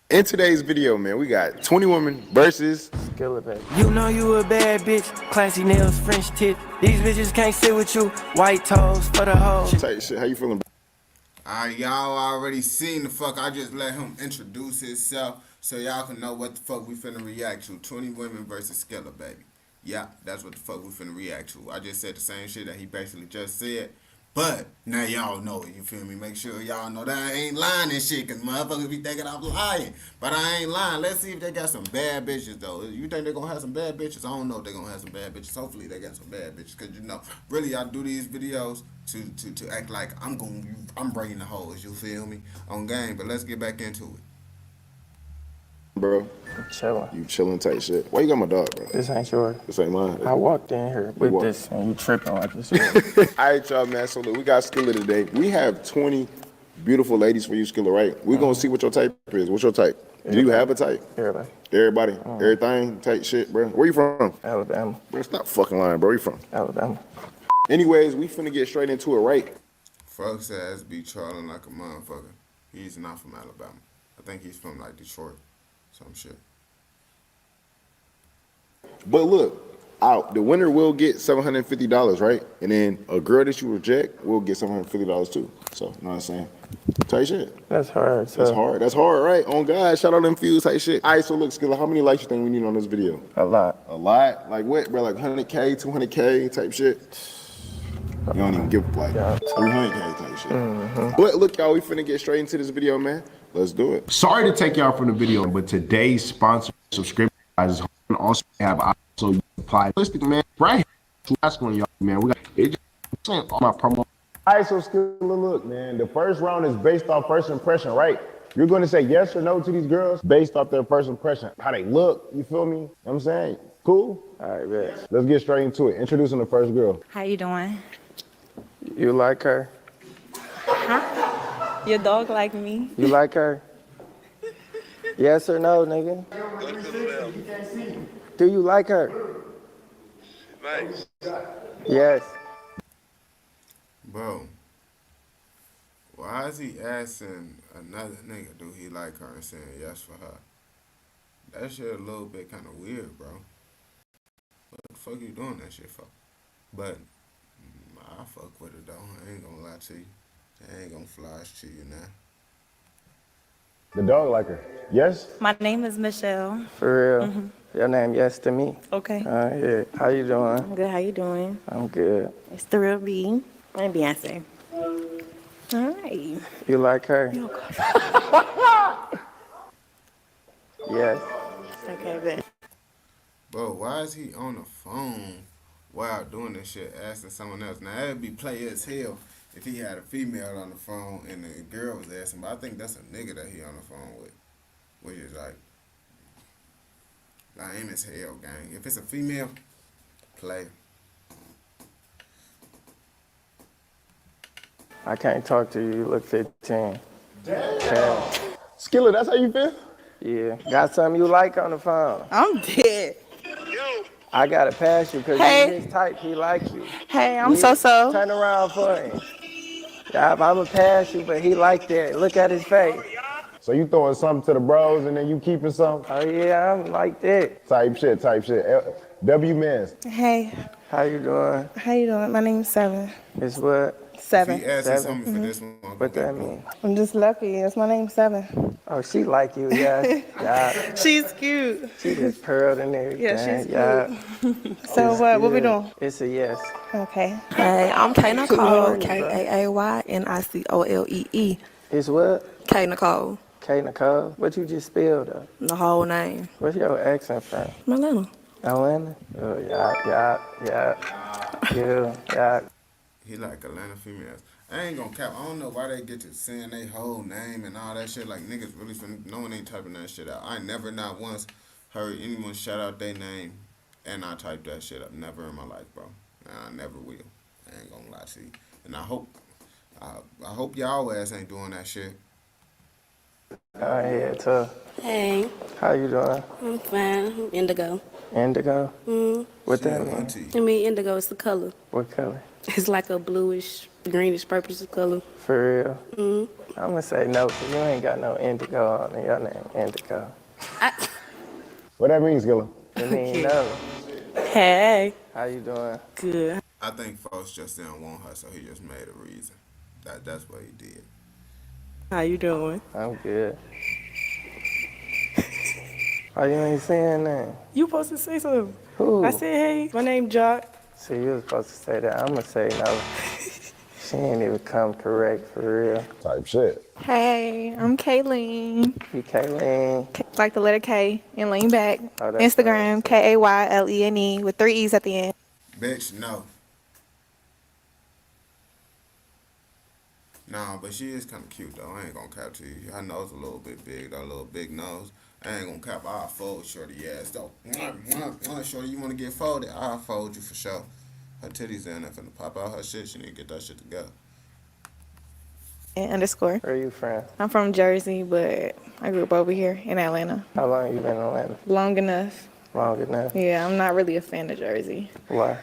In today's video, man, we got 20 women versus Skilla, baby. You know you a bad bitch. Classy nails, French tip. These bitches can't sit with you. White toes for the hoe. Tight shit. How you feeling? Alright, y'all already seen the fuck. I just let him introduce himself so y'all can know what the fuck we finna react to. 20 women versus Skilla, baby. Yeah, that's what the fuck we finna react to. I just said the same shit that he basically just said. But now y'all know it, you feel me? Make sure y'all know that I ain't lying and shit, cause motherfuckers be thinking I'm lying. But I ain't lying. Let's see if they got some bad bitches though. You think they gonna have some bad bitches? I don't know if they gonna have some bad bitches. Hopefully they got some bad bitches. Cause you know, really I do these videos to act like I'm bringing the hoes, you feel me? On game, but let's get back into it. Bro, I'm chilling. You chilling type shit. Why you got my dog, bro? This ain't yours. This ain't mine. I walked in here with this and you tripping like this. Alright, y'all, man. So look, we got Skilla today. We have 20 beautiful ladies for you, Skilla, right? We're gonna see what your type is. What's your type? Do you have a type? Everybody. Everybody? Everything? Type shit, bro. Where you from? Alabama. Bro, stop fucking lying, bro. Where you from? Alabama. Anyways, we finna get straight into it, right? Folks ass be trolling like a motherfucker. He's not from Alabama. I think he's from like Detroit. Some shit. But look, the winner will get $750, right? And then a girl that you reject will get $750 too. So, you know what I'm saying? Tight shit. That's hard. That's hard. That's hard, right? On God, shout out them views, tight shit. All right, so look, Skilla, how many likes you think we need on this video? A lot. A lot? Like what, bro? Like 100K, 200K type shit? You don't even give like 300K type shit. But look, y'all, we finna get straight into this video, man. Let's do it. Sorry to take y'all from the video, but today's sponsor subscription is also have also apply. Listen, man, right here. That's one of y'all, man. We got it. Just all my promo. All right, so Skilla, look, man. The first round is based off first impression, right? You're going to say yes or no to these girls based off their first impression, how they look. You feel me? You know what I'm saying? Cool. All right, bet. Let's get straight into it. Introducing the first girl. How you doing? You like her? Huh? Your dog like me? You like her? Yes or no, nigga? Do you like her? Nice. Yes. Bro, why is he asking another nigga do he like her and saying yes for her? That shit a little bit kind of weird, bro. What the fuck you doing that shit for? But I fuck with it though. I ain't gonna lie to you. I ain't gonna flash to you now. The dog like her. Yes? My name is Michelle. For real? Your name yes to me. Okay. Yeah. How you doing? I'm good. How you doing? I'm good. It's the real B. I'm Beyonce. All right. You like her? Yes. Okay, good. Bro, why is he on the phone while doing this shit, asking someone else? Now, that'd be play as hell if he had a female on the phone and the girl was asking, but I think that's a nigga that he on the phone with. Which is like lame as hell, gang. If it's a female, play. I can't talk to you. You look 15. Damn. Yeah. Skilla, that's how you feel? Yeah. Got something you like on the phone? I'm dead. I gotta pass you because Hey. you're his type. He like you. Hey, I'm so-so. Turn around for him. Yeah, I'ma pass you, but he like that. Look at his face. So you throwing something to the bros and then you keeping some? Oh yeah, I'm like that. Type shit, type shit. W Mans. Hey, How you doing? how you doing? My name's Seven. It's what? Seven. He asked you something for this one. What that mean? I'm just lucky. That's my name, Seven. Oh, she like you, yeah. Yeah. She's cute. She just pearled and everything. Yeah, she's yeah. cute. So It's what we good. doing? It's a yes. Okay. Hey, I'm K Nicole, morning, bro. Kaaynicole. It's what? K Nicole, K Nicole. What you just spelled though? the whole name. What's your accent from? Atlanta. Atlanta? Oh, yeah. He like Atlanta females. I ain't gonna cap. I don't know why they get to saying their whole name and all that shit. Like niggas really finna, no one ain't typing that shit out. I never not once heard anyone shout out their name and I typed that shit up. Never in my life, bro. And I never will. I ain't gonna lie to you. And I hope y'all ass ain't doing that shit. Yeah, tough. Hey, How you doing? I'm fine. I'm indigo. Indigo? What that mean? I mean, indigo is the color. What color? It's like a bluish, greenish, purplish color. For real? I'm gonna say no, because you ain't got no indigo on your name, indigo. What that means, Gilla? It mean no. Hey. How you doing? Good. I think folks just didn't want her, so he just made a reason. That's what he did. How you doing? I'm good. Why you ain't saying that? You supposed to say something. Who? I said, hey, my name Jock. See, you was supposed to say that. I'm gonna say no. She ain't even come correct for real. Type shit. Hey, I'm Kayleen. You Kayleen. Like the letter K and lean back. Oh, that's Instagram, Kaylene with 3 E's at the end. Bitch, no. Nah, but she is kind of cute, though. I ain't gonna cap to you. Her nose a little bit big, though. A little big nose. I ain't gonna cap. I'll fold shorty ass, though. Shorty, you wanna get folded? I'll fold you for sure. Her titties in there finna pop out her shit. She need to get that shit together. And underscore. Where you from? I'm from Jersey, but I grew up over here in Atlanta. How long you been in Atlanta? Long enough. Long enough. Yeah, I'm not really a fan of Jersey. Why?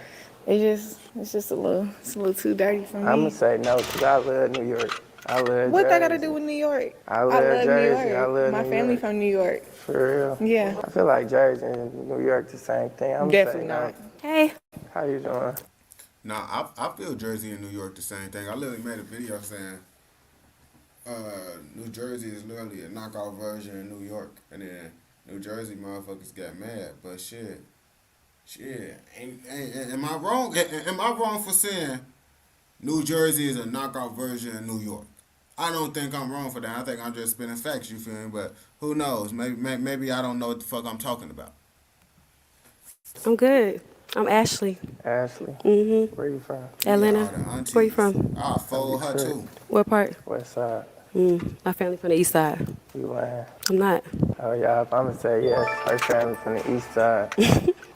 It's just a little too dirty for me. I'm gonna say no, because I love New York. I love What Jersey. that got to do with New York? I love Jersey. New York. I love My New family York. from New York. For real? Yeah. I feel like Jersey and New York the same thing. I'm Definitely saying not. no. Hey. How you doing? Nah, I feel Jersey and New York the same thing. I literally made a video saying New Jersey is literally a knockout version of New York. And then New Jersey motherfuckers got mad. But shit, am I wrong? Am I wrong for saying New Jersey is a knockout version of New York? I don't think I'm wrong for that. I think I'm just spinning facts, you feel me? But who knows? Maybe I don't know what the fuck I'm talking about. I'm good. I'm Ashley. Ashley? Mm-hmm. Where you from? Atlanta. Where you from? I'll fold her too. What part? West side. My family from the east side. You lying? I'm not. Oh, yeah, if I'm gonna say yes, her family from the east side.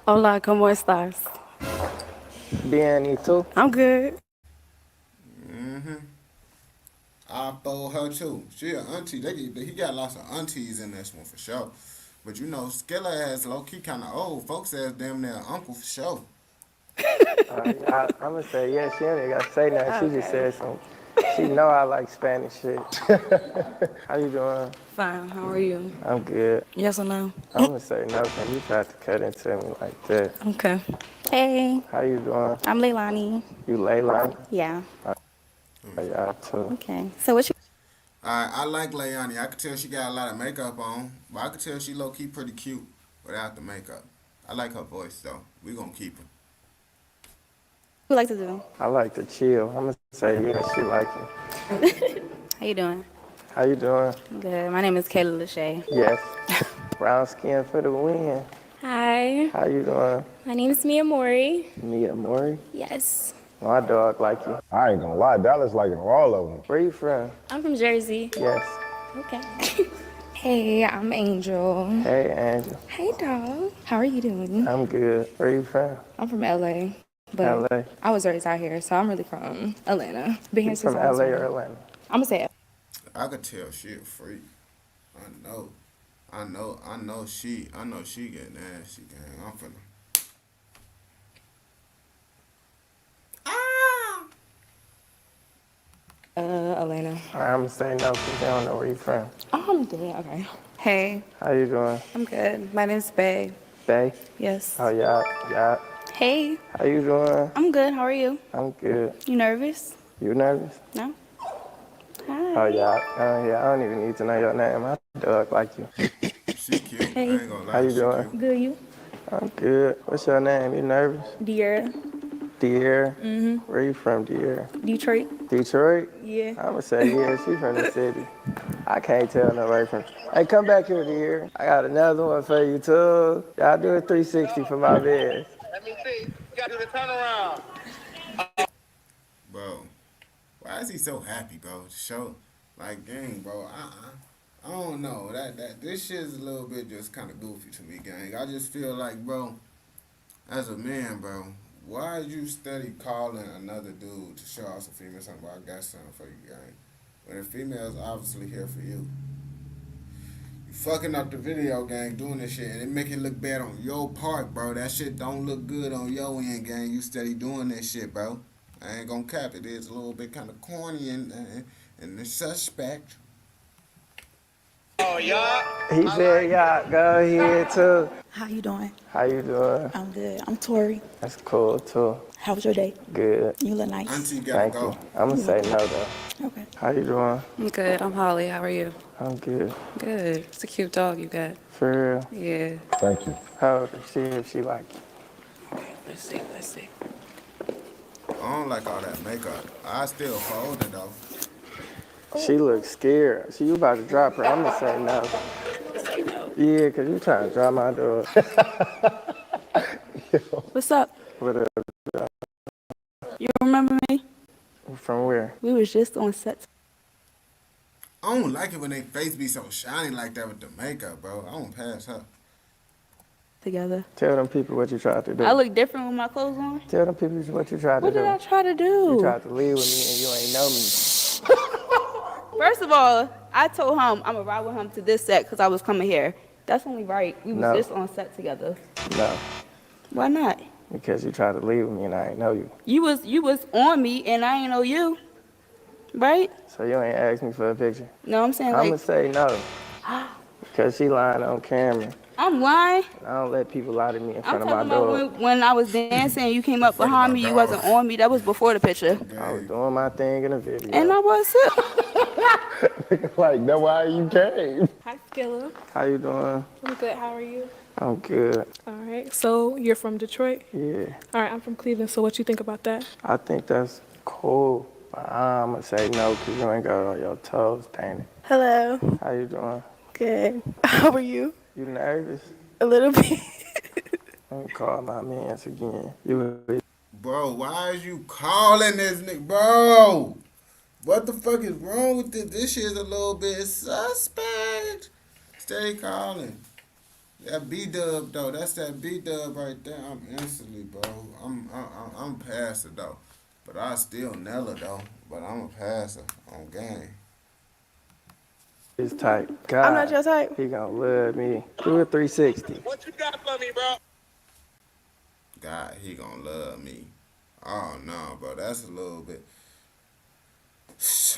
Hola, ¿cómo estás? Bien, you too? I'm good. I'll fold her too. She an auntie. He got lots of aunties in this one for sure. But you know, Skilla ass low key kind of old. Folks ass damn near uncle for sure. I'm gonna say yes. She ain't gotta say nothing. She just said something. She know I like Spanish shit. How you doing? Fine. How are you? I'm good. Yes or no? I'm gonna say no, because you tried to cut into me like that. Okay. Hey, How you doing? I'm Leilani. You Leilani? Yeah. Yeah, too. Okay. So what you? I like Leilani. I could tell she got a lot of makeup on, but I could tell she low key pretty cute without the makeup. I like her voice though. We gonna keep her. You like to do? I like to chill. I'm gonna say yes, she like it. How you doing? How you doing? Good. My name is Kayla Lachey. Yes. Brown skin for the win. Hi. How you doing? My name is Mia Mori. Mia Mori? Yes. My dog like you. I ain't gonna lie, Dallas liking all of them. Where you from? I'm from Jersey. Yes. Okay. Hey, I'm Angel. Hey, Angel. Hey, dog. How are you doing? I'm good. Where you from? I'm from LA. But LA. I was raised out here, so I'm really from Atlanta. Been here You since from I was LA born. or Atlanta? I'm gonna say it. I could tell she a freak. I know she getting nasty, gang. I'm finna. Atlanta. I'm gonna say no because they don't know where you from. Oh, I'm dead. Okay. Hey, How you doing? I'm good. My name's Bae. Bay. Yes. Oh, yeah. Hey, How you doing? I'm good. How are you? I'm good. You nervous? You nervous? No? Oh, yeah. I don't even need to know your name. I dog like you. She cute. Hey. I ain't gonna lie. How you she doing? cute. Good, you? I'm good. What's your name? You nervous? Dear. Dear. Mm-hmm. Where you from, Dear? Detroit. Detroit? Yeah. I'ma say, yeah, she from the city. I can't tell nobody from. Hey, come back here, Dear. I got another one for you, too. Y'all do a 360 for my bed. Let me see. You gotta do the turnaround. Bro, why is he so happy, bro? To show, like, gang, bro. I don't know. That this shit is a little bit just kind of goofy to me, gang. I just feel like, bro, as a man, bro, why is you steady calling another dude to show out some female something? Well, I got something for you, gang. When the female's obviously here for you. You fucking up the video, gang, doing this shit, and it make it look bad on your part, bro. That shit don't look good on your end, gang. You steady doing this shit, bro. I ain't gonna cap it. It's a little bit kind of corny and the suspect. Oh, yeah. He said, yeah, go ahead, too. How you doing? How you doing? I'm good. I'm Tori. That's cool, too. How was your day? Good. You look nice. Auntie gotta Thank go. you. I'm gonna say no, though. Okay. How you doing? I'm good. I'm Holly. How are you? I'm good. Good. It's a cute dog you got. For real? Yeah. Thank you. How old is she if she like you? Let's see. I don't like all that makeup. I still fold it though. She looks scared. You about to drop her. I'm gonna say no. Yeah, cause you trying to drop my door. What's up? What up? You remember me? From where? We was just on set. I don't like it when they face be so shiny like that with the makeup, bro. I don't pass her. Together. Tell them people what you tried to do. I look different with my clothes on. Tell them people what you tried to What do. did I try to do? You tried to leave with me and you ain't know me. First of all, I told him I'm gonna ride with him to this set because I was coming here. That's only right. We was No. just on set together. No, Why not? because you tried to leave with me and I ain't know you. You was on me and I ain't know you, right? So you ain't asked me for a picture. No, I'm saying I'm gonna like say no. Because she lying on camera. I'm lying. I don't let people lie to me in I'm front of my talking door. about when I was dancing and you came up behind me, you wasn't on me. That was before the picture. I was doing my thing in the video. And I was too. Like, that's why you came. Hi, Skilla. How you doing? I'm good. How are you? I'm good. All right. So you're from Detroit? Yeah. All right. I'm from Cleveland. So what you think about that? I think that's cool. But I'm gonna say no because you ain't got on your toes, ain't it? Hello. How you doing? Good. How are you? You nervous? A little bit. Let me call my mans again. You Bro, why is you calling this nigga, bro? What the fuck is wrong with this? This shit is a little bit suspect. Stay calling. That B-dub though, that's that B-dub right there. I'm instantly, bro. I'm past it though, but I still nail it though. But I'm a passer on game. His type. God, I'm not your type. He gonna love me. Do a 360. What you got for me, bro? God, he gonna love me. Oh no, bro, that's a little bit.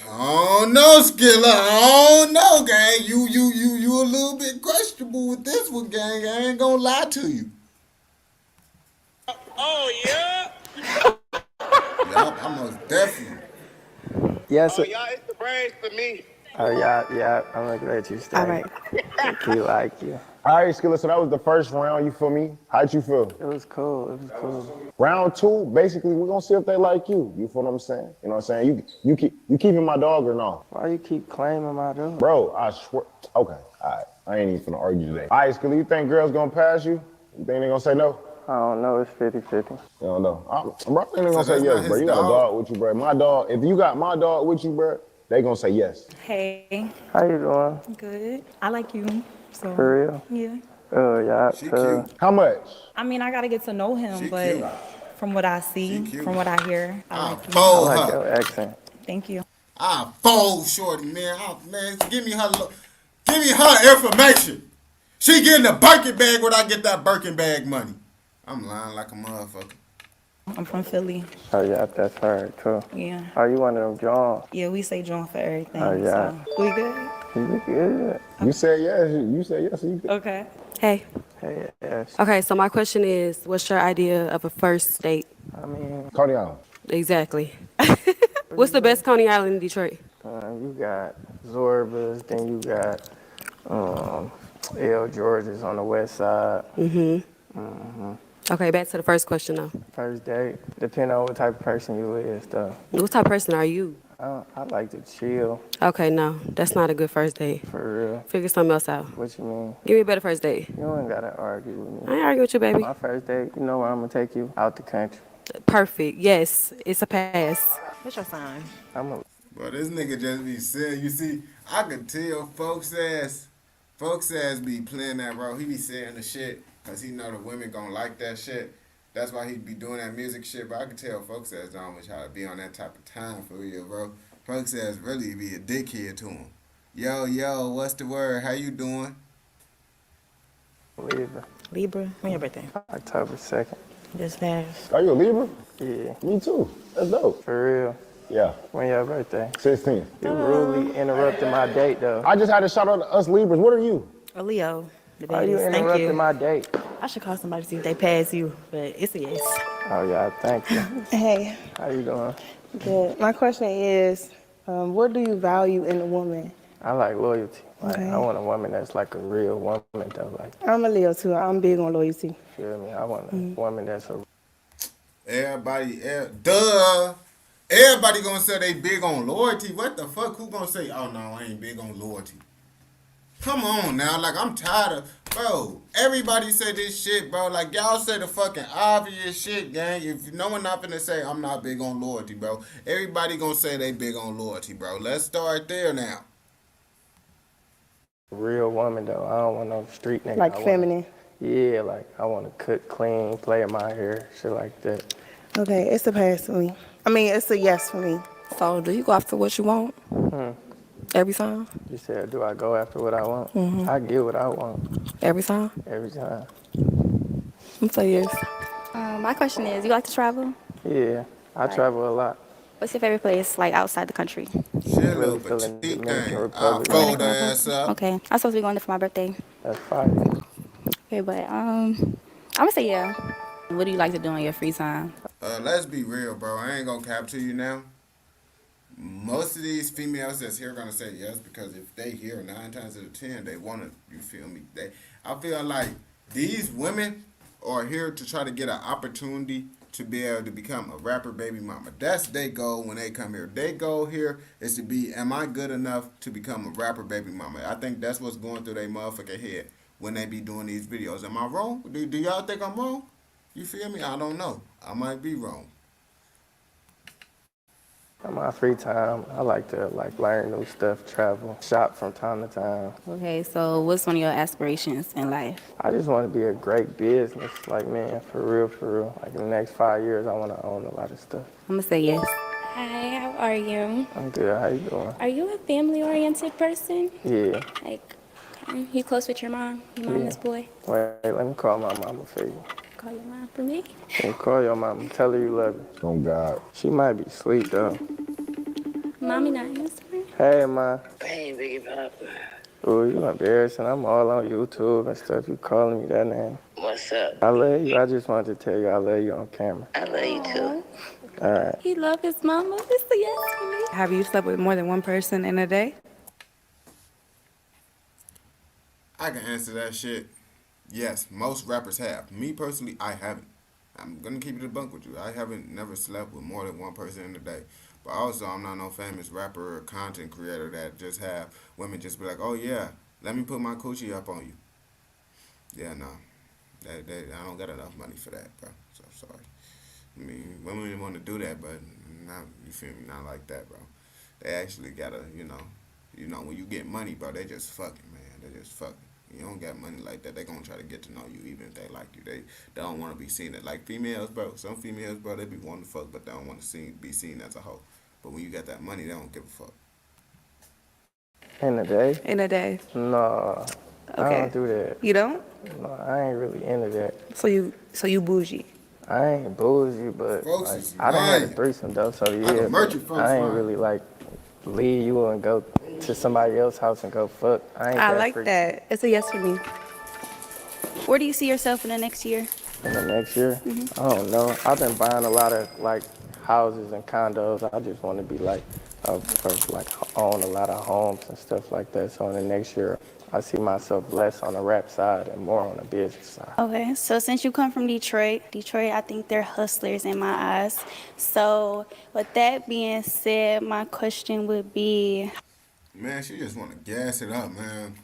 Oh no, Skilla. Oh no, gang. You a little bit questionable with this one, gang. I ain't gonna lie to you. Oh, yeah? Yup, I'm most definitely. Yes, Oh, sir. y'all, it's the brains for me. Oh, yeah, I'm gonna let you stay. All right. He like you. All right, Skilla, so that was the first round, you feel me? How'd you feel? It was cool. Round two, basically, we're gonna see if they like you. You feel what I'm saying? You know what I'm saying? You keeping my dog or no? Why you keep claiming my dog? Bro, I swear. Okay, all right. I ain't even finna argue today. All right, Skilla, you think girls gonna pass you? You think they gonna say no? I don't know. It's 50-50. You don't know. Bro, I think they gonna So say that's yes, not bro. his You got a dog? dog with you, bro. My dog, if you got my dog with you, bro, they gonna say yes. Hey. How you doing? Good. I like you. So. For real? Yeah. Oh, yeah. She cute. How much? I mean, I gotta get to know him, She but cute. from what I see, She cute. from what I hear, I I'll like you. I fold like her. your accent. Thank you. I'll fold shorty, man. Man, give me her information. She getting a Birkin bag when I get that Birkin bag money. I'm lying like a motherfucker. I'm from Philly. Oh, yeah, that's her, too. Yeah. Are you one of them John? Yeah, we say John for everything. Oh, yeah. So we good? You good? You said yes. You said yes. So you good. Okay. Hey. Hey, yes. Okay, so my question is, what's your idea of a first date? I mean, Coney Island. Exactly. What's the best Coney Island in Detroit? you got Zorba's, then you got L. George's on the west side. Okay, back to the first question though. First date, depending on what type of person you is, though. What type of person are you? I like to chill. Okay, no, that's not a good first date. For real. Figure something else out. What you mean? Give me a better first date. You ain't gotta argue with me. I ain't argue with you, baby. My first date, you know where I'm gonna take you? Out the country. Perfect. Yes, it's a pass. What's your sign? I'm a Bro, this nigga just be saying, you see, I could tell folks ass be playing that role. He be saying the shit because he know the women gonna like that shit. That's why he be doing that music shit. But I could tell folks ass don't want y'all to be on that type of time for real, bro. Folks ass really be a dickhead to him. Yo, what's the word? How you doing? Libra. Libra? When your birthday? October 2nd. Just passed. Are you a Libra? Yeah. Me too. That's dope. For real. Yeah. When your birthday? 16. You rudely interrupted my date, though. I just had a shout out to us Libras. What are you? A Leo. The Why you baddest. Thank interrupting you. my date? I should call somebody to see if they pass you, but it's a yes. Oh, yeah, thank you. Hey, How you doing? good. My question is, what do you value in a woman? I like loyalty. Like, Okay. I want a woman that's like a real woman, though. Like, I'm a Leo too. I'm big on loyalty. feel me? I want a woman that's a Everybody gonna say they big on loyalty. What the fuck? Who gonna say, oh no, I ain't big on loyalty? Come on now, like I'm tired of, bro. Everybody say this shit, bro. Like y'all say the fucking obvious shit, gang. If no one not finna say I'm not big on loyalty, bro. Everybody gonna say they big on loyalty, bro. Let's start there now. real woman, though. I don't want no street nigga. Like I feminine. Yeah, like I want to cook clean, play in my hair, shit like that. Okay, it's a pass for me. I mean, it's a yes for me. So do you go after what you want every time? You said, do I go after what I want? Mhm. I get what I want Every time? every time. I'm say yes. My question is, you like to travel? Yeah, I Right. travel a lot. What's your favorite place, like outside the country? Shit, Really feeling Dominican I'll Republic. fold her ass up. Okay, I'm supposed to be going there for my birthday. That's fire. Okay, but I'm gonna say yeah. What do you like to do in your free time? Let's be real, bro. I ain't gonna cap to you now. Most of these females that's here gonna say yes because if they here 9 times out of 10, they want to. You feel me? I feel like these women are here to try to get an opportunity to be able to become a rapper baby mama. That's their goal when they come here. Their goal here is to be, am I good enough to become a rapper baby mama? I think that's what's going through their motherfucking head when they be doing these videos. Am I wrong? Do y'all think I'm wrong? You feel me? I don't know. I might be wrong. In my free time, I like to learn new stuff, travel, shop from time to time. Okay, so what's one of your aspirations in life? I just want to be a great business, like man, for real. Like in the next 5 years, I want to own a lot of stuff. I'm gonna say yes. Hi, how are you? I'm good. How you doing? Are you a family-oriented person? Yeah. Like, you close with your mom? Your mama's Yeah. boy? Wait, let me call my mama for you. Call your mom for me? Can you call your mama? Tell her you love her. Oh God. She might be asleep though. Mommy not answering? Hey, ma. Hey, Biggie Papa. Ooh, you embarrassing. I'm all on YouTube and stuff. You calling me that name. What's up? I love you. I just wanted to tell you I love you on camera. I love you too. All right. He love his mama. It's a yes for me. Have you slept with more than one person in a day? I can answer that shit. Yes, most rappers have. Me personally, I haven't. I'm gonna keep it a bunk with you. I haven't never slept with more than one person in a day. But also, I'm not no famous rapper or content creator that just have women just be like, oh yeah, let me put my coochie up on you. Yeah, no. I don't got enough money for that, bro. So sorry. I mean, women want to do that, but not, you feel me? Not like that, bro. They actually gotta, you know, when you get money, bro, they just fucking, man. They just fucking. You don't got money like that, they gonna try to get to know you even if they like you. They don't want to be seen as like females, bro. Some females, bro, they be wanting to fuck, but they don't want to be seen as a hoe. But when you got that money, they don't give a fuck. In a day? In a day. No. I Okay. don't do that. You don't? No, I ain't really into that. So you bougie. I ain't bougie, but Folks like, is I done had a lying. threesome though, so I yeah. can merch you, but folks I ain't lying. really like leave you and go to somebody else's house and go fuck. I ain't I that like freaky. that. It's a yes for me. Where do you see yourself in the next year? In the next year, I don't know. I've been buying a lot of like houses and condos. I just want to be like, like own a lot of homes and stuff like that. So in the next year, I see myself less on the rap side and more on the business side. Okay, so since you come from Detroit, I think they're hustlers in my eyes. So with that being said, my question would be, Man, she just want to gas it up, man.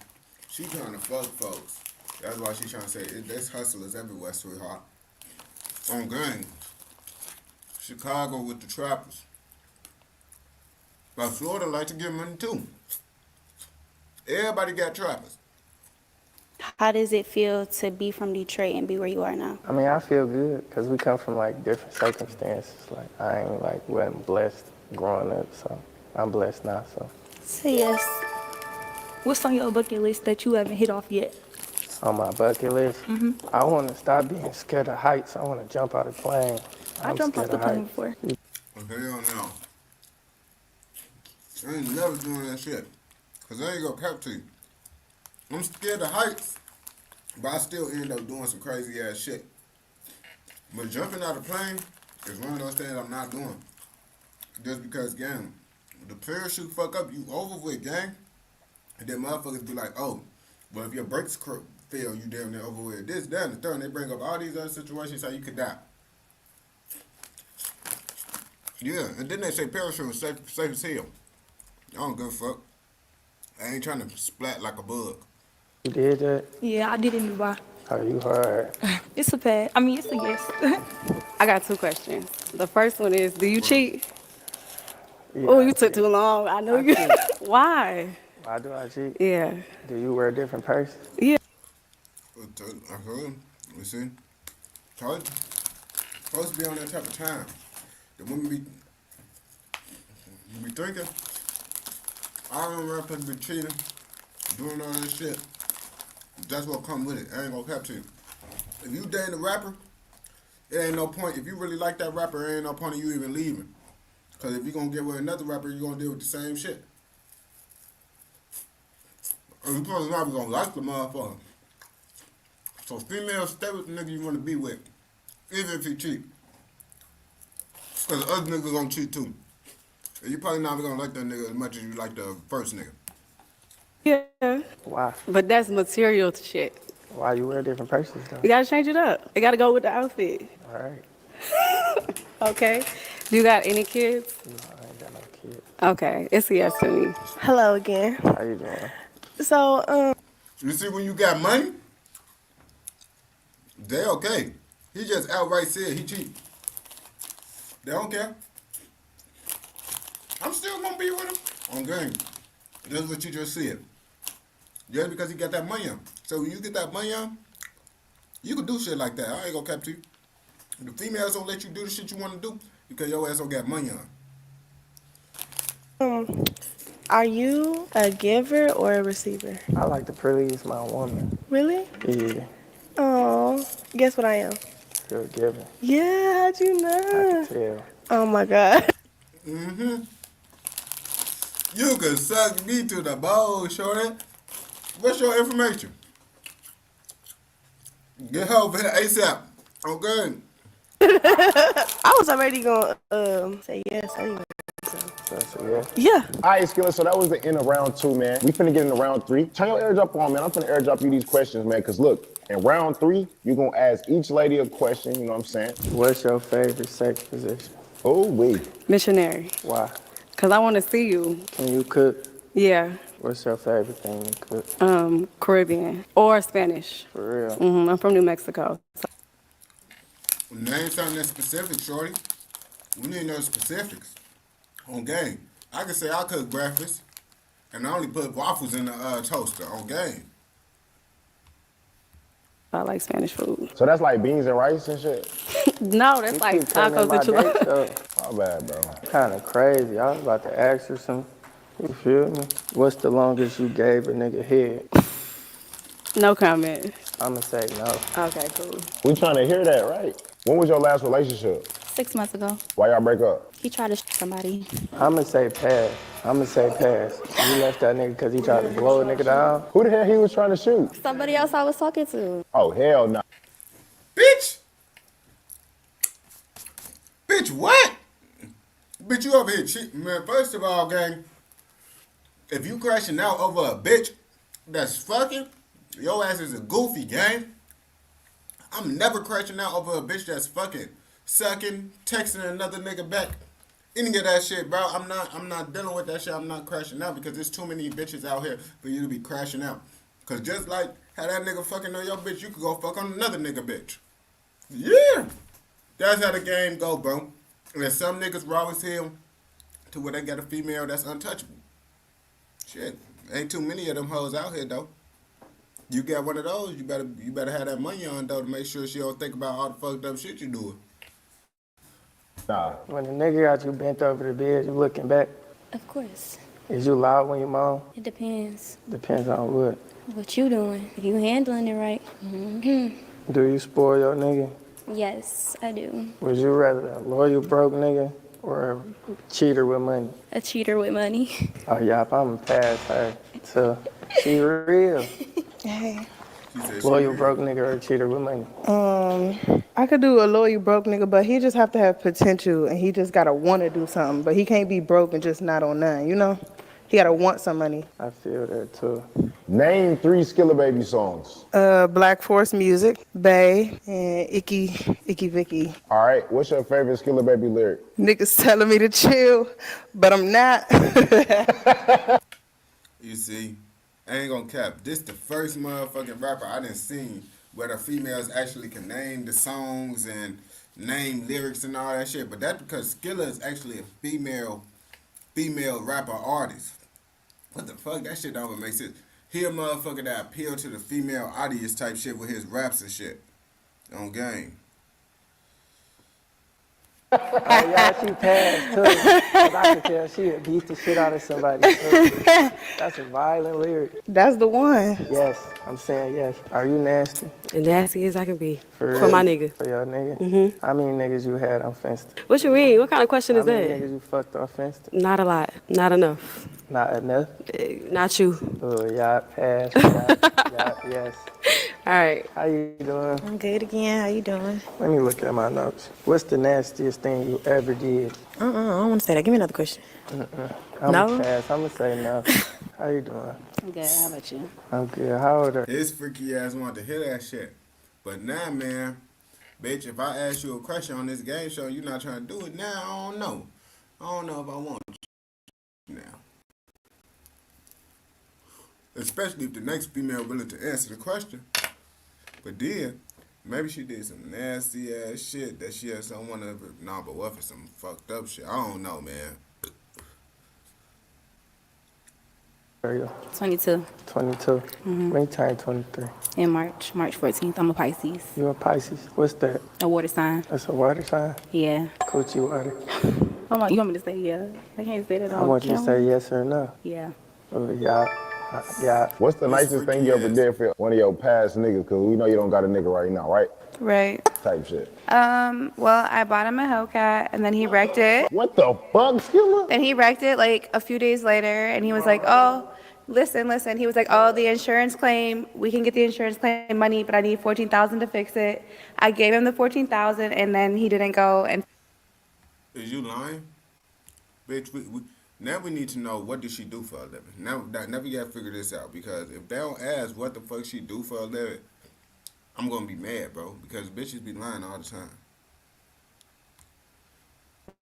She trying to fuck folks. That's why she trying to say, there's hustlers everywhere, sweetheart. On gang. Chicago with the trappers. But Florida like to get money too. Everybody got trappers. how does it feel to be from Detroit and be where you are now? I mean, I feel good because we come from like different circumstances. Like I ain't like wasn't blessed growing up, so I'm blessed now. So. Say yes. What's on your bucket list that you haven't hit off yet? On my bucket list, I want to stop being scared of heights. I want to jump out of plane. I jumped off the plane before. Hell no. I ain't never doing that shit. Cause I ain't gonna cap to you. I'm scared of heights, but I still end up doing some crazy ass shit. But jumping out of plane is one of those things I'm not doing. Just because, gang, the parachute fuck up, you over with, gang. And then motherfuckers be like, oh, well, if your brakes fail, you damn near over with. This, that, and the third, and they bring up all these other situations how you could die. Yeah, and then they say parachute is safe as hell. I don't give a fuck. I ain't trying to splat like a bug. You did that? Yeah, I did it in Dubai. Oh, you hard. It's a pass. I mean, it's a yes. I got 2 questions. The first one is, do you cheat? Yeah, Oh, you took too long. I know you. Why? Why do I cheat? Yeah. Do you wear different purses? Yeah. I heard him. You see? Told you. Supposed to be on that type of time. The women be thinking, I don't know if be cheating, doing all that shit. That's what come with it. I ain't gonna cap to you. If you dating a rapper, it ain't no point. If you really like that rapper, it ain't no point of you even leaving. Cause if you gonna get with another rapper, you gonna deal with the same shit. And you probably not gonna like the motherfucker. So females, stay with the nigga you wanna be with, even if he cheat. Cause other niggas gonna cheat too. And you probably not gonna like that nigga as much as you like the first nigga. Yeah. Why? But that's material shit. Why you wear different purses though? You gotta change it up. It gotta go with the outfit. All right. Okay. Do you got any kids? No, I ain't got no kids. Okay. It's a yes to me. Hello again. How you doing? So, You see when you got money, they okay. He just outright said he cheat. They don't care. I'm still gonna be with him on game. That's what you just said. Just because he got that money on. So when you get that money on, you can do shit like that. I ain't gonna cap to you. The females don't let you do the shit you want to do because your ass don't got money on. are you a giver or a receiver? I like to please my woman. Really? Yeah, Oh, guess what I am? you're a giver. Yeah, how'd you I know? can tell. Oh my God. Mm-hmm. You can suck me to the bowl, shorty. What's your information? Get her over here ASAP. Okay. I was already gonna say yes anyway. That's a yes. Yeah. All right, Skilla, so that was the end of round 2, man. We finna get into round 3. Turn your airdrop on, man. I'm finna airdrop you these questions, man, because look, in round 3, you're gonna ask each lady a question, you know what I'm saying? What's your favorite sex position? Oh, wait. Missionary. Why? Cause I want to see you. Can you cook? Yeah. What's your favorite thing you cook? Caribbean or Spanish. For real? I'm from New Mexico. Name something that's specific, shorty. We need to know the specifics. On game. I can say I cook breakfast and I only put waffles in the toaster. On game. I like Spanish food. So that's like beans and rice and shit? No, that's like tacos and chilaquiles. My bad, bro. Kind of crazy. I was about to ask you something. You feel me? What's the longest you gave a nigga head? No comment. I'ma say no. Okay, cool. We trying to hear that, right? When was your last relationship? 6 months ago. Why y'all break up? He tried to somebody. I'ma say pass. I'ma say pass. You left that nigga because he tried to blow a nigga down? Who the hell he was trying to shoot? Somebody else I was talking to. Oh, hell no. Bitch! Bitch, what? Bitch, you over here cheating, man. First of all, gang, if you crashing out over a bitch that's fucking, your ass is a goofy, gang. I'm never crashing out over a bitch that's fucking, sucking, texting another nigga back. Any of that shit, bro. I'm not dealing with that shit. I'm not crashing out because there's too many bitches out here for you to be crashing out. Cause just like how that nigga fucking on your bitch, you could go fuck on another nigga bitch. Yeah. That's how the game go, bro. And some niggas raw as hell to where they got a female that's untouchable. Shit. Ain't too many of them hoes out here though. You got one of those, you better have that money on though to make sure she don't think about all the fucked up shit you doing. Nah. When the nigga got you bent over the bed, you looking back. Of course. Is you loud when you moan? It depends. Depends on what. What you doing? If you handling it right. Mm-hmm. Do you spoil your nigga? Yes, I do. Would you rather a loyal broke nigga or a cheater with money? A cheater with money. Oh yeah, I'm gonna pass her. So she real. Hey. Loyal broke nigga or a cheater with money? I could do a loyal broke nigga, but he just have to have potential and he just gotta want to do something. But he can't be broke and just not on none, you know? He gotta want some money. I feel that too. Name 3 Skilla Baby songs. Black Force Music, Bay, and Icky Vicky. All right, what's your favorite Skilla Baby lyric? Niggas telling me to chill, but I'm not. You see, I ain't gonna cap. This the first motherfucking rapper I done seen where the females actually can name the songs and name lyrics and all that shit. But that's because Skilla is actually a female rapper artist. What the fuck? That shit don't even make sense. He a motherfucker that appeal to the female audience type shit with his raps and shit. On game. Oh yeah, she passed too. 'Cause I can tell she would beat the shit out of somebody too. That's a violent lyric. That's the one. Yes, I'm saying yes. Are you nasty? As nasty as I can be. For For my nigga. For your nigga? Mm-hmm. How many niggas you had on Finsta? What you mean? What kind of question How is many that? niggas you fucked on Finsta? Not a lot. Not enough. Not enough? Not you. Oh, yeah, pass. Yeah, yes. All right. How you doing? I'm good again. How you doing? Let me look at my notes. What's the nastiest thing you ever did? I don't want to say that. Give me another question. I'm No? gonna pass. I'm gonna say no. How you doing? I'm good. How about you? I'm good. How old are you? His freaky ass wanted to hear that shit. But now, man, bitch, if I ask you a question on this game show, you're not trying to do it now, I don't know. I don't know if I want you now. Especially if the next female willing to answer the question. But then, maybe she did some nasty ass shit that she has someone of it. Nah, but what for some fucked up shit? I don't know, man. How are you? 22. 22. When you turn 23? In March 14th. I'm a Pisces. You a Pisces? What's that? A water sign. That's a water sign? Yeah. Coochie water. You want me to say yeah? I can't say that on I want you to camera. say yes or no. Yeah. Oh, yeah. Yeah. What's the nicest thing you ever did for one of your past niggas? Because we know you don't got a nigga right now, right? Right. Type shit. Well, I bought him a Hellcat and then he wrecked it. What the fuck, Skilla? Then he wrecked it like a few days later and he was like, oh, listen. He was like, oh, the insurance claim, we can get the insurance claim money, but I need $14,000 to fix it. I gave him the $14,000 and then he didn't go and. Is you lying? Bitch, now we need to know what did she do for a living. Now we gotta figure this out because if they don't ask what the fuck she do for a living, I'm gonna be mad, bro, because bitches be lying all the time.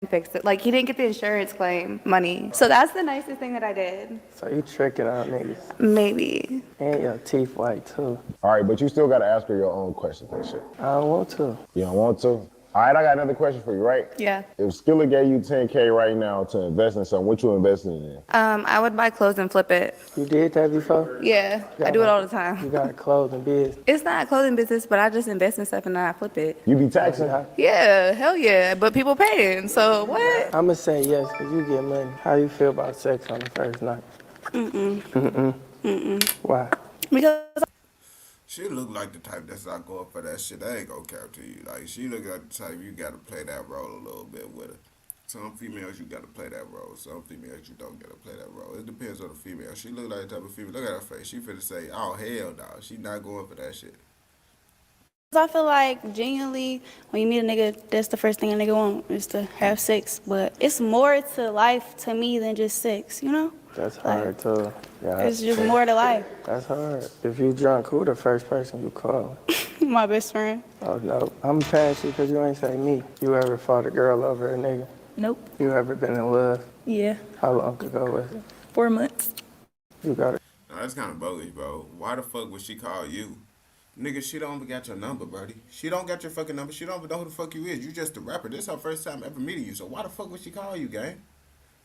Fixed it. Like he didn't get the insurance claim money. So that's the nicest thing that I did. So you tricking on niggas. Maybe. And your teeth white too. All right, but you still got to ask her your own questions and shit. I don't want to. You don't want to? All right, I got another question for you, right? Yeah. If Skilla gave you $10K right now to invest in something, what you investing in? I would buy clothes and flip it. You did that before? Yeah, I do it all the time. You got a clothing business. It's not a clothing business, but I just invest in stuff and then I flip it. You be taxing? Yeah, hell yeah. But people paying, so what? I'm gonna say yes, because you get money. How you feel about sex on the first night? Mm-mm. Mm-mm. Mm-mm. Why? Because She look like the type that's not going for that shit. I ain't gonna cap to you. Like, she look like the type you gotta play that role a little bit with her. Some females you gotta play that role. Some females you don't gotta play that role. It depends on the female. She look like the type of female. Look at her face. She finna say, "Oh hell no," she not going for that shit. I feel like genuinely, when you meet a nigga, that's the first thing a nigga want is to have sex. But it's more to life to me than just sex, you know? That's hard too. Yeah. It's just more to life. That's hard. If you drunk, who the first person you call? My best friend. Oh no, I'm past you because you ain't say me. You ever fought a girl over a nigga? Nope. You ever been in love? Yeah. How long ago was it? 4 months. You got it. Nah, that's kind of bogus, bro. Why the fuck would she call you? Nigga, she don't even got your number, buddy. She don't got your fucking number. She don't even know who the fuck you is. You just a rapper. This her first time ever meeting you. So why the fuck would she call you, gang?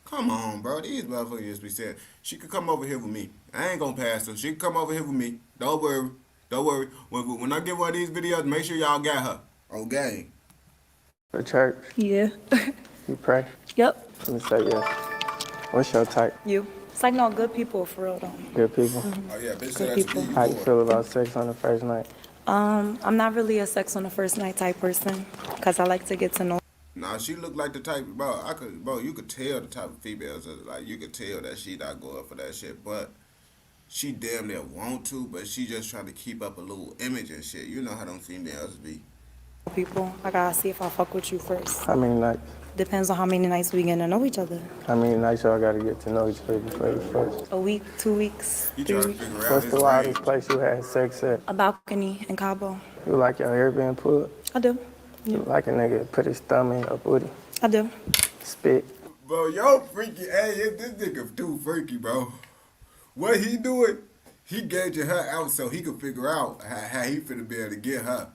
Come on, bro. These motherfuckers just be saying, she could come over here with me. I ain't gonna pass her. She could come over here with me. Don't worry. Don't worry. When I get one of these videos, make sure y'all got her. On gang. For church? Yeah. You pray? Yep. Let me say yes. What's your type? You. It's like no good people for real though. Good people? Oh yeah, bitch, Good people. How you feel about sex on the first night? I'm not really a sex on the first night type person, cause I like to get to know. Nah, she look like the type, bro. You could tell the type of females. Like, you could tell that she not going for that shit, but she damn near want to, but she just trying to keep up a little image and shit. You know how them females be. People, I gotta see if I fuck with you first. How many nights? Depends on how many nights we get to know each other. How many nights y'all gotta get to know each other before you first? A week, 2 weeks, You 3 trying to weeks. figure out What's his the range. wildest place you had sex at? A balcony in Cabo. You like your hair being pulled? I do. You like a nigga put his thumb in your booty? I do. Spit? Bro, yo freaky. Hey, this nigga too freaky, bro. What he doing? He gauging her out so he could figure out how he finna be able to get her.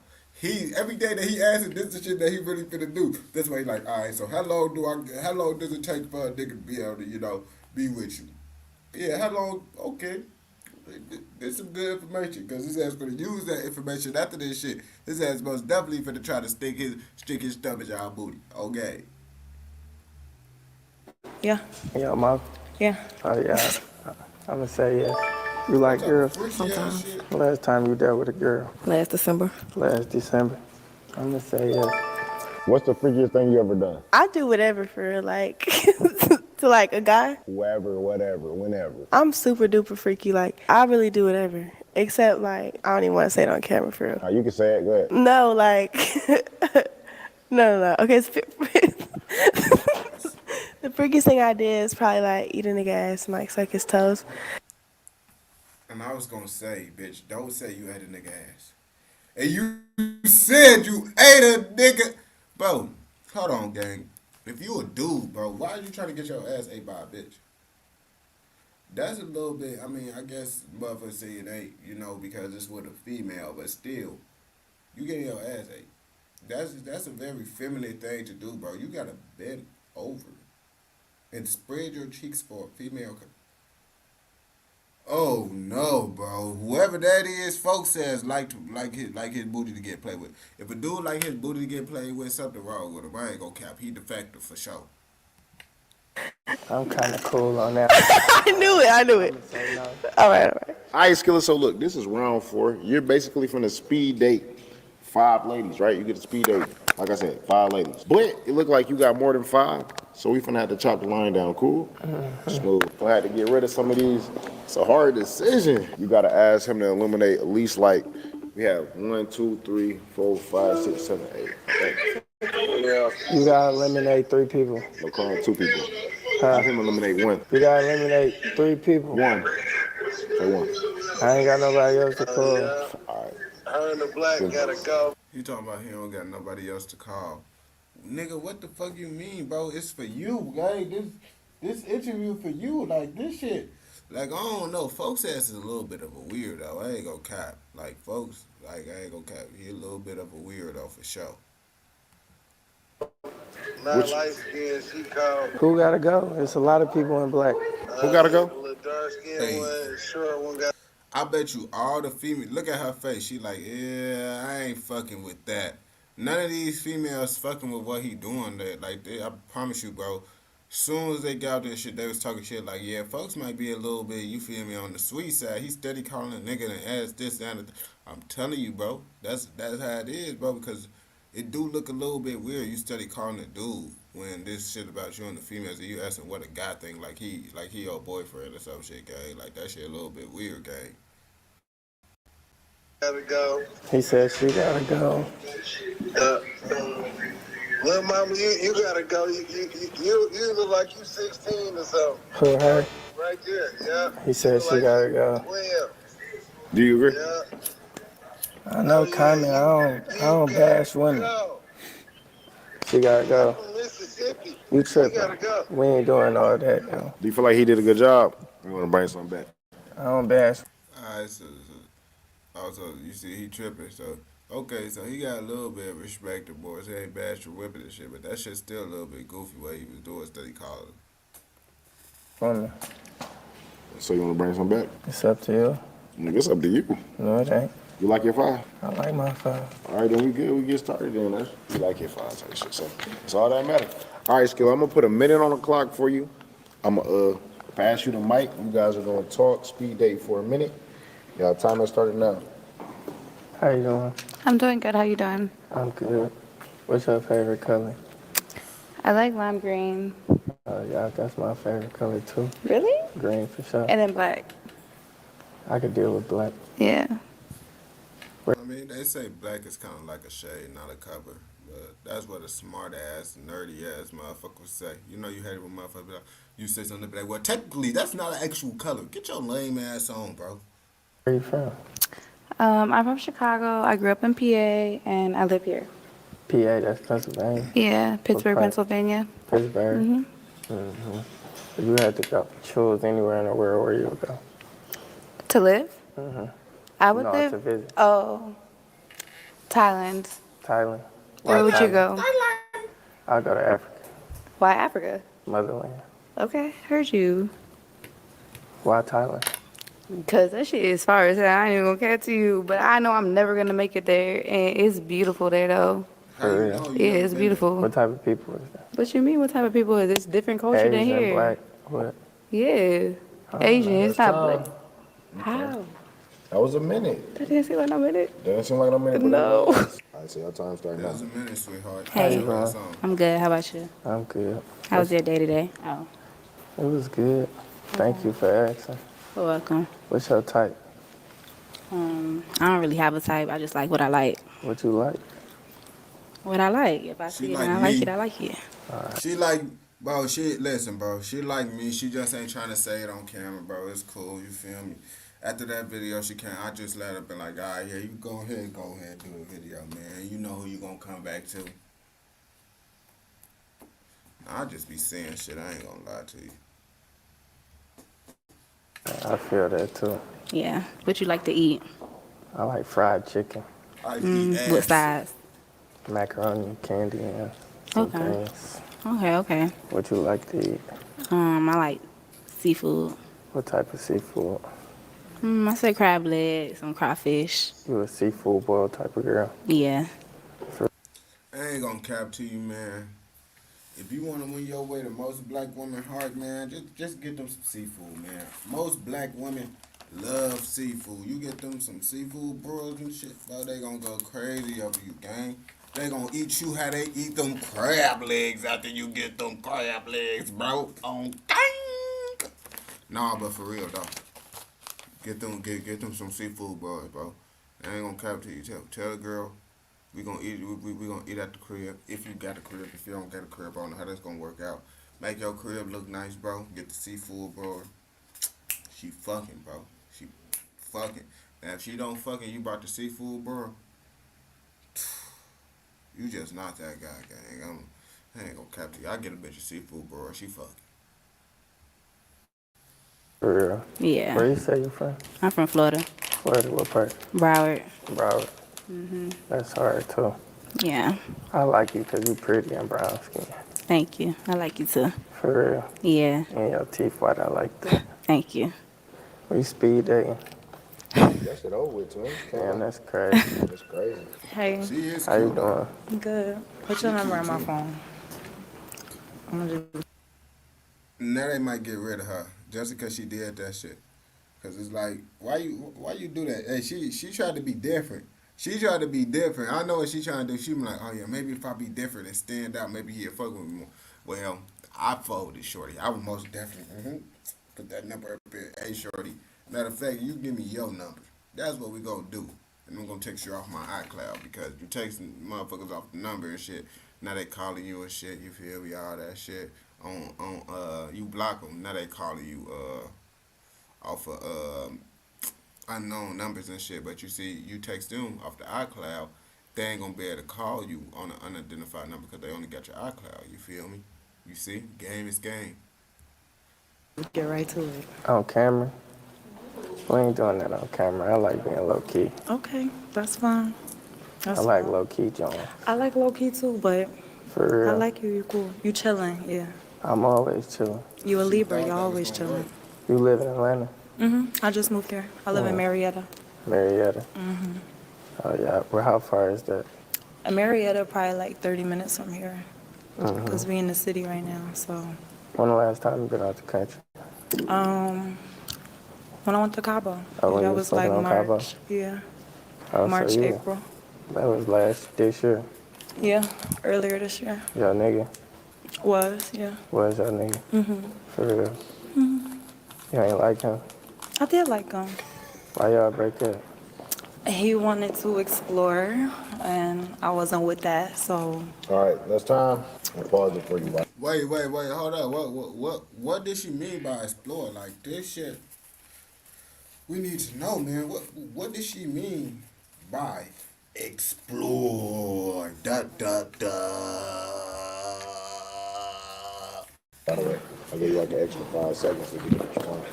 Every day that he asks, this is the shit that he really finna do. That's why he like, all right, so how long does it take for a nigga to be able to, be with you? Yeah, how long? Okay. This is some good information, because his ass finna use that information after this shit. His ass most definitely finna try to stick his thumb in y'all booty. Okay. Yeah. In your mouth? Yeah. Oh yeah. I'm gonna say yes. You like girls? Sometimes. Last time you dealt with a girl? Last December. Last December. I'm gonna say yes. What's the freakiest thing you ever done? I do whatever for like to like a guy. Whoever, whatever, whenever. I'm super duper freaky. Like I really do whatever, except like I don't even want to say it on camera for real. You can say it. Go ahead. No, like no. Okay, the freakiest thing I did is probably like eat a nigga ass and like suck his toes. And I was gonna say, bitch, don't say you ate a nigga ass. And you said you ate a nigga. Bro, hold on, gang. If you a dude, bro, why are you trying to get your ass ate by a bitch? That's a little bit, I guess motherfuckers say it ain't, because it's with a female, but still, you getting your ass ate. That's a very feminine thing to do, bro. You gotta bend over and spread your cheeks for a female. Oh no, bro! Whoever that is, folks says like his booty to get played with. If a dude like his booty to get played with, something wrong with him. I ain't gonna cap. He defective for sure. I'm kind of cool on that. I knew it. All right. All right, Skilla. So look, this is round 4. You're basically from the speed date 5 ladies, right? You get a speed date, like I said, 5 ladies. But it looked like you got more than 5, so we finna have to chop the line down. Cool? Smooth. I had to get rid of some of these. It's a hard decision. You gotta ask him to eliminate at least we have 1, 2, 3, 4, 5, 6, 7, 8. You gotta eliminate 3 people. No, call him 2 people. Have him eliminate 1. You gotta eliminate 3 people. 1. Say 1. I ain't got nobody else to call. All right. Her and the black gotta go. You talking about he don't got nobody else to call? Nigga, what the fuck you mean, bro? It's for you, guy. This interview for you. Like, this shit. Like, I don't know. Folks ass is a little bit of a weirdo. I ain't gonna cap. Like, folks, I ain't gonna cap. He a little bit of a weirdo for sure. Not light skin, she called. Who gotta go? There's a lot of people in black. Who gotta go? Little dark skin one, short one got. I bet you all the females, look at her face. She like, yeah, I ain't fucking with that. None of these females fucking with what he doing. I promise you, bro. Soon as they got that shit, they was talking shit like, yeah, folks might be a little bit, you feel me, on the sweet side. He steady calling a nigga and ass this and that. I'm telling you, bro, that's how it is, bro, because it do look a little bit weird. You steady calling a dude when this shit about you and the females and you asking what a guy think, like he your boyfriend or some shit, gang. Like that shit a little bit weird, gang. Gotta go. He said she gotta go. Little mama, you gotta go. You look like you 16 or something. Who, her? Right there, yeah. He said she gotta go. Well, Do you agree? yeah. I know, Kanye, I don't bash women. She gotta go. Mississippi. You tripping. We ain't doing all that, yo. Do you feel like he did a good job? You want to bring something back? I don't bash. Alright, so also you see he tripping, so okay, so he got a little bit of respect to boys. He ain't bashed your whipping and shit, but that shit's still a little bit goofy what he was doing steady calling. Women. So you want to bring something back? It's up to you. Nigga, it's up to you. No, it ain't. You like your 5? I like my 5. All right, then we good. We get started then. You like your 5 type shit. So it's all that matters. All right, Skill, I'm going to put a minute on the clock for you. I'm going to pass you the mic. You guys are going to talk speed date for a minute. Y'all timer started now. How you doing? I'm doing good. How you doing? I'm good. What's your favorite color? I like lime green. Yeah, that's my favorite color too. Really? Green for sure. And then black. I could deal with black. Yeah. I mean, they say black is kind of like a shade, not a cover. But that's what a smart ass, nerdy ass motherfucker would say. You know, you hate it when motherfuckers be like, you say something like, well, technically, that's not an actual color. Get your lame ass on, bro. Where you from? I'm from Chicago. I grew up in PA, and I live here. PA, that's Pennsylvania. Yeah, Pittsburgh, What part? Pennsylvania. Pittsburgh. Mm-hmm. Mm-hmm. If you had to go, choose anywhere in the world, where you would go? To live? Mm-hmm. I would No, live. to visit. Oh, Thailand. Thailand. Where would you go? I'll go to Africa, Why Africa? motherland. Okay, heard you. Why Thailand? Because that shit is far as hell. I ain't even gonna care to you, but I know I'm never gonna make it there, and it's beautiful there though. For real? Yeah, it's beautiful. What type of people is that? What you mean? What type of people is this? Different culture than Asian, here. black, what? Yeah, Asian. It's not black. How? That was a minute. That didn't seem like no minute. That didn't seem like no minute. No. All right, so your time starting now. That was a minute, sweetheart. Hey. you doing? I'm good. How about you? I'm good. How was your day today? Oh, It was good. Thank you for asking. you're welcome. What's your type? I don't really have a type. I just like what I like. What you like? What I like. If I She see it like and I like me. it, I like it. She like, bro, listen, bro. She like me. She just ain't trying to say it on camera, bro. It's cool. You feel me? After that video, I just let her be like, all right, yeah, you go ahead and do the video, man. You know who you gonna come back to. I just be saying shit. I ain't gonna lie to you. I feel that too. Yeah. What you like to eat? I like fried chicken, I eat ass. What size? macaroni, candy, and some Okay. things. Okay. What you like to eat? I like seafood. What type of seafood? I say crab legs, some crawfish. You a seafood boil type of girl? Yeah. I ain't gonna cap to you, man. If you want to win your way to most black women heart, man, just get them some seafood, man. Most black women love seafood. You get them some seafood broils and shit, bro, they gonna go crazy over you, gang. They gonna eat you how they eat them crab legs after you get them crab legs, bro. On gang. Nah, but for real, though. Get them some seafood broils, bro. I ain't gonna cap to you. Tell the girl. We gonna eat at the crib. If you got a crib, if you don't got a crib, I don't know how that's gonna work out. Make your crib look nice, bro. Get the seafood, bro. She fucking, bro. She fucking. Now if she don't fucking, you brought the seafood, bro. You just not that guy, gang. I ain't gonna cap to you. I get a bitch of seafood, bro. She fucking. For real? Yeah. Where you say you from? I'm from Florida. Florida, what part? Broward. Broward. That's hard too. Yeah. I like you because you pretty and brown skin. Thank you. I like you too. For real. Yeah. And your teeth white, I like that. Thank you. We speed dating. That shit over with, too. Damn, that's crazy. That's crazy. Hey, How you doing? good. Put your number on my phone. I'm gonna just Now they might get rid of her just because she did that shit. Cause it's like, why you do that? Hey, she tried to be different. She tried to be different. I know what she trying to do. She be like, oh yeah, maybe if I be different and stand out, maybe he'll fuck with me more. Well, I folded, shorty. I would most definitely put that number up here. Hey, shorty. Matter of fact, you give me your number. That's what we gonna do. And I'm gonna text you off my iCloud because you texting motherfuckers off the number and shit. Now they calling you and shit. You feel me? All that shit. You block them. Now they calling you off of unknown numbers and shit. But you see, you text them off the iCloud, they ain't gonna be able to call you on an unidentified number because they only got your iCloud. You feel me? You see, game is game. Get right to it. On camera? We ain't doing that on camera. I like being low key. Okay, that's fine. I like low key, John. I like low key too, but For real. I like you. You cool. You chilling, yeah. I'm always chilling. You a Libra. You always chilling. You live in Atlanta? I just moved here. I live in Marietta. Marietta. Oh yeah. Well, how far is that? Marietta probably like 30 minutes from here. Mm-hmm. Cause we in the city right now. So, When the last time you been out the country? when I went to Cabo, Oh, when that you was was like living on March. Cabo? Yeah, Oh, March, so you, April. That was this year. Yeah, earlier this year. Your nigga Was, yeah. was your nigga. For real. You ain't like him. I did like him. Why y'all break up? He wanted to explore, and I wasn't with that, so. All right, that's time. I'll pause it for you. Wait, hold up. What did she mean by explore? Like this shit, we need to know, man. What did she mean by explore? By the way, I'll give you like an extra 5 seconds to get what you want.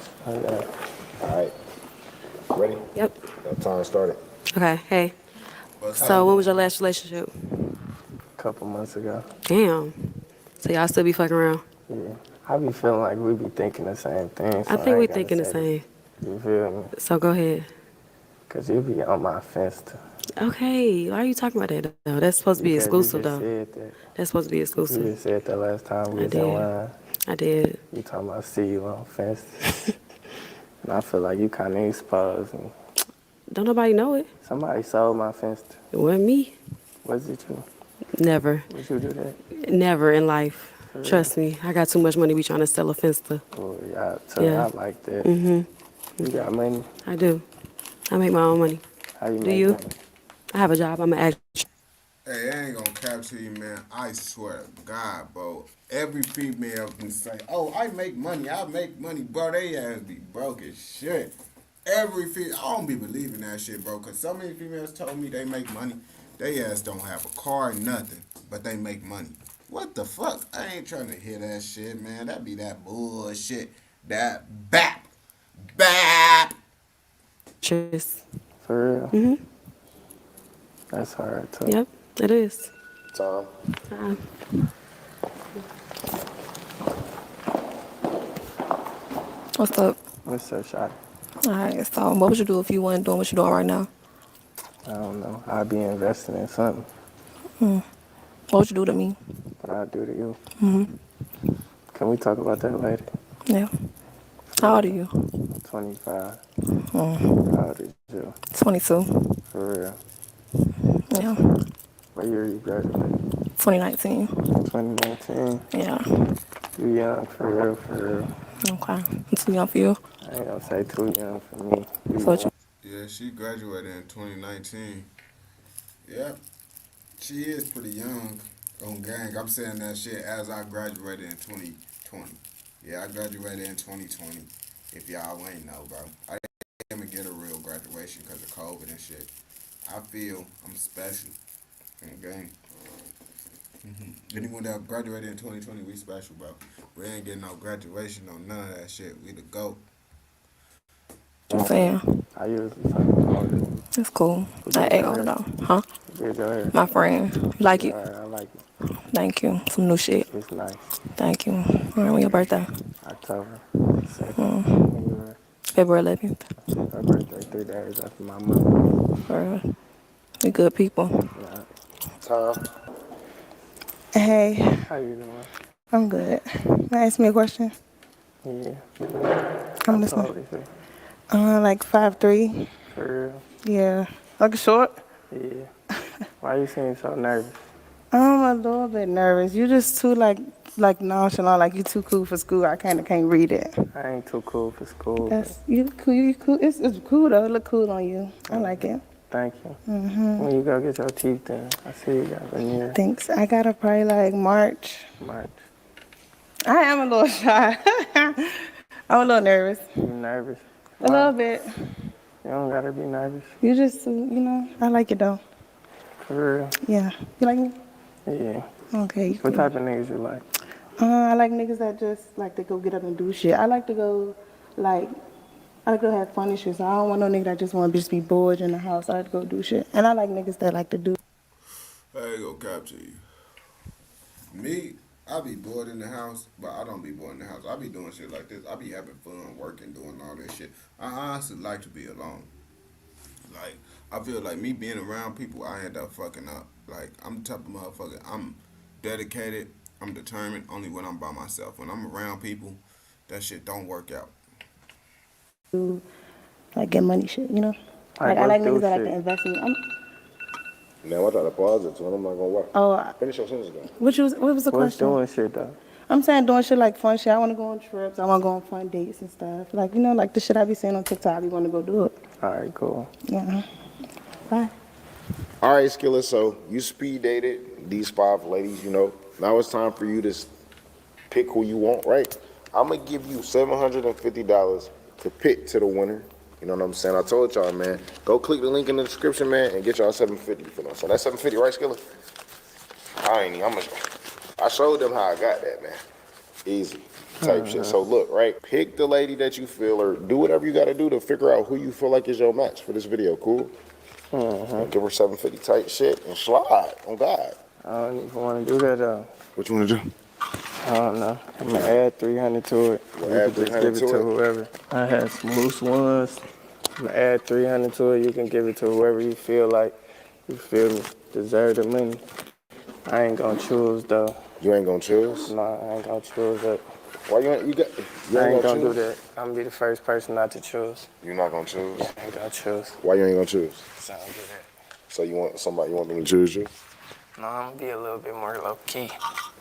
Okay. All right. Ready? Yep. That time started. Okay, hey. So when was your last relationship? A couple months ago. Damn. So y'all still be fucking around? Yeah. I be feeling like we be thinking the same thing. So I think we ain't gotta thinking the say same. it. You feel me? So go ahead. Cause you be on my fence too. Okay, why are you talking about that though? That's supposed to be Because exclusive you just though. said that. That's supposed to be You exclusive. just said that last time we I was in did. line. I did. You talking about see you on fence. And I feel like you kind of exposed me. Don't nobody know it. Somebody sold my fence. It wasn't me. Was it you? Never. Would you do that? Never in life. For real? Trust me. I got too much money to be trying to sell a fence to. Oh, yeah. So Yeah. I like that. Mhm. You got money? I do. I make my own money. How you Do make you? money? I have a job. I'm an actress. Hey, I ain't gonna cap to you, man. I swear to God, bro. Every female can say, "Oh, I make money. Bro, they ass be broke as shit. Every female, I don't be believing that shit, bro. Cause so many females told me they make money. They ass don't have a car, nothing, but they make money. What the fuck? I ain't trying to hear that shit, man. That be that bullshit. That bap. Actress. For real? Mhm. That's hard too. Yep, it is. Tom. What's up? What's up, shot? All right, so what would you do if you weren't doing what you're doing right now? I don't know. I'd be investing in something. What would you do to me? What I'd do to you. Mm-hmm. Can we talk about that later? Yeah. How old are you? 25. Mm. How old is you? 22. For real. Yeah. What year you graduated? 2019. 2019. Yeah. You young, for real, for real. Okay. I'm too young for you. I ain't gonna say too young for me. So what you? Yeah, she graduated in 2019. Yep. She is pretty young on gang. I'm saying that shit as I graduated in 2020. Yeah, I graduated in 2020. If y'all ain't know, bro. I didn't get a real graduation because of COVID and shit. I feel I'm special on gang. Anyone that graduated in 2020, we special, bro. We ain't getting no graduation on none of that shit. We the GOAT. I'm saying. I usually talk about it. It's cool. I ain't gonna know. Huh? Yeah, go ahead. My friend. You like it? Alright, I like it. Thank you. Some new shit. It's nice. Thank you. All right, when your birthday? October 2nd. February 11th. Her birthday 3 days after my mom. For real. We good people. Yeah. Tom, Hey, how you doing? I'm good. Can I ask me a question? Yeah. I'm How listening. tall is he? Like 5'3". For Yeah. Like short? real? Yeah. Why you seem so nervous? I'm a little bit nervous. You just too like nonchalant, like you too cool for school. I kind of can't read it. I ain't too cool for school. That's you cool. You cool. It's cool though. It look cool on you. I like it. Thank you. Mhm. When you go get your teeth done, I see you got veneer. Thanks. I gotta probably like March. March. I am a little shy. I'm a little nervous. You nervous? A little bit. You don't gotta be nervous. You just, I like it though. For real? Yeah. You like me? Yeah. Okay. You What cool. type of niggas you like? I like niggas that just like to go get up and do shit. I like to go, I like to have fun and shit. So I don't want no nigga that just want to just be bored in the house. I like to go do shit. And I like niggas that like to do. I ain't gonna capture you. Me, I be bored in the house, but I don't be bored in the house. I be doing shit like this. I be having fun working, doing all this shit. I honestly like to be alone. Like, I feel like me being around people, I end up fucking up. Like, I'm the type of motherfucker, I'm dedicated, I'm determined only when I'm by myself. When I'm around people, that shit don't work out. Like get money shit, you know? Like I like work niggas that through like to shit. invest in me. Now I try to pause it, so I'm not gonna work. Oh, Finish your sentence though. what was the What's question? doing shit though? I'm saying doing shit like fun shit. I want to go on trips. I want to go on fun dates and stuff. Like, like the shit I be seeing on TikTok. I be want to go do it. All right, cool. Yeah. Bye. All right, Skilla, so you speed dated these 5 ladies, Now it's time for you to pick who you want, right? I'm going to give you $750 to pick to the winner. You know what I'm saying? I told y'all, man, go click the link in the description, man, and get y'all $750 for them. So that's $750, right, Skilla? I showed them how I got that, man. Easy type shit. So look, right? Pick the lady that you feel, or do whatever you got to do to figure out who you feel like is your match for this video, cool? Give her $750 type shit and slide on God. I don't even want to do that though. What you want to do? I don't know. I'm gonna add 300 to it. You add can just 300 give it to to it? whoever. I had some loose ones. I'm gonna add 300 to it. You can give it to whoever you feel like, deserve the money. I ain't gonna choose though. You ain't gonna choose? No, I ain't gonna choose it. Why you ain't I ain't gonna do choose? that. I'm gonna be the first person not to choose. You're not gonna choose? Yeah, I ain't gonna choose. Why you ain't gonna choose? So I don't do that. So you want them to choose you? No, I'm gonna be a little bit more low key.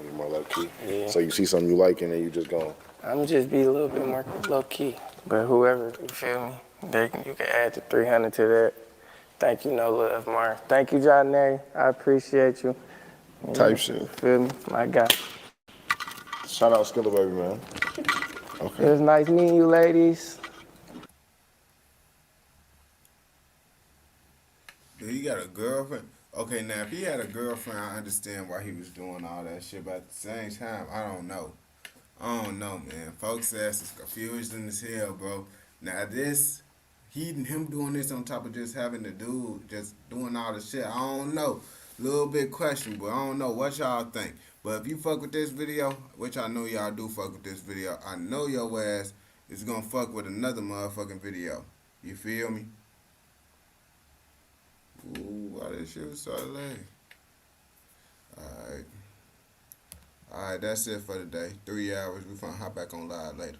You more low key? Yeah. So you see something you like and then you just go. I'm just be a little bit more low key. But whoever, you feel me? You can add the 300 to that. Thank you, No Love, Mar. Thank you, Johnny. I appreciate you. Type shit. You feel me? My guy. Shout out Skilla Baby, man. Okay. It was nice meeting you, ladies. Do he got a girlfriend? Okay, now if he had a girlfriend, I understand why he was doing all that shit. But at the same time, I don't know. I don't know, man. Folks' ass is confused as hell, bro. Now this, him doing this on top of just having the dude just doing all the shit. I don't know. Little bit questionable. I don't know what y'all think. But if you fuck with this video, which I know y'all do fuck with this video, I know your ass is gonna fuck with another motherfucking video. You feel me? Ooh, why this shit was so late? Alright. Alright, that's it for today. 3 hours. We finna hop back on live later.